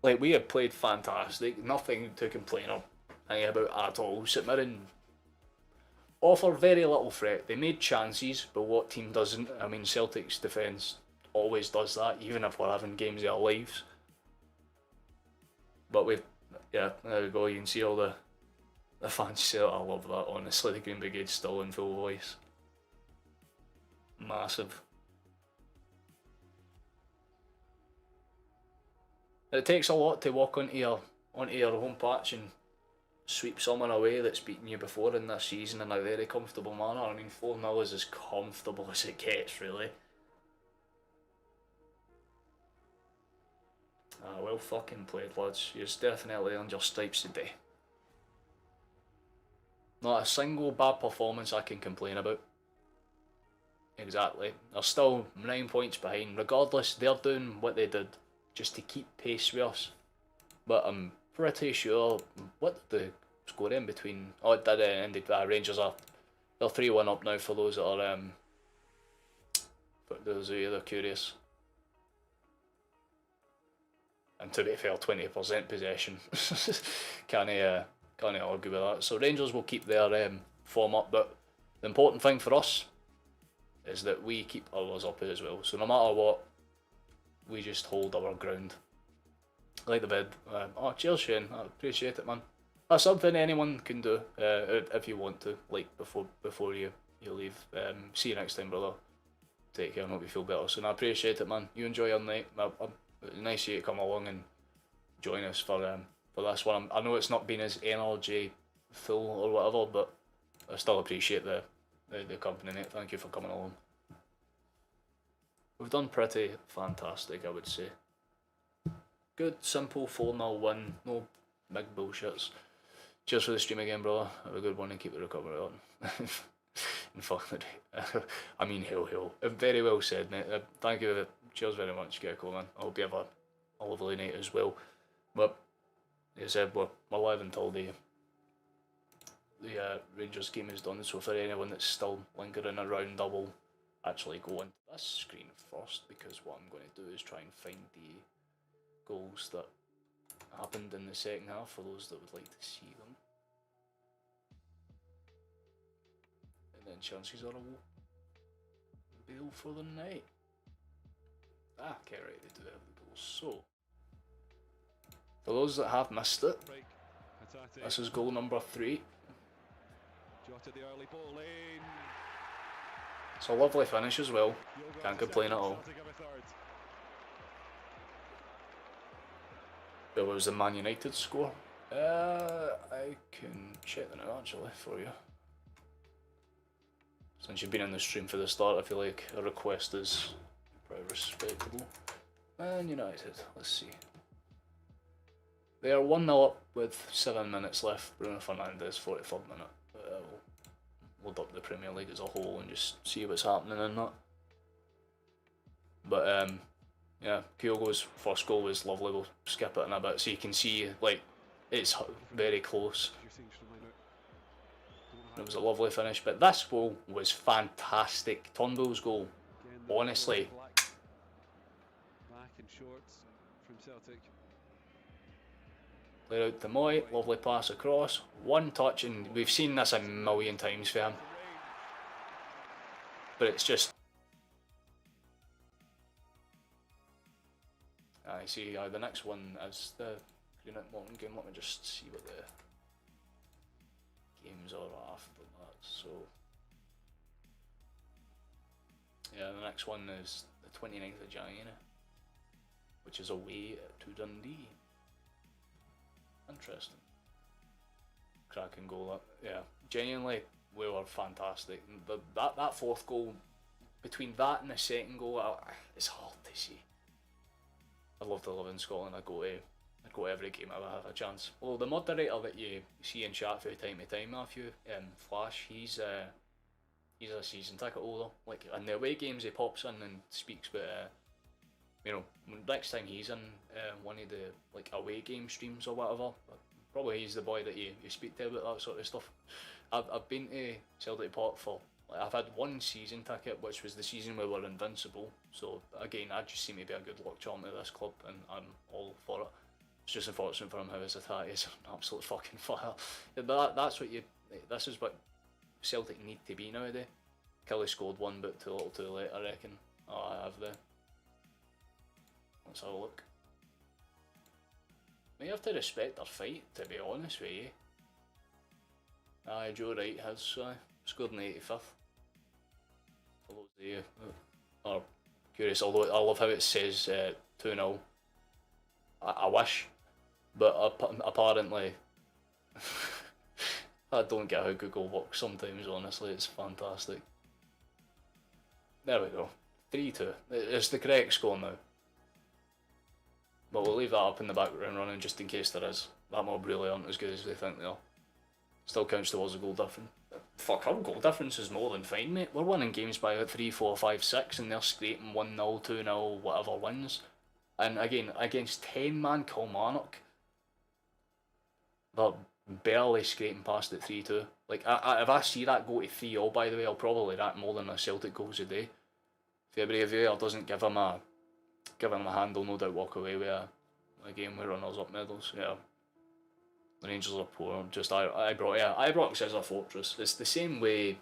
Like, we had played fantastic. Nothing to complain about at all. St Mirren offer very little threat. They made chances, but what team doesn't? I mean, Celtic's defence always does that, even if we're having games of our lives. But yeah, there we go. You can see all the fans say, I love that, honestly. The Green Brigade's still in full voice. Massive. It takes a lot to walk onto your home patch and sweep someone away that's beaten you before in this season in a very comfortable manner. I mean, 4-0 is as comfortable as it gets, really. Well fucking played, lads. You've definitely earned your stripes today. Not a single bad performance I can complain about. Exactly. They're still 9 points behind. Regardless, they're doing what they did just to keep pace with us. But I'm pretty sure, what did the score in between? Oh, it did end. Rangers they're 3-1 up now for those that are for those of you that are curious. And to be fair, 20% possession. Can't argue with that. So Rangers will keep their form up, but the important thing for us is that we keep ours up as well. So no matter what, we just hold our ground. Like the vid. Oh, cheers, Shane. I appreciate it, man. That's something anyone can do if you want to. Like before you leave. See you next time, brother. Take care and hope you feel better. So I appreciate it, man. You enjoy your night. Nice of you to come along and join us for this one. I know it's not been as energy full or whatever, but I still appreciate the company, mate. Thank you for coming along. We've done pretty fantastic, I would say. Good, simple 4-0 win. No big bullshits. Cheers for the stream again, brother. Have a good one and keep the recovery on. And fuck the day. I mean, hail. Very well said, mate. Thank you. Cheers very much, Gecko, man. I hope you have a lovely night as well. But, as I said, we're live until the Rangers game is done. So for anyone that's still lingering around, I will actually go into this screen first, because what I'm going to do is try and find the goals that happened in the second half for those that would like to see them. And then chances are I will bail for the night. Okay, right, they do have the goals. So, for those that have missed it, this is goal number 3. It's a lovely finish as well. Can't complain at all. There was the Man United score. I can check that out actually for you. Since you've been in the stream for the start, I feel like a request is pretty respectable. Man United, let's see. They are 1-0 up with 7 minutes left. Bruno Fernandes, 43rd minute. We'll load up the Premier League as a whole and just see what's happening in that. But yeah, Kyogo's first goal was lovely. We'll skip it in a bit so you can see, like, it's very close. It was a lovely finish, but this goal was fantastic. Turnbull's goal, honestly. Back in shorts from Celtic. Play out to Moy, lovely pass across, one touch, and we've seen this a million times for him. But it's just... I see, the next one is the Greenock Morton game. Let me just see what the games are after that. So, yeah, the next one is the 29th of January, which is away to Dundee. Interesting. Cracking goal. Yeah, genuinely, we were fantastic. That fourth goal, between that and the second goal, it's hard to see. I'd love to live in Scotland. I'd go to every game if I have a chance. Well, the moderator that you see in chat from time to time, Matthew, Flash, he's a season ticket holder. Like, in the away games, he pops in and speaks, but you know, next time he's in one of the like away game streams or whatever, probably he's the boy that you speak to about that sort of stuff. I've been to Celtic Park for, like, I've had one season ticket, which was the season we were invincible. So again, I just seem to be a good luck charm to this club, and I'm all for it. It's just unfortunate for him how his attack is an absolute fucking fire. But that's what this is what Celtic need to be nowadays. Kelly scored one, but too little too late, I reckon. Oh, I have there. Let's have a look. We have to respect our fight, to be honest with you. Aye, Joe Wright has scored in the 85th. For those of you are curious, although I love how it says 2-0. I wish, but apparently I don't get how Google works sometimes, honestly, it's fantastic. There we go, 3-2. It's the correct score now. But we'll leave that up in the background running just in case there is. That mob really aren't as good as they think they are. Still counts towards a goal difference. Fuck, our goal difference is more than fine, mate. We're winning games by about 3, 4, 5, 6 and they're scraping 1-0, 2-0, whatever wins. And again, against 10-man Kilmarnock, they're barely scraping past it 3-2. Like, if I see that go to 3-0, by the way, I'll probably rack more than a Celtic goals a day. If anybody of you doesn't give him a hand, they'll no doubt walk away with a game with runners-up medals. Yeah. The Rangers are poor. Just Ibrox is a fortress. It's the same way.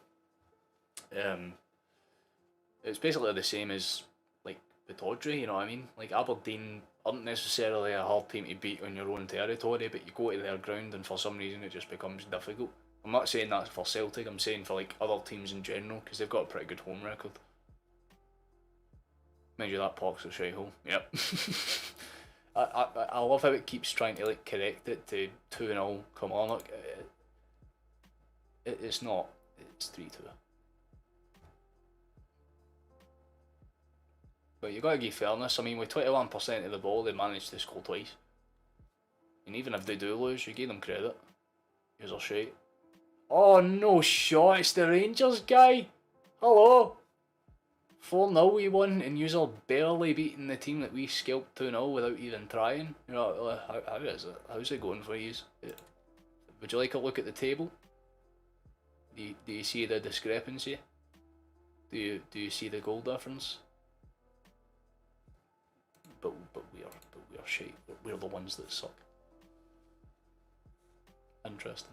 It's basically the same as like Pittodrie. You know what I mean? Like Aberdeen aren't necessarily a hard team to beat on your own territory, but you go to their ground and for some reason it just becomes difficult. I'm not saying that's for Celtic. I'm saying for like other teams in general because they've got a pretty good home record. Mind you, that Park's a shithole. Yep. I love how it keeps trying to like correct it to 2-0 Kilmarnock. It's not. It's 3-2. But you got to give fairness. I mean, with 21% of the ball, they managed to score twice. And even if they do lose, you give them credit. Here's a shite. Oh no shot! It's the Rangers guy. Hello. 4-0 we won, and you're barely beating the team that we scalped 2-0 without even trying. You know, how is it? How's it going for you? Would you like a look at the table? Do you see the discrepancy? Do you see the goal difference? But we are shite. We're the ones that suck. Interesting.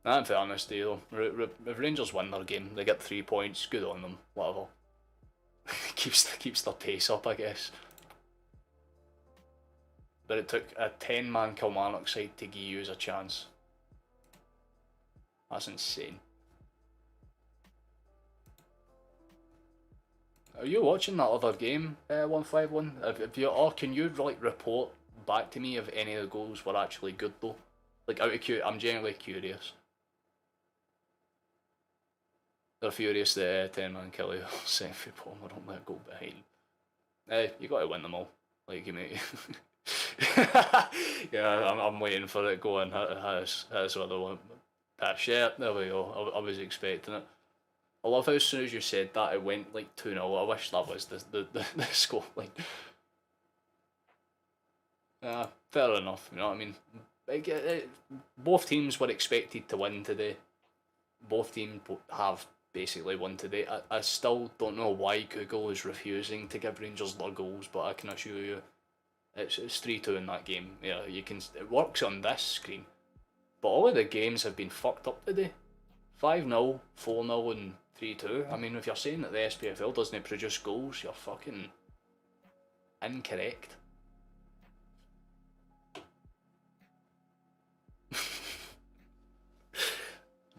In fairness, though, if Rangers win their game, they get 3 points. Good on them. Whatever. keeps their pace up, I guess. But it took a 10-man Kilmarnock side to give you a chance. That's insane. Are you watching that other game, 151? Or can you like report back to me if any of the goals were actually good though? Like out of I'm genuinely curious. They're furious that 10-man Kelly sent for Palmer on that goal behind. You got to win them all. Like you mate. Yeah, I'm waiting for it going. That's what I want. Yeah, there we go. I was expecting it. I love how as soon as you said that it went like 2-0. I wish that was the score. Like, fair enough. You know what I mean? Like, both teams were expected to win today. Both teams have basically won today. I still don't know why Google is refusing to give Rangers their goals, but I can assure you, it's 3-2 in that game. Yeah, you can. It works on this screen, but all of the games have been fucked up today. 5-0, 4-0, and 3-2. I mean, if you're saying that the SPFL doesn't produce goals, you're fucking incorrect.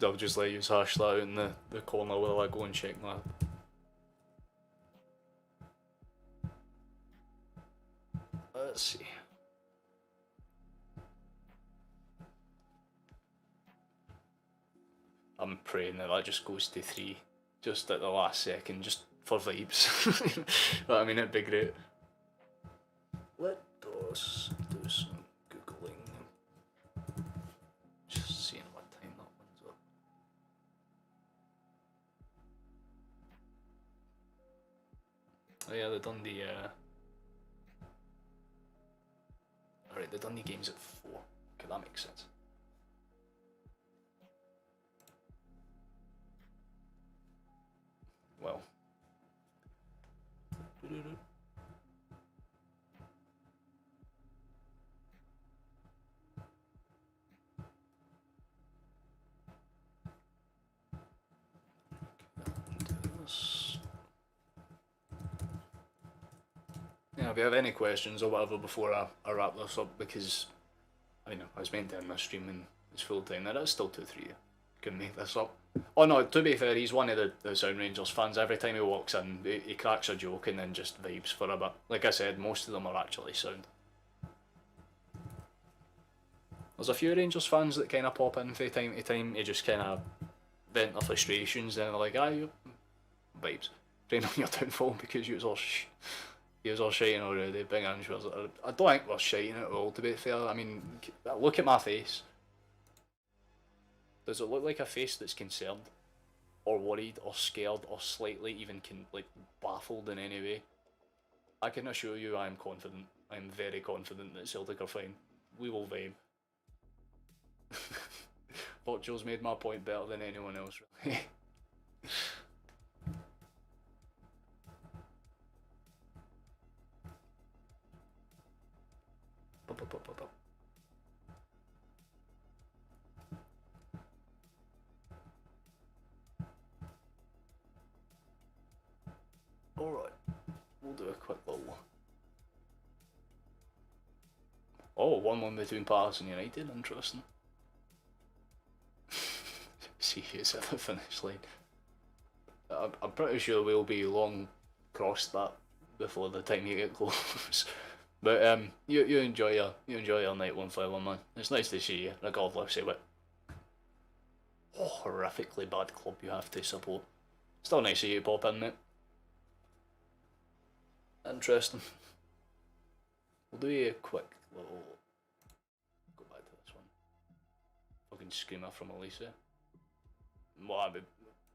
I'll just let you hash that out in the corner while I go and check that. Let's see. I'm praying that just goes to 3, just at the last second, just for vibes. But I mean, it'd be great. Let us do some Googling. Just seeing what time that one's up. Oh yeah, they've done the alright, they've done the games at 4. Okay, that makes sense. Well. you have any questions or whatever before I wrap this up, because I was meant to end this stream and it's full time. There is still 2-3. Couldn't make this up. Oh no, to be fair, he's one of the Sound Rangers fans. Every time he walks in, he cracks a joke and then just vibes for a bit. Like I said, most of them are actually sound. There's a few Rangers fans that kind of pop in from time to time to just kind of vent their frustrations, and they're like, you vibes. Praying on your downfall because you was all shiting already. Big answers. I don't think we're shiting at all, to be fair. I mean, look at my face. Does it look like a face that's concerned, or worried, or scared, or slightly even baffled in any way? I can assure you I am confident. I am very confident that Celtic are fine. We will vibe. Watchalong's made my point better than anyone else, really. Alright, we'll do a quick little... Oh, 1-1 between Palace and United, interesting. See who's at the finish line. I'm pretty sure we'll be long crossed that before the time you get close. But you enjoy your night 151, man. It's nice to see you, regardless of what horrifically bad club you have to support. Still nice of you to pop in, mate. Interesting. We'll do a quick little... Go back to this one. Fucking screamer from Elisa.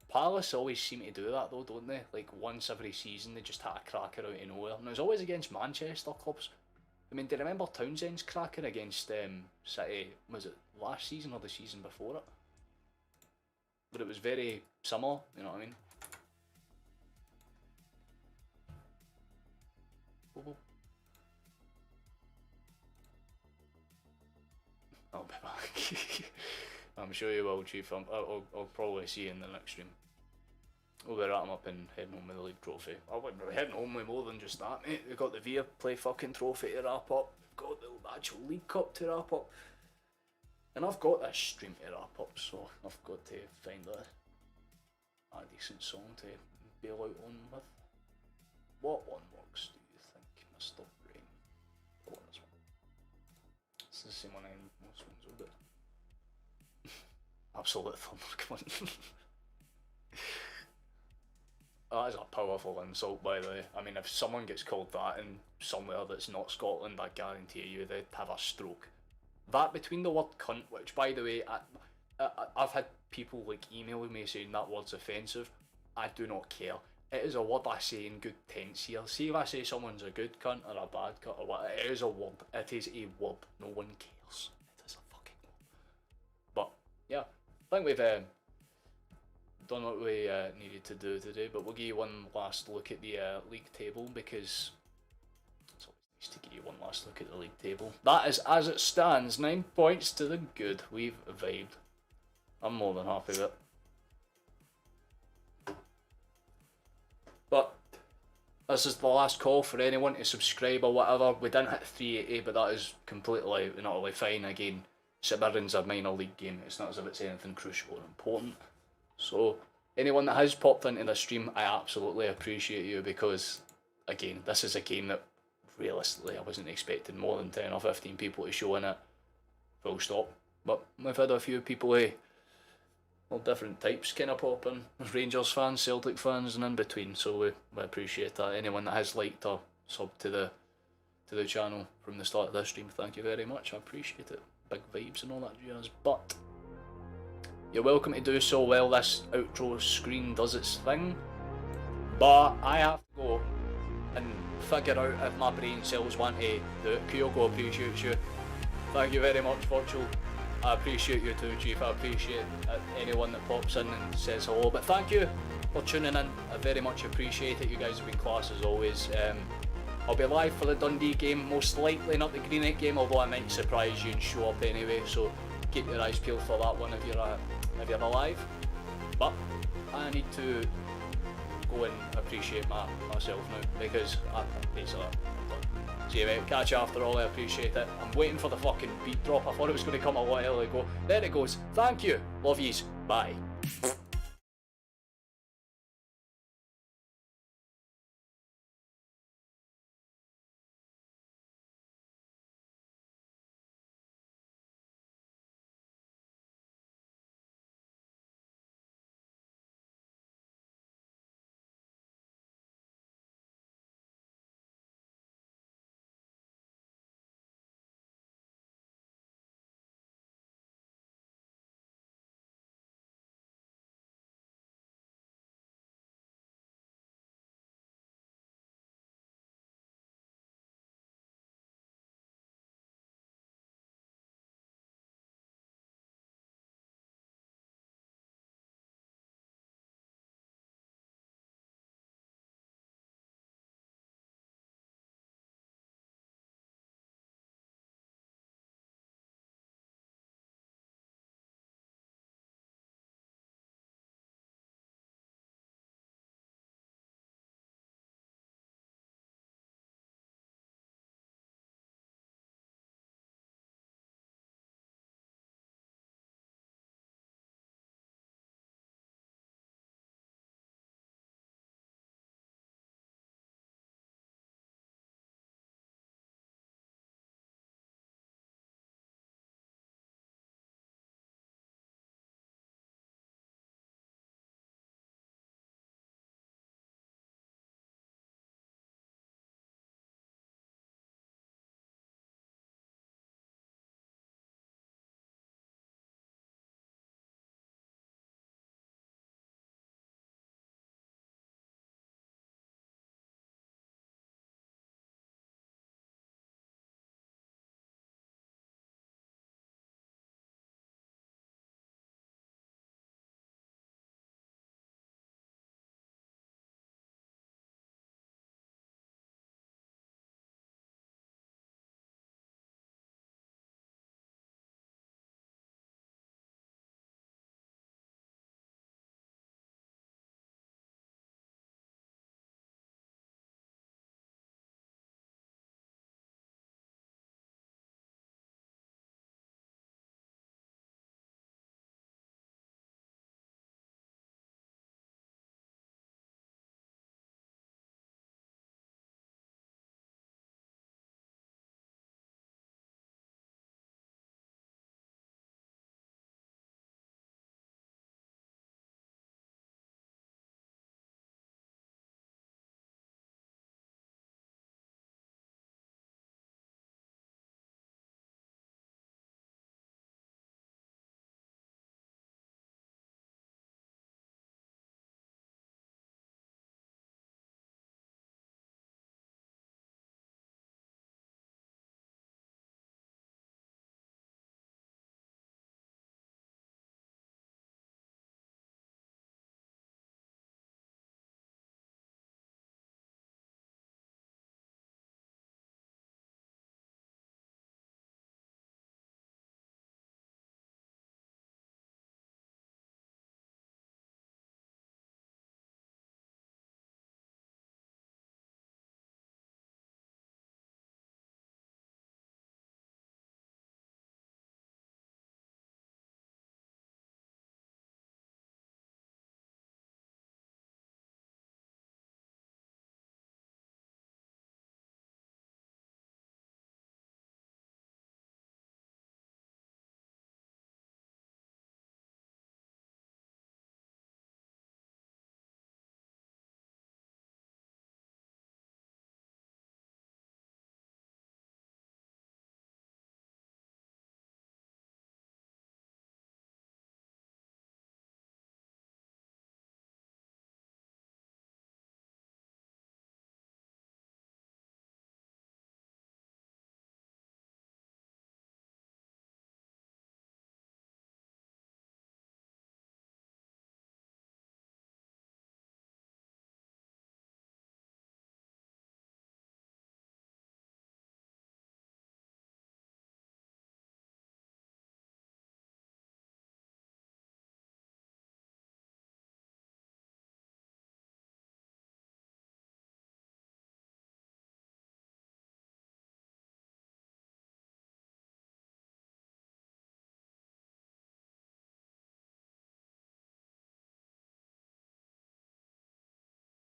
Palace always seem to do that though, don't they? Like once every season they just hit a cracker out of nowhere. And it was always against Manchester clubs. I mean, do you remember Townsend's cracker against City? Was it last season or the season before it? But it was very similar, you know what I mean? I'll be back. I'm sure you will, Chief. I'll probably see you in the next stream. We'll be wrapping up and heading home with the league trophy. We're heading home with more than just that, mate. We've got the VIA Play fucking trophy to wrap up. We've got the actual League Cup to wrap up. And I've got this stream to wrap up, so I've got to find a decent song to bail out on with. What one works, do you think, Mr. Brain? Oh, this one. It's the same one I end most ones are good. Absolute thunder, come on. That is a powerful insult, by the way. I mean, if someone gets called that in somewhere that's not Scotland, I guarantee you they'd have a stroke. That between the word cunt, which, by the way, I've had people like emailing me saying that word's offensive. I do not care. It is a word I say in good tense here. See if I say someone's a good cunt or a bad cunt or what, it is a word. It is a word. No one cares. It is a fucking word. But, yeah. I think we've done what we needed to do today, but we'll give you one last look at the league table, because it's always nice to give you one last look at the league table. That is as it stands, 9 points to the good. We've vibed. I'm more than happy with it. But this is the last call for anyone to subscribe or whatever. We didn't hit 380, but that is completely and utterly fine. Again, St Mirren's a minor league game. It's not as if it's anything crucial or important. So anyone that has popped into the stream, I absolutely appreciate you, because again, this is a game that realistically I wasn't expecting more than 10 or 15 people to show in it, full stop. But we've had a few people, all different types kind of pop in. Rangers fans, Celtic fans and in between, so we appreciate that. Anyone that has liked or subbed to the channel from the start of this stream, thank you very much, I appreciate it. Big vibes and all that jazz. But you're welcome to do so while this outro screen does its thing. But I have to go and figure out if my brain cells want to do it. Kyoko appreciates you. Thank you very much, Virtual. I appreciate you too, Chief. I appreciate anyone that pops in and says hello. But thank you for tuning in. I very much appreciate it. You guys have been class as always. I'll be live for the Dundee game, most likely not the Greenock game, although I might surprise you and show up anyway. So keep your eyes peeled for that one if you're alive. But I need to go and appreciate myself now, because I'm basically done. See you, mate. Catch you after all. I appreciate it. I'm waiting for the fucking beat drop. I thought it was going to come a while ago. There it goes. Thank you. Love yous. Bye.